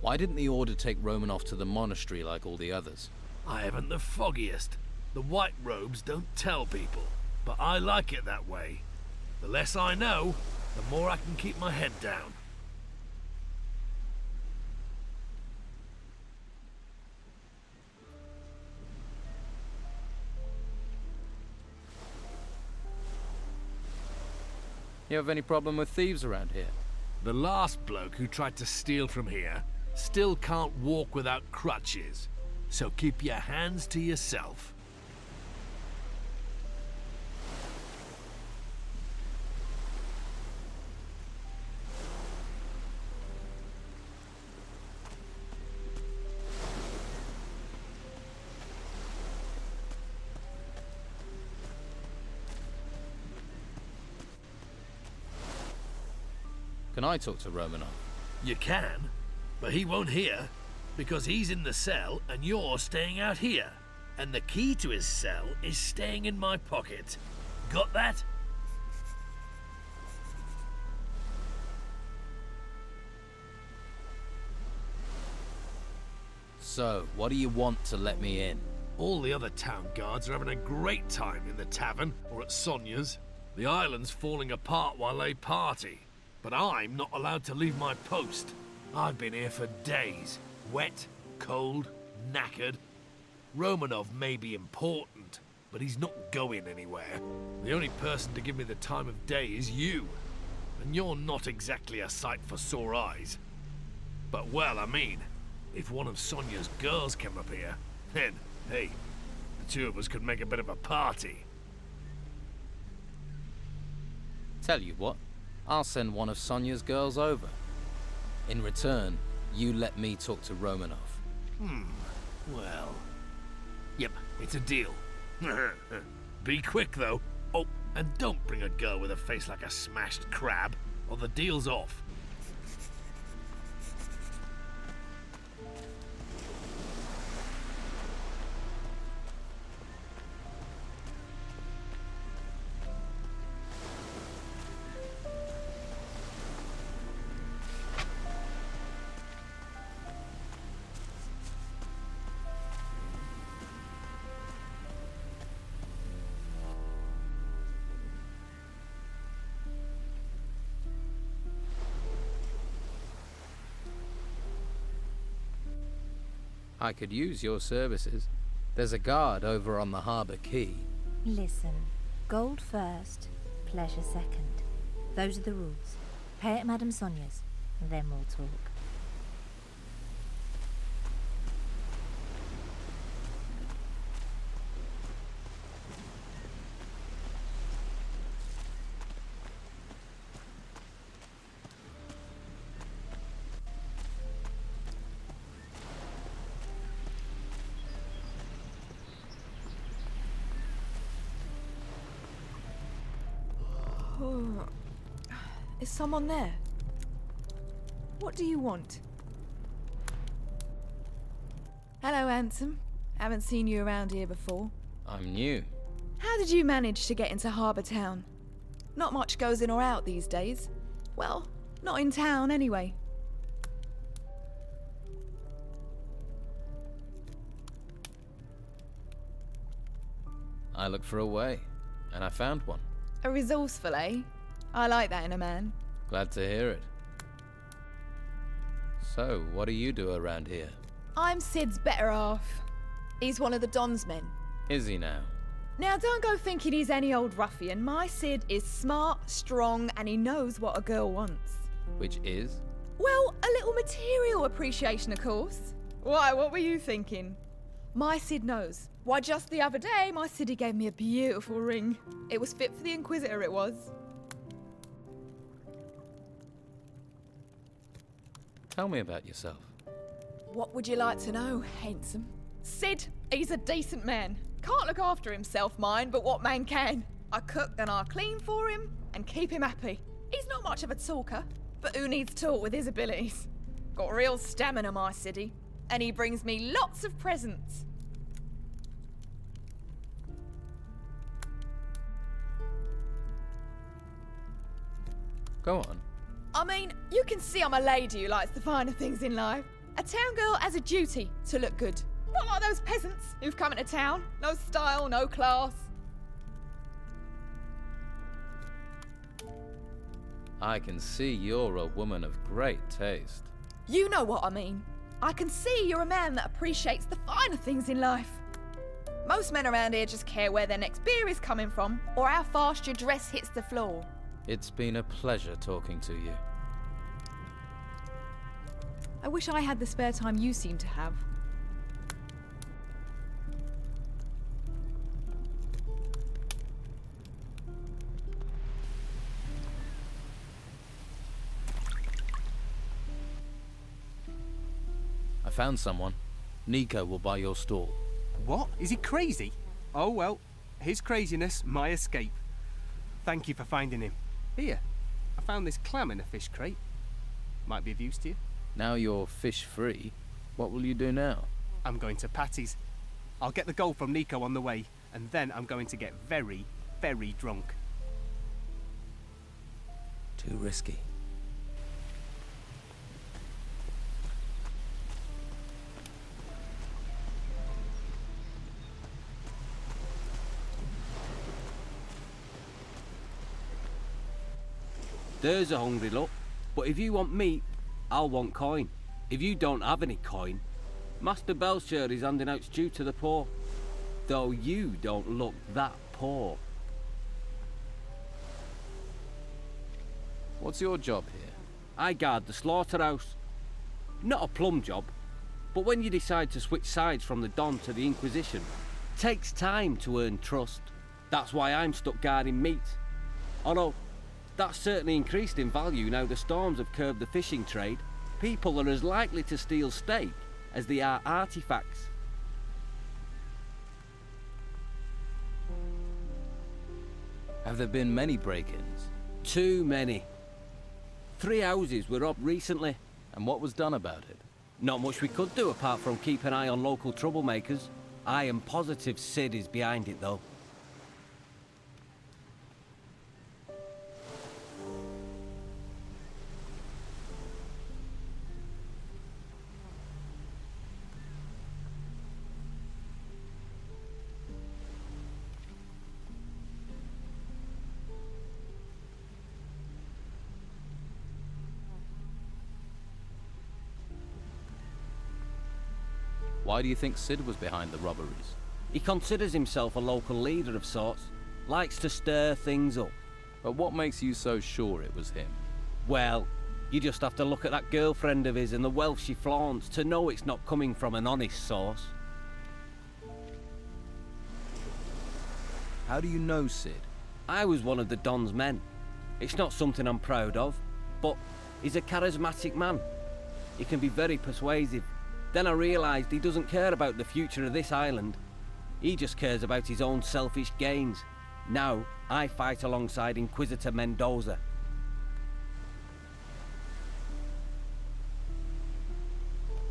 Why didn't the Order take Romanov to the monastery like all the others? I haven't the foggiest. The white robes don't tell people, but I like it that way. The less I know, the more I can keep my head down. You have any problem with thieves around here? The last bloke who tried to steal from here still can't walk without crutches, so keep your hands to yourself. Can I talk to Romanov? You can, but he won't hear, because he's in the cell and you're staying out here. And the key to his cell is staying in my pocket. Got that? So, what do you want to let me in? All the other town guards are having a great time in the tavern or at Sonia's. The island's falling apart while they party. But I'm not allowed to leave my post. I've been here for days. Wet, cold, knackered. Romanov may be important, but he's not going anywhere. The only person to give me the time of day is you. And you're not exactly a sight for sore eyes. But well, I mean, if one of Sonia's girls came up here, then, hey, the two of us could make a bit of a party. Tell you what, I'll send one of Sonia's girls over. In return, you let me talk to Romanov. Well... Yep, it's a deal. Be quick, though. Oh, and don't bring a girl with a face like a smashed crab, or the deal's off. I could use your services. There's a guard over on the harbour quay. Listen, gold first, pleasure second. Those are the rules. Pay at Madame Sonia's, then we'll talk. Is someone there? What do you want? Hello, handsome. Haven't seen you around here before. I'm new. How did you manage to get into Harbour Town? Not much goes in or out these days. Well, not in town anyway. I looked for a way, and I found one. A resourceful, eh? I like that in a man. Glad to hear it. So, what do you do around here? I'm Sid's better half. He's one of the Don's men. Is he now? Now, don't go thinking he's any old ruffian. My Sid is smart, strong, and he knows what a girl wants. Which is? Well, a little material appreciation, of course. Why, what were you thinking? My Sid knows. Why, just the other day, my Siddy gave me a beautiful ring. It was fit for the Inquisitor, it was. Tell me about yourself. What would you like to know, handsome? Sid, he's a decent man. Can't look after himself, mind, but what man can? I cook and I clean for him and keep him happy. He's not much of a talker, but who needs talk with his abilities? Got real stamina, my Siddy, and he brings me lots of presents. Go on. I mean, you can see I'm a lady who likes the finer things in life. A town girl has a duty to look good. Not like those peasants who've come into town. No style, no class. I can see you're a woman of great taste. You know what I mean. I can see you're a man that appreciates the finer things in life. Most men around here just care where their next beer is coming from or how fast your dress hits the floor. It's been a pleasure talking to you. I wish I had the spare time you seem to have. I found someone. Nico will buy your stall. What? Is he crazy? Oh well, his craziness, my escape. Thank you for finding him. Here, I found this clam in a fish crate. Might be of use to you. Now you're fish-free, what will you do now? I'm going to Patty's. I'll get the gold from Nico on the way, and then I'm going to get very, very drunk. Too risky. There's a hungry look. But if you want meat, I'll want coin. If you don't have any coin, Master Belcher is handing out stew to the poor. Though you don't look that poor. What's your job here? I guard the slaughterhouse. Not a plum job, but when you decide to switch sides from the Don to the Inquisition, it takes time to earn trust. That's why I'm stuck guarding meat. Although, that's certainly increased in value now the storms have curbed the fishing trade. People are as likely to steal steak as they are artifacts. Have there been many break-ins? Too many. 3 houses were robbed recently. And what was done about it? Not much we could do apart from keep an eye on local troublemakers. I am positive Sid is behind it though. Why do you think Sid was behind the robberies? He considers himself a local leader of sorts. Likes to stir things up. But what makes you so sure it was him? Well, you just have to look at that girlfriend of his and the wealth she flaunts to know it's not coming from an honest source. How do you know Sid? I was one of the Don's men. It's not something I'm proud of, but he's a charismatic man. He can be very persuasive. Then I realised he doesn't care about the future of this island. He just cares about his own selfish gains. Now, I fight alongside Inquisitor Mendoza.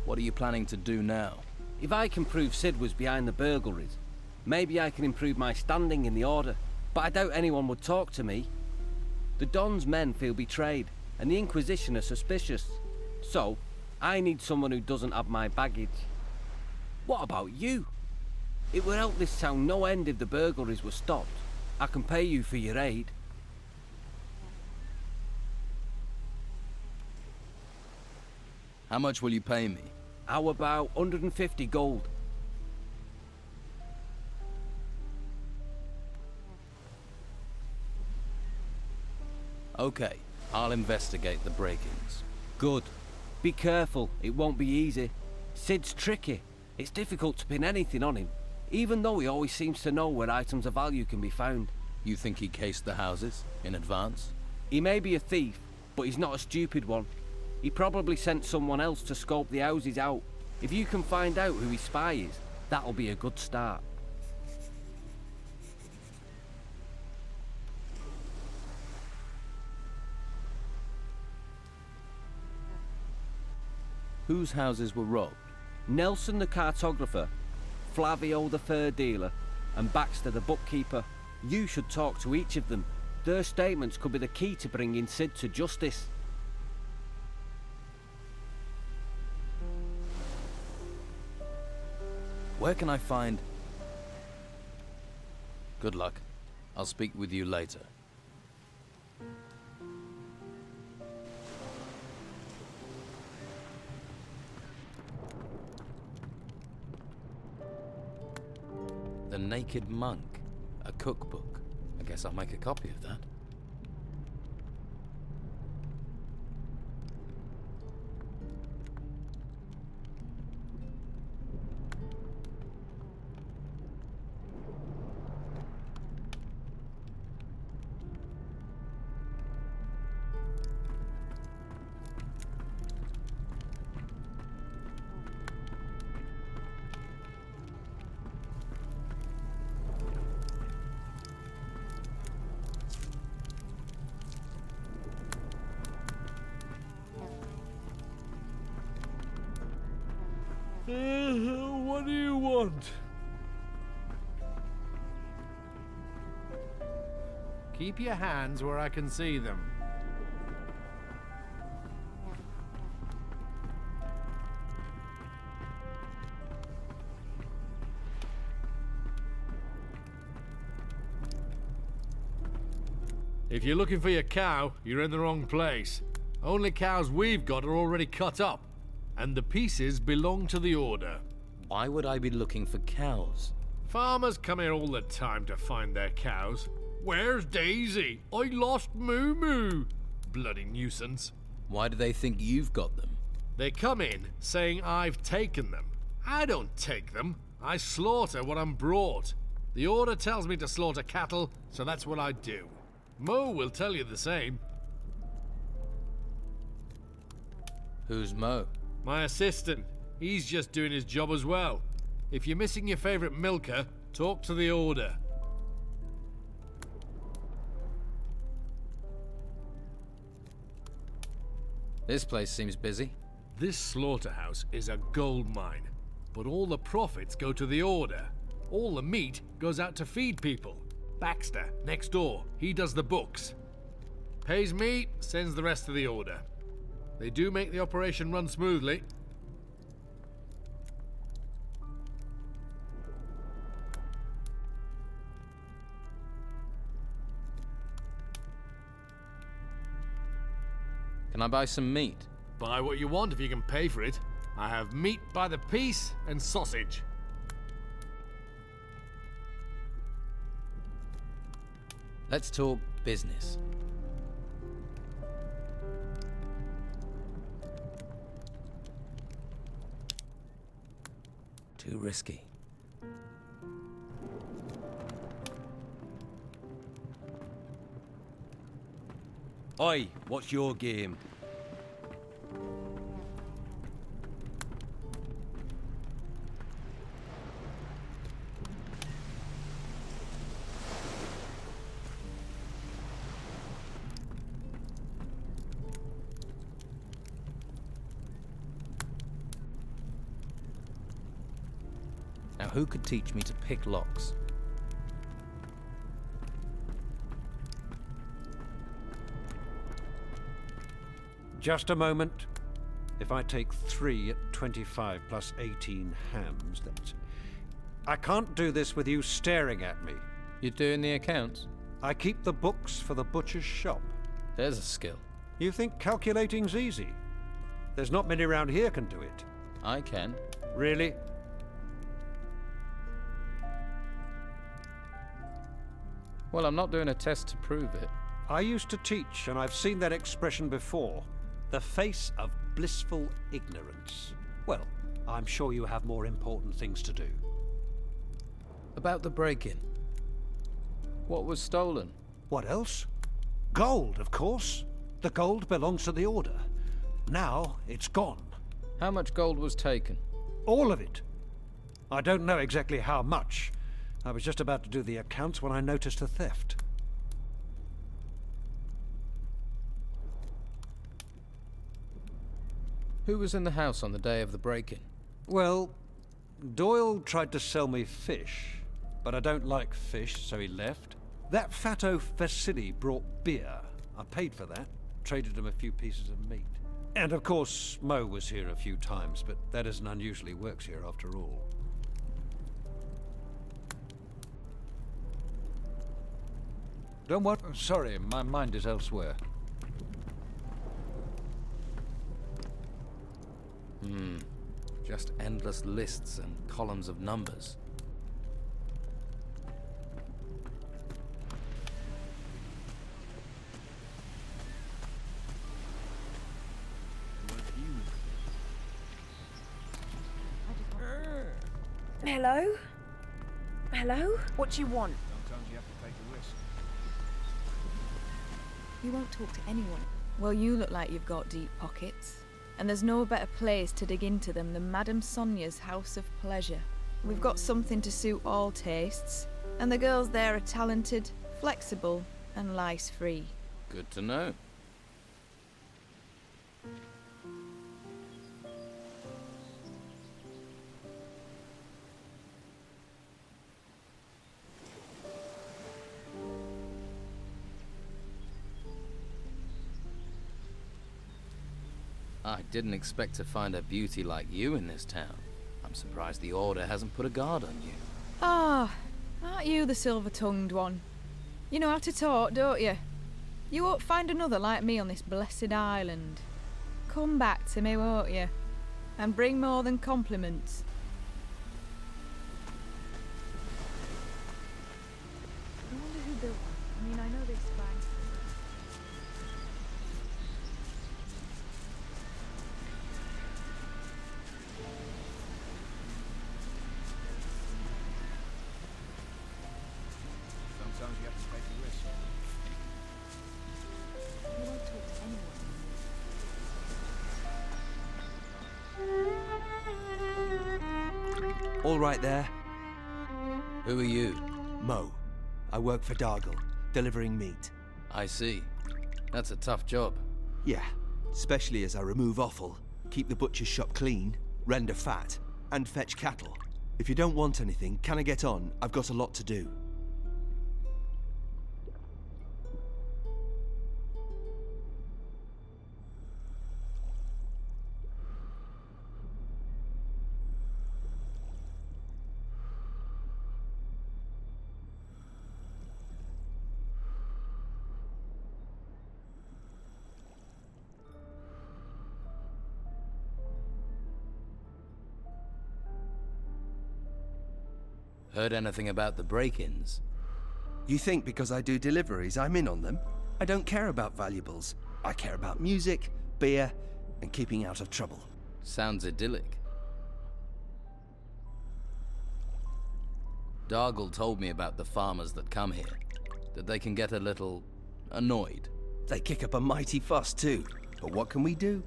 What are you planning to do now? If I can prove Sid was behind the burglaries, maybe I can improve my standing in the Order. But I doubt anyone would talk to me. The Don's men feel betrayed, and the Inquisition are suspicious. So, I need someone who doesn't have my baggage. What about you? It would help this town no end if the burglaries were stopped. I can pay you for your aid. How much will you pay me? How about 150 gold? Okay, I'll investigate the break-ins. Good. Be careful, it won't be easy. Sid's tricky. It's difficult to pin anything on him, even though he always seems to know where items of value can be found. You think he cased the houses in advance? He may be a thief, but he's not a stupid one. He probably sent someone else to scope the houses out. If you can find out who his spy is, that'll be a good start. Whose houses were robbed? Nelson the cartographer, Flavio the fur dealer, and Baxter the bookkeeper. You should talk to each of them. Their statements could be the key to bringing Sid to justice. Where can I find... Good luck. I'll speak with you later. The Naked Monk. A cookbook. I guess I'll make a copy of that. What do you want? Keep your hands where I can see them. If you're looking for your cow, you're in the wrong place. Only cows we've got are already cut up, and the pieces belong to the Order. Why would I be looking for cows? Farmers come here all the time to find their cows. Where's Daisy? I lost Moo Moo. Bloody nuisance. Why do they think you've got them? They come in saying I've taken them. I don't take them. I slaughter what I'm brought. The Order tells me to slaughter cattle, so that's what I do. Mo will tell you the same. Who's Mo? My assistant. He's just doing his job as well. If you're missing your favorite milker, talk to the Order. This place seems busy. This slaughterhouse is a gold mine, but all the profits go to the Order. All the meat goes out to feed people. Baxter, next door, he does the books. Pays me, sends the rest to the Order. They do make the operation run smoothly. Can I buy some meat? Buy what you want if you can pay for it. I have meat by the piece and sausage. Let's talk business. Too risky. Oi, what's your game? Now, who could teach me to pick locks? Just a moment. If I take 3 at 25 plus 18 hams, that's... I can't do this with you staring at me. You're doing the accounts? I keep the books for the butcher's shop. There's a skill. You think calculating's easy? There's not many around here can do it. I can. Really? Well, I'm not doing a test to prove it. I used to teach, and I've seen that expression before. The face of blissful ignorance. Well, I'm sure you have more important things to do. About the break-in. What was stolen? What else? Gold, of course. The gold belongs to the Order. Now it's gone. How much gold was taken? All of it. I don't know exactly how much. I was just about to do the accounts when I noticed the theft. Who was in the house on the day of the break-in? Well, Doyle tried to sell me fish, but I don't like fish, so he left. That fatto Vasily brought beer. I paid for that, traded him a few pieces of meat. And of course, Mo was here a few times, but that isn't unusually works here after all. Don't what? Sorry, my mind is elsewhere. Just endless lists and columns of numbers. Hello? Hello? What do you want? Sometimes you have to take a risk. You won't talk to anyone. Well, you look like you've got deep pockets. And there's no better place to dig into them than Madame Sonia's House of Pleasure. We've got something to suit all tastes, and the girls there are talented, flexible, and lice-free. Good to know. I didn't expect to find a beauty like you in this town. I'm surprised the Order hasn't put a guard on you. Ah, aren't you the silver-tongued one? You know how to talk, don't you? You won't find another like me on this blessed island. Come back to me, won't you? And bring more than compliments. I wonder who built one. I mean, I know they sprang. Sometimes you have to take a risk. You won't talk to anyone. All right there. Who are you? Mo. I work for Dargle, delivering meat. I see. That's a tough job. Yeah, especially as I remove offal, keep the butcher's shop clean, render fat, and fetch cattle. If you don't want anything, can I get on? I've got a lot to do. Heard anything about the break-ins? You think because I do deliveries, I'm in on them? I don't care about valuables. I care about music, beer, and keeping out of trouble. Sounds idyllic. Dargle told me about the farmers that come here, that they can get a little annoyed. They kick up a mighty fuss too, but what can we do?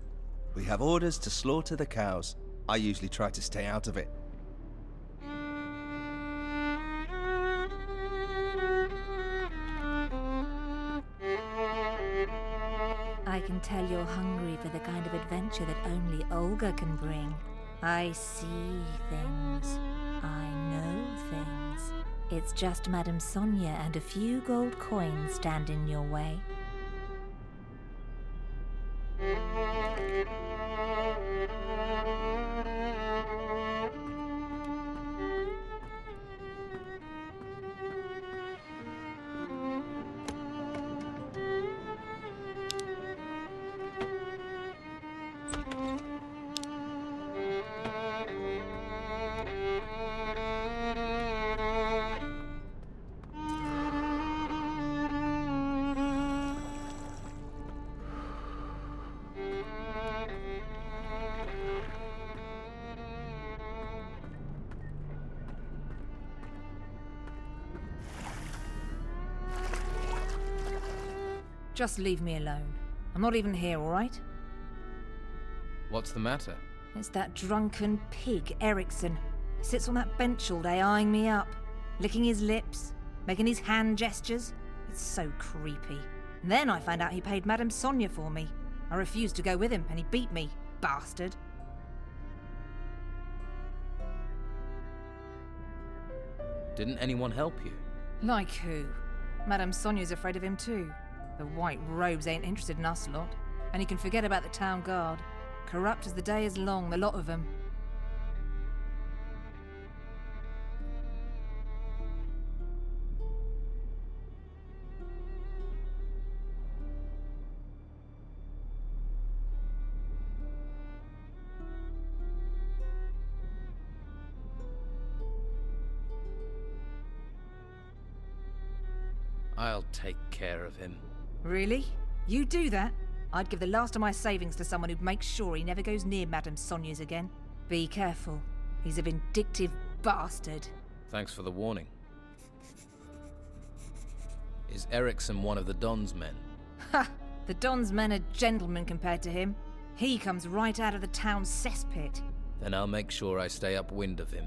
We have orders to slaughter the cows. I usually try to stay out of it. I can tell you're hungry for the kind of adventure that only Olga can bring. I see things. I know things. It's just Madame Sonia and a few gold coins stand in your way. Just leave me alone. I'm not even here, all right? What's the matter? It's that drunken pig, Erickson. He sits on that bench all day eyeing me up, licking his lips, making his hand gestures. It's so creepy. And then I found out he paid Madame Sonia for me. I refused to go with him, and he beat me, bastard. Didn't anyone help you? Like who? Madame Sonia's afraid of him too. The white robes ain't interested in us lot. And he can forget about the town guard. Corrupt as the day is long, the lot of them. I'll take care of him. Really? You do that? I'd give the last of my savings to someone who'd make sure he never goes near Madame Sonia's again. Be careful. He's a vindictive bastard. Thanks for the warning. Is Erickson one of the Don's men? Ha! The Don's men are gentlemen compared to him. He comes right out of the town's cesspit. Then I'll make sure I stay upwind of him.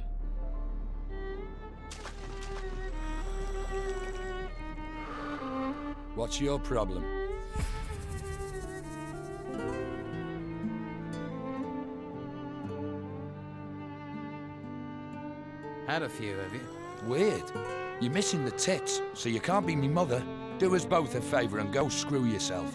What's your problem? Had a few, have you? Weird. You're missing the tits, so you can't be me mother. Do us both a favour and go screw yourself.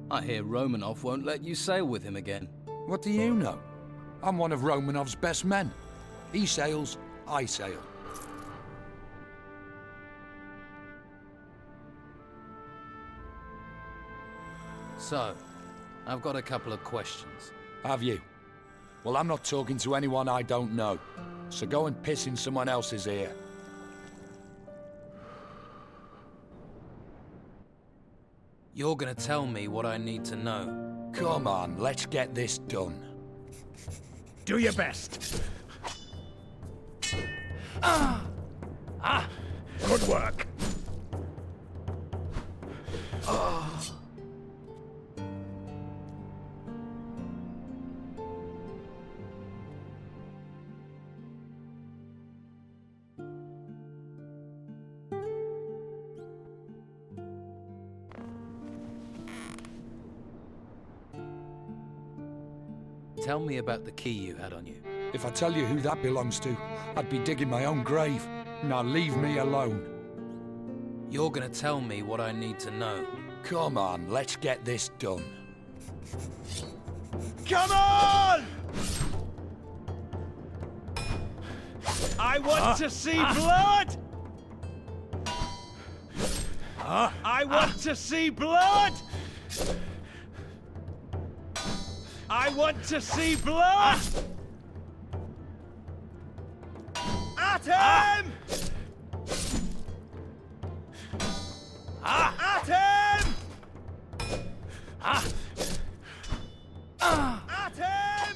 I hear Romanov won't let you sail with him again. What do you know? I'm one of Romanov's best men. He sails, I sail. So, I've got a couple of questions. Have you? Well, I'm not talking to anyone I don't know. So go and piss in someone else's ear. You're gonna tell me what I need to know. Come on, let's get this done. Do your best. Good work. Tell me about the key you had on you. If I tell you who that belongs to, I'd be digging my own grave. Now leave me alone. You're gonna tell me what I need to know. Come on, let's get this done. Come on! I want to see blood! I want to see blood! I want to see blood! At him! At him! At him!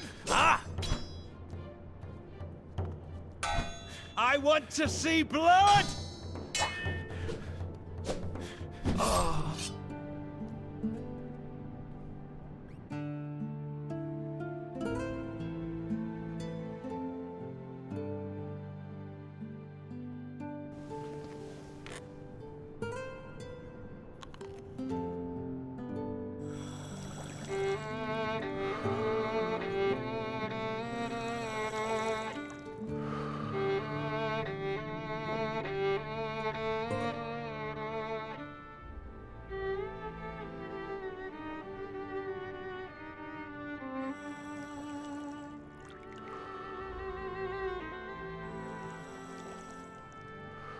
I want to see blood!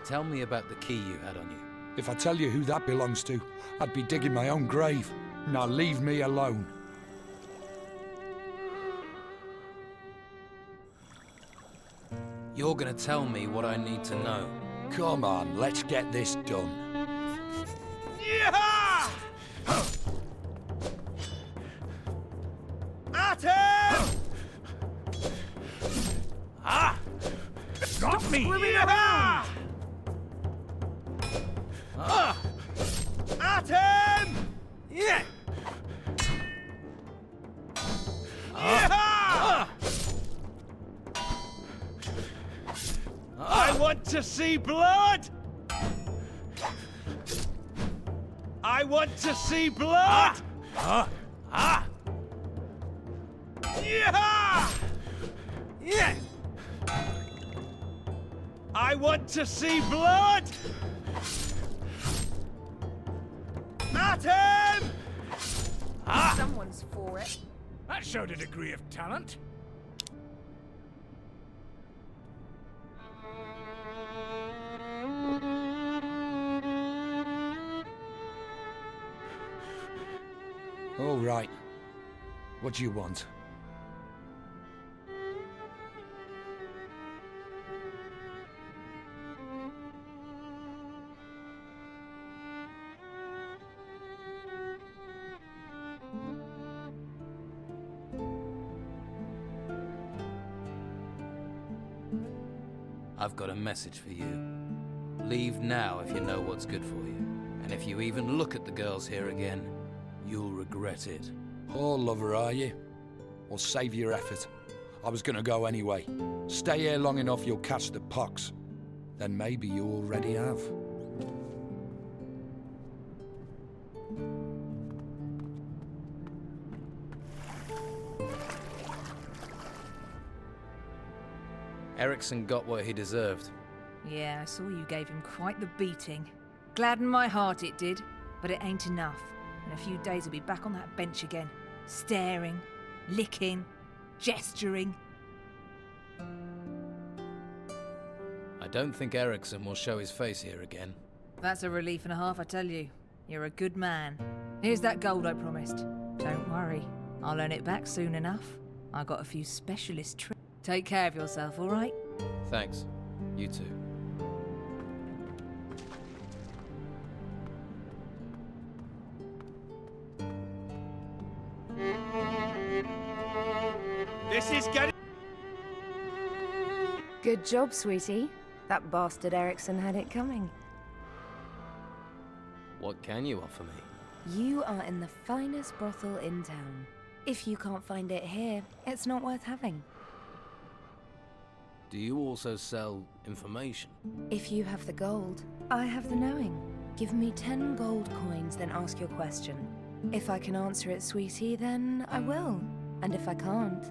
Tell me about the key you had on you. If I tell you who that belongs to, I'd be digging my own grave. Now leave me alone. You're gonna tell me what I need to know. Come on, let's get this done. Yeah! At him! Got me! Yeah! At him! Yeah! I want to see blood! I want to see blood! Yeah! Yeah! I want to see blood! At him! Someone's for it. That showed a degree of talent. All right. What do you want? I've got a message for you. Leave now if you know what's good for you. And if you even look at the girls here again, you'll regret it. Whore lover, are you? Well, save your effort. I was gonna go anyway. Stay here long enough, you'll catch the pox. Then maybe you already have. Erickson got what he deserved. Yeah, I saw you gave him quite the beating. Gladdened my heart it did, but it ain't enough. In a few days he'll be back on that bench again, staring, licking, gesturing. I don't think Erickson will show his face here again. That's a relief and a half, I tell you. You're a good man. Here's that gold I promised. Don't worry, I'll earn it back soon enough. I got a few specialist tricks. Take care of yourself, all right? Thanks. You too. This is getting... Good job, sweetie. That bastard Erickson had it coming. What can you offer me? You are in the finest brothel in town. If you can't find it here, it's not worth having. Do you also sell information? If you have the gold, I have the knowing. Give me 10 gold coins, then ask your question. If I can answer it, sweetie, then I will. And if I can't,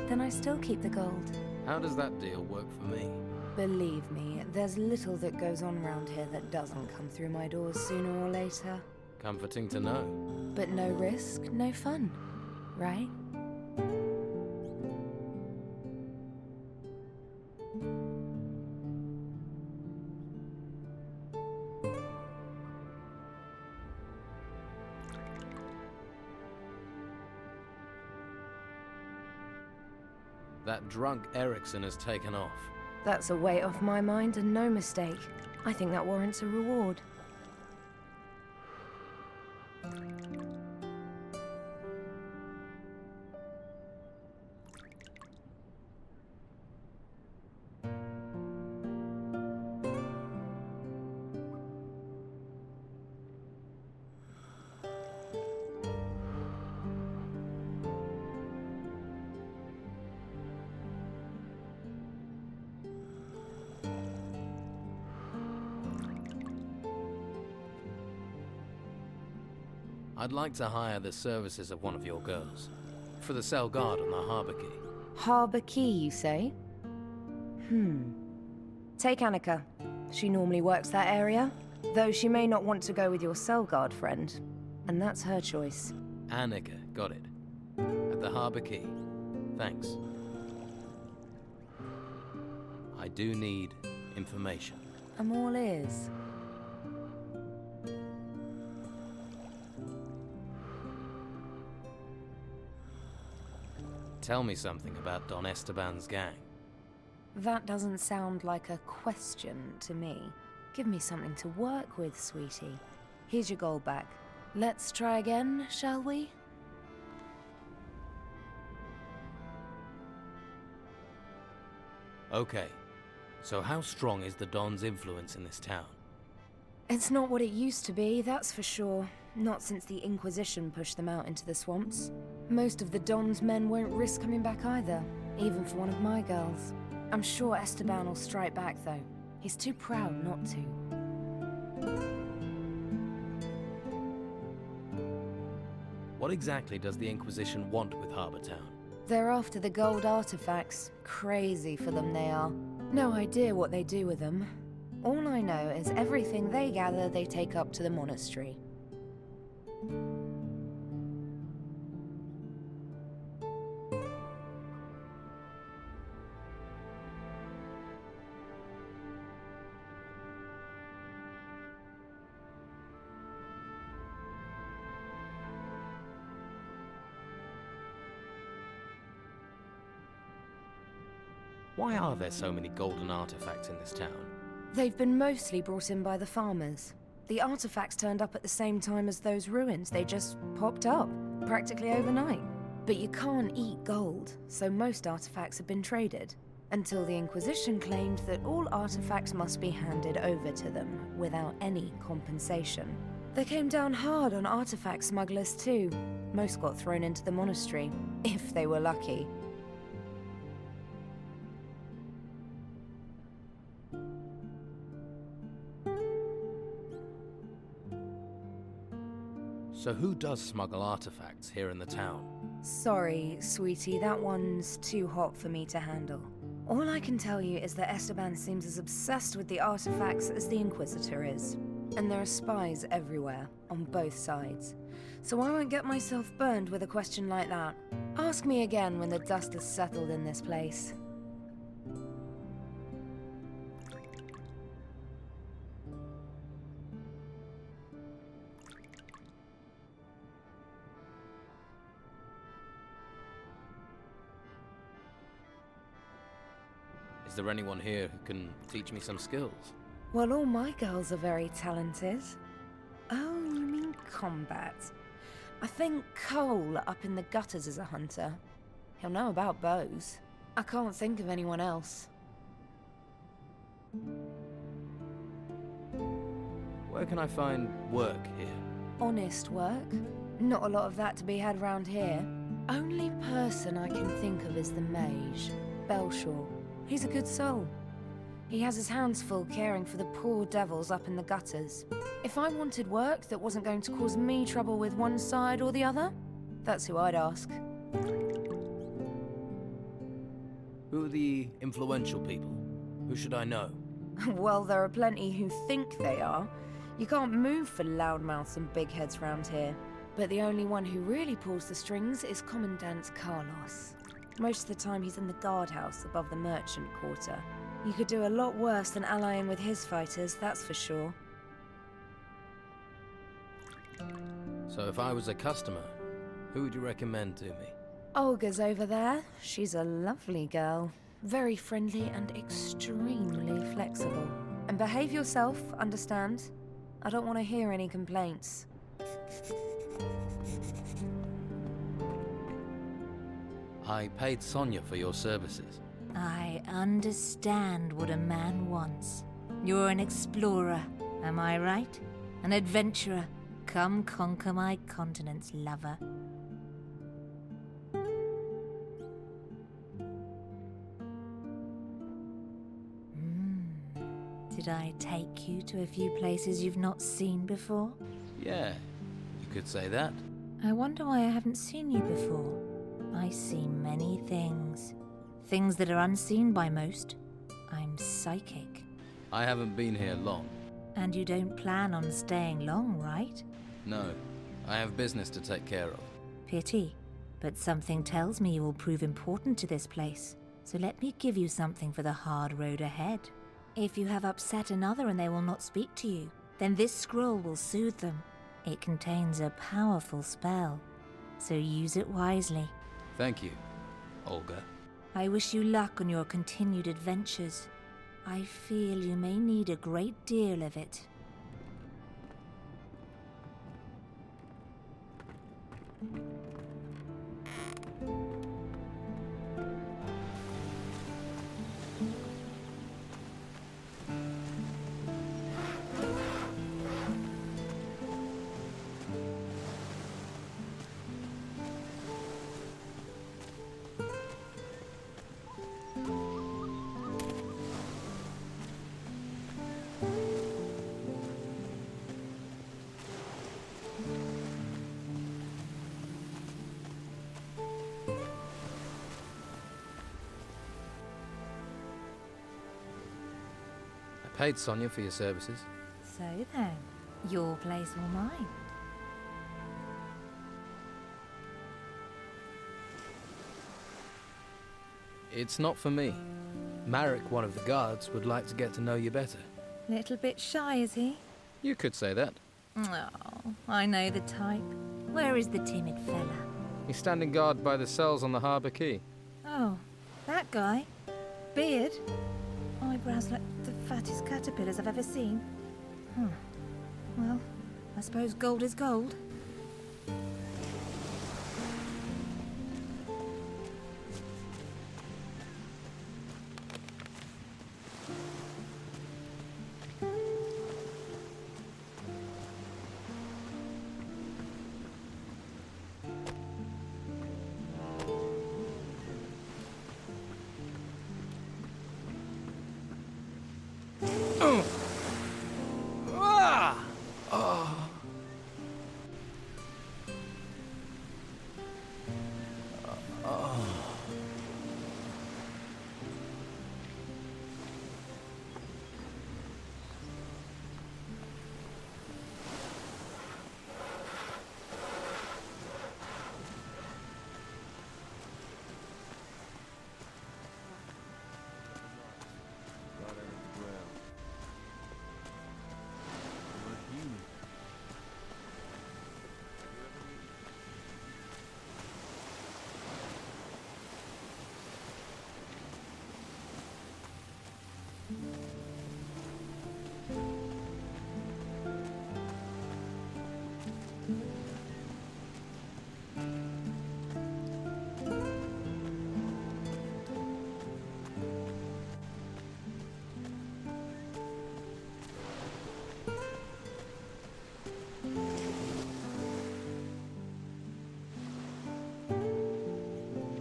then I still keep the gold. How does that deal work for me? Believe me, there's little that goes on around here that doesn't come through my doors sooner or later. Comforting to know. But no risk, no fun, right? That drunk Erickson has taken off. That's a weight off my mind and no mistake. I think that warrants a reward. I'd like to hire the services of one of your girls. For the cell guard on the harbour key. Harbour key, you say? Take Annika. She normally works that area, though she may not want to go with your cell guard friend. And that's her choice. Annika, got it. At the harbour key. Thanks. I do need information. I'm all ears. Tell me something about Don Esteban's gang. That doesn't sound like a question to me. Give me something to work with, sweetie. Here's your gold back. Let's try again, shall we? Okay, so how strong is the Don's influence in this town? It's not what it used to be, that's for sure. Not since the Inquisition pushed them out into the swamps. Most of the Don's men won't risk coming back either, even for one of my girls. I'm sure Esteban will strike back, though. He's too proud not to. What exactly does the Inquisition want with Harbour Town? They're after the gold artifacts. Crazy for them they are. No idea what they do with them. All I know is everything they gather they take up to the monastery. Why are there so many golden artifacts in this town? They've been mostly brought in by the farmers. The artifacts turned up at the same time as those ruins. They just popped up, practically overnight. But you can't eat gold, so most artifacts have been traded. Until the Inquisition claimed that all artifacts must be handed over to them, without any compensation. They came down hard on artifact smugglers too. Most got thrown into the monastery, if they were lucky. So who does smuggle artifacts here in the town? Sorry, sweetie, that one's too hot for me to handle. All I can tell you is that Esteban seems as obsessed with the artifacts as the Inquisitor is. And there are spies everywhere, on both sides. So I won't get myself burned with a question like that. Ask me again when the dust has settled in this place. Is there anyone here who can teach me some skills? Well, all my girls are very talented. Oh, you mean combat? I think Cole up in the gutters is a hunter. He'll know about bows. I can't think of anyone else. Where can I find work here? Honest work? Not a lot of that to be had round here. Only person I can think of is the Mage, Ashore. He's a good soul. He has his hands full caring for the poor devils up in the gutters. If I wanted work that wasn't going to cause me trouble with one side or the other, that's who I'd ask. Who are the influential people? Who should I know? Well, there are plenty who think they are. You can't move for loudmouths and big heads round here. But the only one who really pulls the strings is Commandant Carlos. Most of the time he's in the guardhouse above the merchant quarter. You could do a lot worse than allying with his fighters, that's for sure. So if I was a customer, who would you recommend to me? Olga's over there. She's a lovely girl. Very friendly and extremely flexible. And behave yourself, understand? I don't want to hear any complaints. I paid Sonia for your services. I understand what a man wants. You're an explorer, am I right? An adventurer. Come conquer my continents, lover. Did I take you to a few places you've not seen before? Yeah, you could say that. I wonder why I haven't seen you before. I see many things. Things that are unseen by most. I'm psychic. I haven't been here long. And you don't plan on staying long, right? No, I have business to take care of. Pity. But something tells me you will prove important to this place. So let me give you something for the hard road ahead. If you have upset another and they will not speak to you, then this scroll will soothe them. It contains a powerful spell, so use it wisely. Thank you, Olga. I wish you luck on your continued adventures. I feel you may need a great deal of it. paid Sonia for your services. So then, your place or mine? It's not for me. Marek, one of the guards, would like to get to know you better. Little bit shy, is he? You could say that. Oh, I know the type. Where is the timid fella? He's standing guard by the cells on the harbour quay. Oh, that guy? Beard? Eyebrows like the fattest caterpillars I've ever seen. Well, I suppose gold is gold.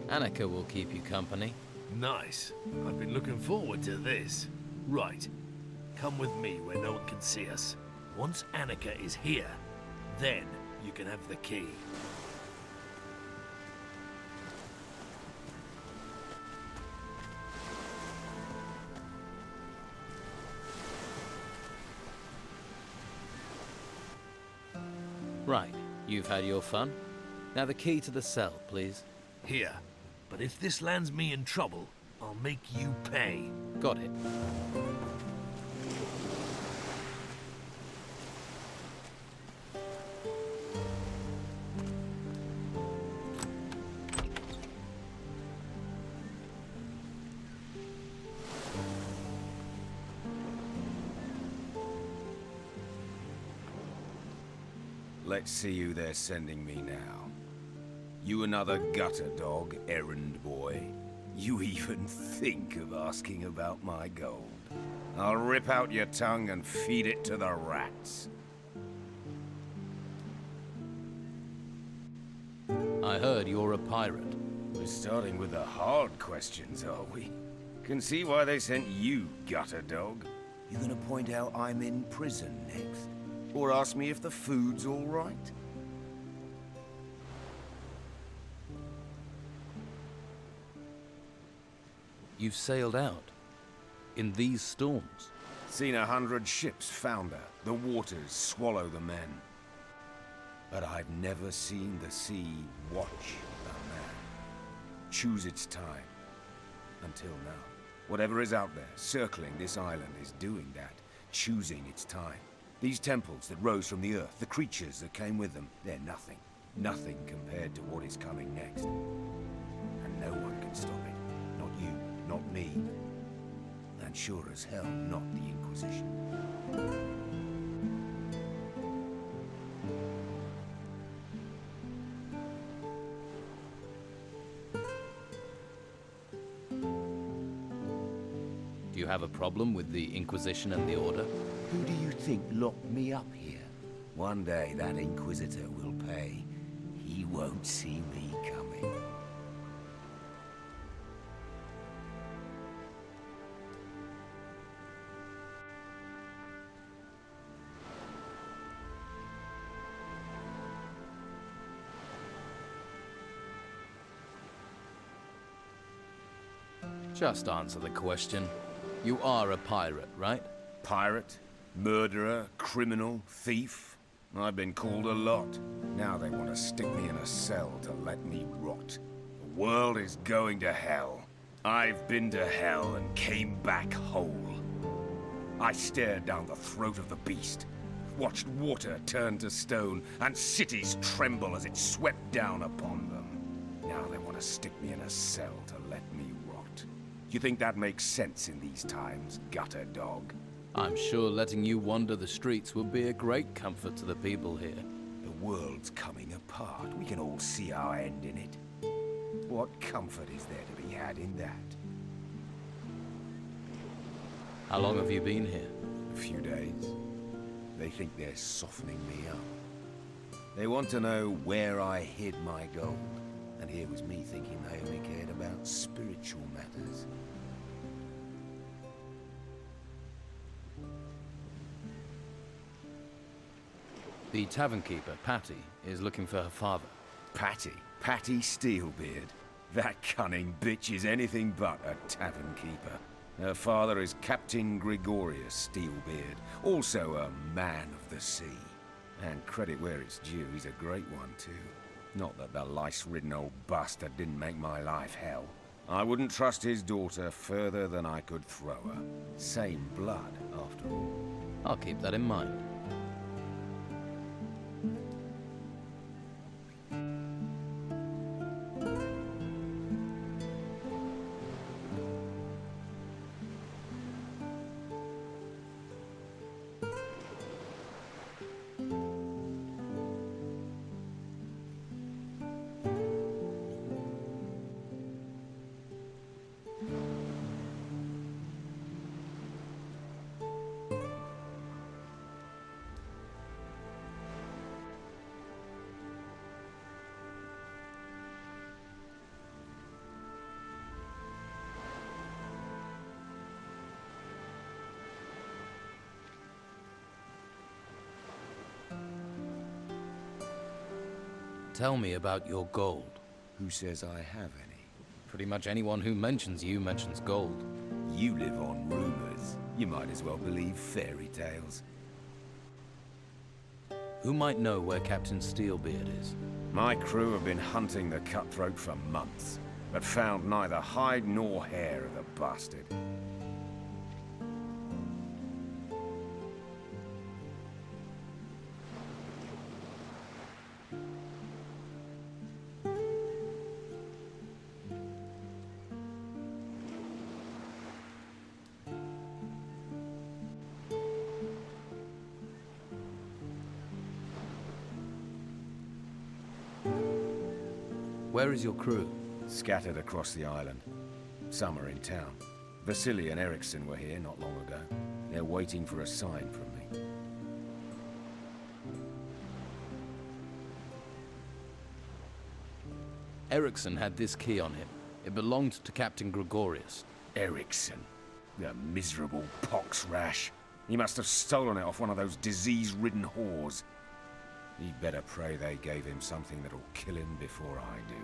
Annika will keep you company. Nice. I've been looking forward to this. Right. Come with me where no one can see us. Once Annika is here, then you can have the key. Right. You've had your fun. Now the key to the cell, please. Here. But if this lands me in trouble, I'll make you pay. Got it. Let's see who they're sending me now. You another gutter dog, errand boy. You even think of asking about my gold. I'll rip out your tongue and feed it to the rats. I heard you're a pirate. We're starting with the hard questions, are we? Can see why they sent you, gutter dog. You gonna point out I'm in prison next? Or ask me if the food's all right? You've sailed out. In these storms. Seen 100 ships founder. The waters swallow the men. But I've never seen the sea watch a man. Choose its time. Until now. Whatever is out there, circling this island, is doing that. Choosing its time. These temples that rose from the earth, the creatures that came with them, they're nothing. Nothing compared to what is coming next. And no one can stop it. Not you, not me. And sure as hell, not the Inquisition. Do you have a problem with the Inquisition and the Order? Who do you think locked me up here? One day that Inquisitor will pay. He won't see me coming. Just answer the question. You are a pirate, right? Pirate, murderer, criminal, thief. I've been called a lot. Now they want to stick me in a cell to let me rot. The world is going to hell. I've been to hell and came back whole. I stared down the throat of the beast, watched water turn to stone, and cities tremble as it swept down upon them. Now they want to stick me in a cell to let me rot. You think that makes sense in these times, gutter dog? I'm sure letting you wander the streets would be a great comfort to the people here. The world's coming apart. We can all see our end in it. What comfort is there to be had in that? How long have you been here? A few days. They think they're softening me up. They want to know where I hid my gold. And here was me thinking they only cared about spiritual matters. The tavern keeper, Patty, is looking for her father. Patty? Patty Steelbeard? That cunning bitch is anything but a tavern keeper. Her father is Captain Gregorius Steelbeard, also a man of the sea. And credit where it's due, he's a great one too. Not that the lice-ridden old bastard didn't make my life hell. I wouldn't trust his daughter further than I could throw her. Same blood, after all. I'll keep that in mind. Tell me about your gold. Who says I have any? Pretty much anyone who mentions you mentions gold. You live on rumors. You might as well believe fairy tales. Who might know where Captain Steelbeard is? My crew have been hunting the cutthroat for months, but found neither hide nor hair of the bastard. Where is your crew? Scattered across the island. Some are in town. Vasily and Eriksson were here not long ago. They're waiting for a sign from me. Eriksson had this key on him. It belonged to Captain Gregorius. Eriksson? The miserable pox rash. He must have stolen it off one of those disease-ridden whores. He'd better pray they gave him something that'll kill him before I do.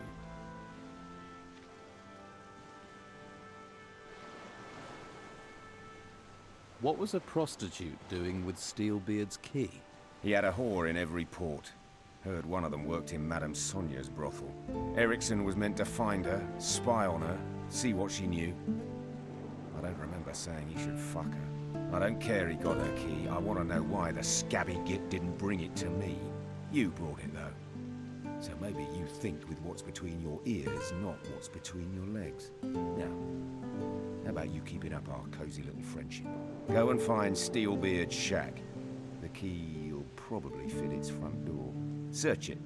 What was a prostitute doing with Steelbeard's key? He had a whore in every port. Heard one of them worked in Madame Sonia's brothel. Eriksson was meant to find her, spy on her, see what she knew. I don't remember saying he should fuck her. I don't care he got her key. I want to know why the scabby git didn't bring it to me. You brought it, though. So maybe you think with what's between your ears, not what's between your legs. Now, how about you keeping up our cozy little friendship? Go and find Steelbeard's shack. The key'll probably fit its front door. Search it.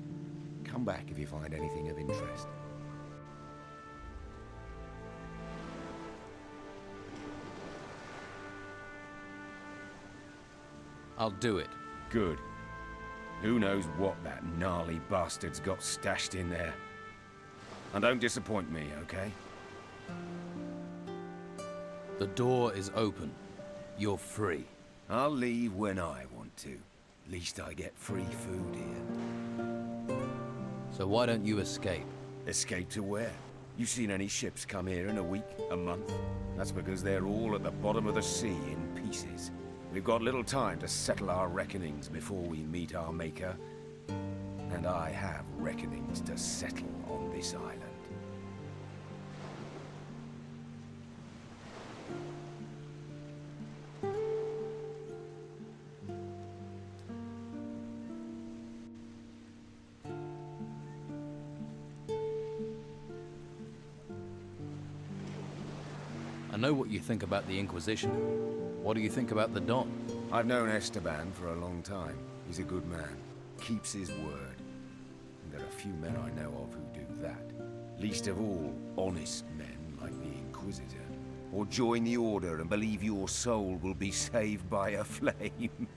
Come back if you find anything of interest. I'll do it. Good. Who knows what that gnarly bastard's got stashed in there. And don't disappoint me, okay? The door is open. You're free. I'll leave when I want to. Least I get free food here. So why don't you escape? Escape to where? You seen any ships come here in a week, a month? That's because they're all at the bottom of the sea in pieces. We've got little time to settle our reckonings before we meet our maker. And I have reckonings to settle on this island. I know what you think about the Inquisition. What do you think about the Don? I've known Esteban for a long time. He's a good man. Keeps his word. And there are few men I know of who do that. Least of all, honest men like the Inquisitor. Or join the Order and believe your soul will be saved by a flame.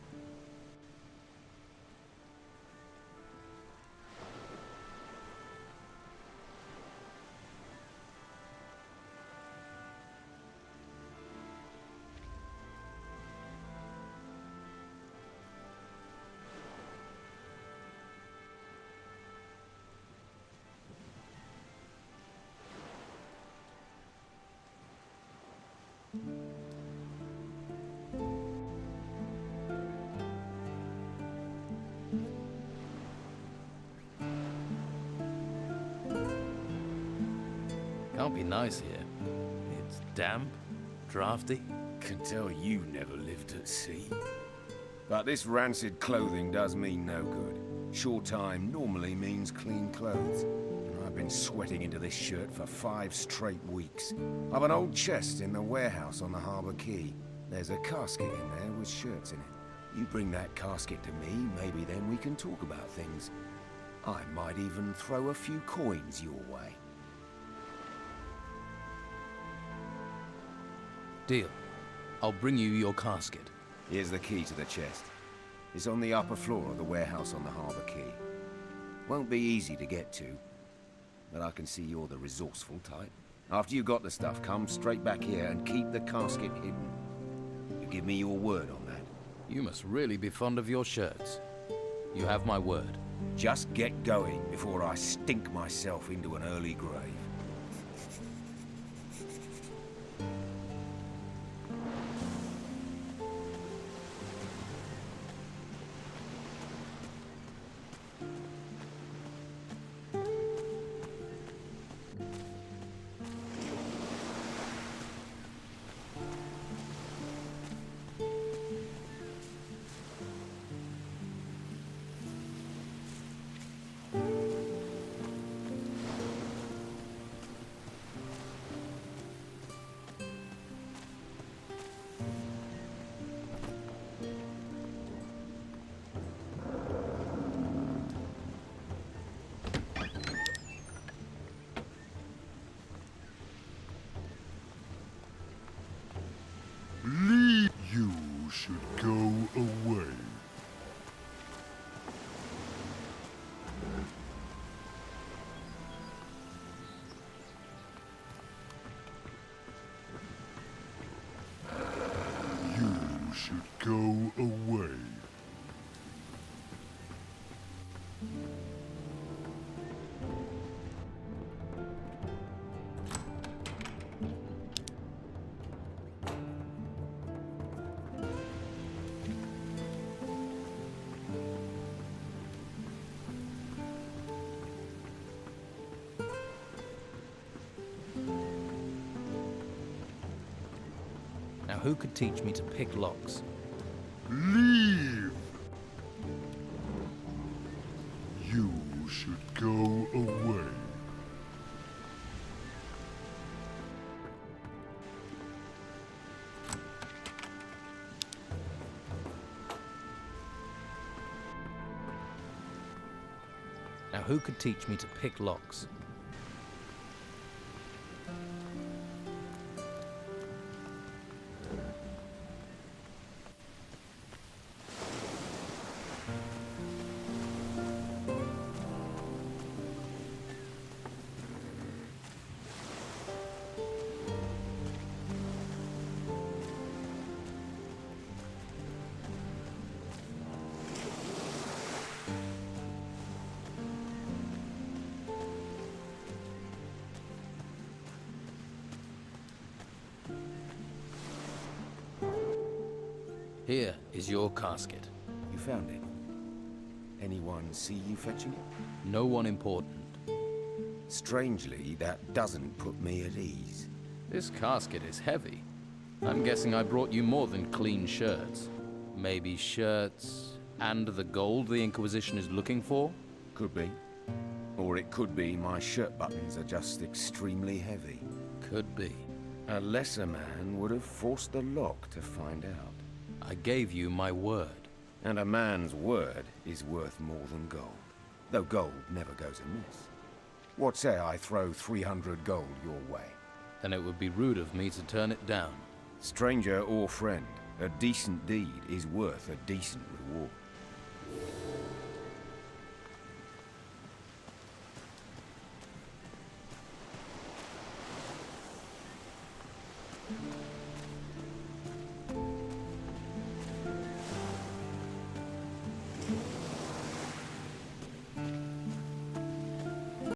Can't be nice here. It's damp, drafty. Can tell you never lived at sea. But this rancid clothing does me no good. Short time normally means clean clothes. And I've been sweating into this shirt for 5 straight weeks. I've an old chest in the warehouse on the harbour quay. There's a casket in there with shirts in it. You bring that casket to me, maybe then we can talk about things. I might even throw a few coins your way. Deal. I'll bring you your casket. Here's the key to the chest. It's on the upper floor of the warehouse on the harbour quay. Won't be easy to get to, but I can see you're the resourceful type. After you got the stuff, come straight back here and keep the casket hidden. You give me your word on that. You must really be fond of your shirts. You have my word. Just get going before I stink myself into an early grave. You should go away. You should go away. Now who could teach me to pick locks? Leave! You should go away. Now who could teach me to pick locks? Here is your casket. You found it? Anyone see you fetching it? No one important. Strangely, that doesn't put me at ease. This casket is heavy. I'm guessing I brought you more than clean shirts. Maybe shirts and the gold the Inquisition is looking for? Could be. Or it could be my shirt buttons are just extremely heavy. Could be. A lesser man would have forced the lock to find out. I gave you my word. And a man's word is worth more than gold. Though gold never goes amiss. What say I throw 300 gold your way? Then it would be rude of me to turn it down. Stranger or friend, a decent deed is worth a decent reward.